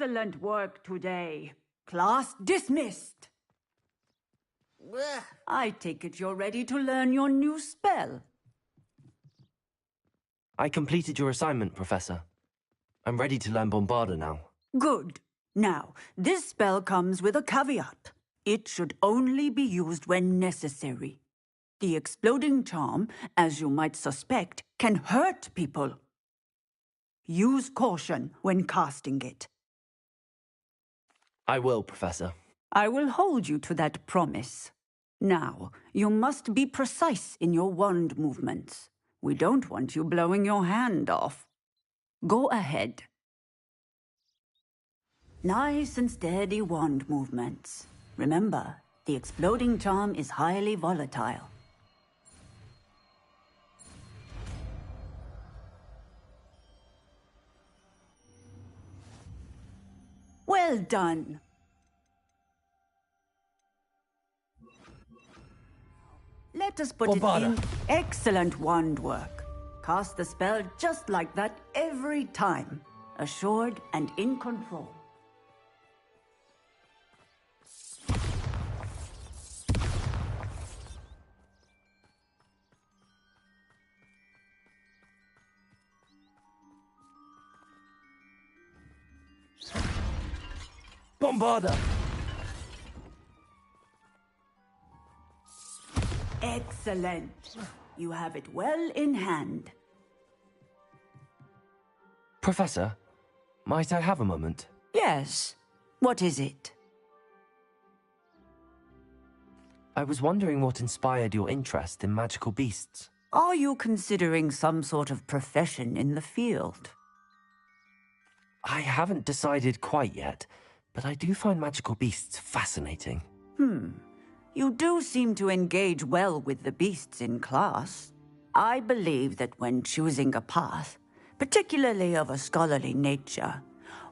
Excellent work today. Class dismissed. I take it you're ready to learn your new spell. I completed your assignment, Professor. I'm ready to learn Bombarda now. Good. Now, this spell comes with a caveat. It should only be used when necessary. The exploding charm, as you might suspect, can hurt people. Use caution when casting it. I will, Professor. I will hold you to that promise. Now, you must be precise in your wand movements. We don't want you blowing your hand off. Go ahead. Nice and steady wand movements. Remember, the exploding charm is highly volatile. Well done. Let us put Bombarda. it in excellent wand work. Cast the spell just like that every time. Assured and in control. Bombarda! Excellent. You have it well in hand. Professor, might I have a moment? Yes. What is it? I was wondering what inspired your interest in magical beasts. Are you considering some sort of profession in the field? I haven't decided quite yet, but I do find magical beasts fascinating. You do seem to engage well with the beasts in class. I believe that when choosing a path, particularly of a scholarly nature,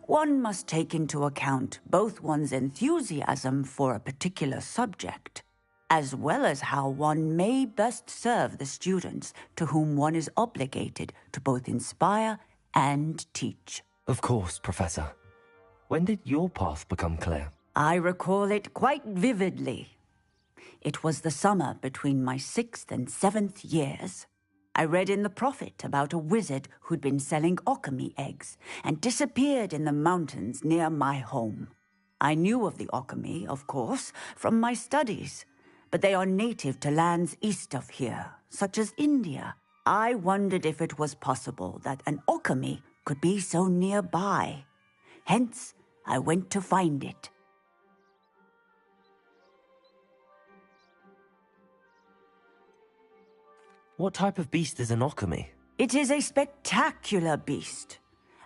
one must take into account both one's enthusiasm for a particular subject, as well as how one may best serve the students to whom one is obligated to both inspire and teach. Of course, Professor. When did your path become clear? I recall it quite vividly. It was the summer between my 6th and 7th years. I read in the Prophet about a wizard who'd been selling alchemy eggs and disappeared in the mountains near my home. I knew of the alchemy, of course, from my studies, but they are native to lands east of here, such as India. I wondered if it was possible that an alchemy could be so nearby. Hence, I went to find it. What type of beast is an alchemy? It is a spectacular beast.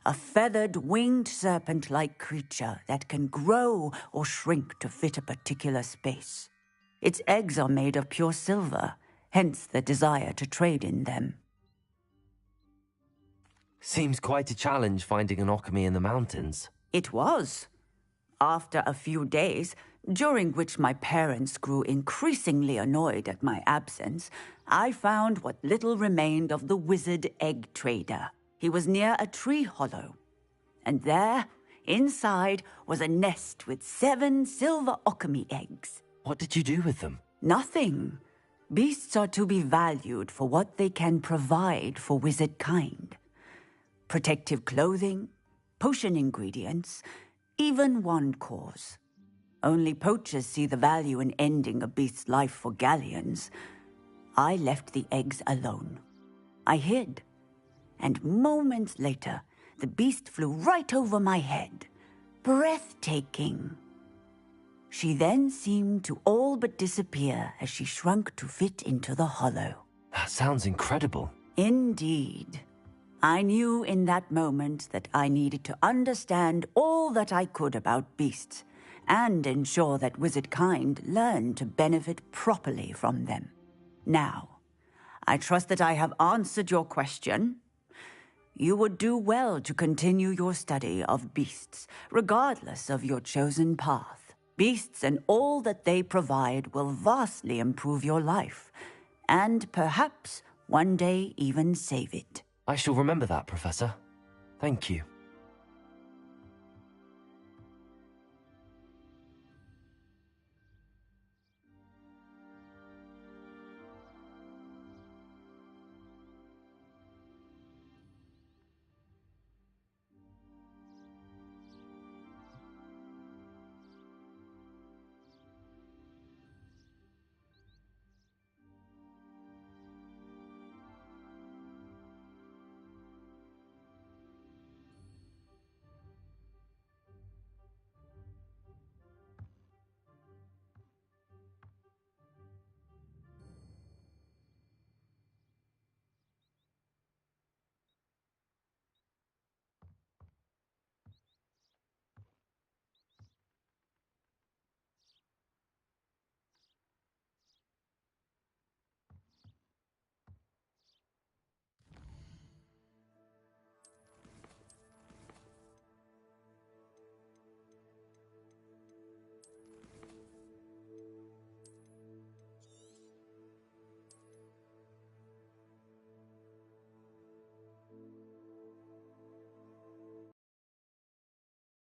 A feathered, winged serpent-like creature that can grow or shrink to fit a particular space. Its eggs are made of pure silver, hence the desire to trade in them. Seems quite a challenge finding an alchemy in the mountains. It was. After a few days, during which my parents grew increasingly annoyed at my absence, I found what little remained of the wizard egg trader. He was near a tree hollow. And there, Inside was a nest with 7 silver alchemy eggs. What did you do with them? Nothing. Beasts are to be valued for what they can provide for wizard kind. Protective clothing, potion ingredients, even wand cores. Only poachers see the value in ending a beast's life for galleons. I left the eggs alone. I hid, and moments later, the beast flew right over my head. Breathtaking. She then seemed to all but disappear as she shrunk to fit into the hollow. That sounds incredible. Indeed. I knew in that moment that I needed to understand all that I could about beasts and ensure that wizard kind learned to benefit properly from them. Now, I trust that I have answered your question. You would do well to continue your study of beasts, regardless of your chosen path. Beasts and all that they provide will vastly improve your life, and perhaps one day even save it. I shall remember that, Professor. Thank you.